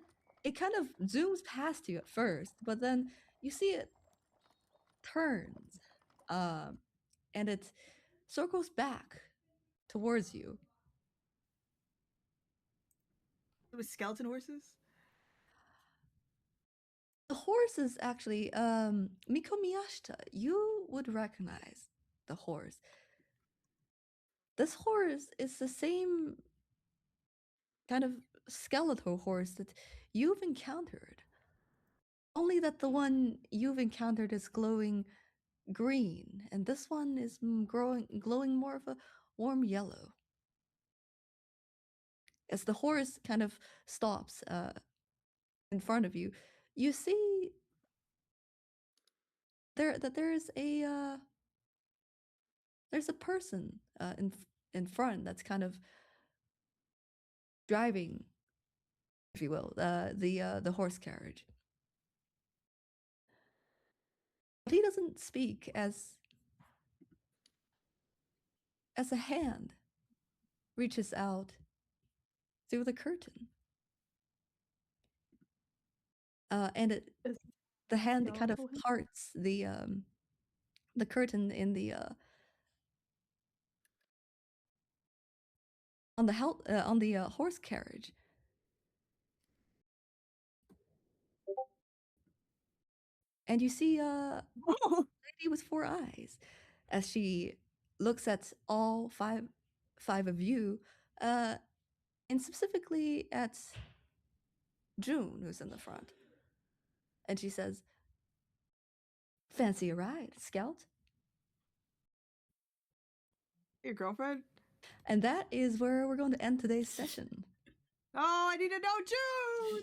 [SPEAKER 1] kind of zooms past you at first, but then you see it turns, and it circles back towards you.
[SPEAKER 5] With skeleton horses?
[SPEAKER 1] The horse is actually Miko Miyashita. You would recognize the horse. This horse is the same kind of skeletal horse that you've encountered only that the one you've encountered is glowing green, and this one is glowing more of a warm yellow. As the horse kind of stops in front of you, you see there's a person in front that's kind of driving, if you will, the horse carriage. But he doesn't speak as a hand reaches out through the curtain. And the hand kind of parts the curtain in the on the horse carriage. And you see a lady with 4 eyes as she looks at all five of you, and specifically at June, who's in the front. And she says, "Fancy a ride, Scout?"
[SPEAKER 5] Your girlfriend?
[SPEAKER 1] And that is where we're going to end today's session.
[SPEAKER 5] Oh, I need to know June!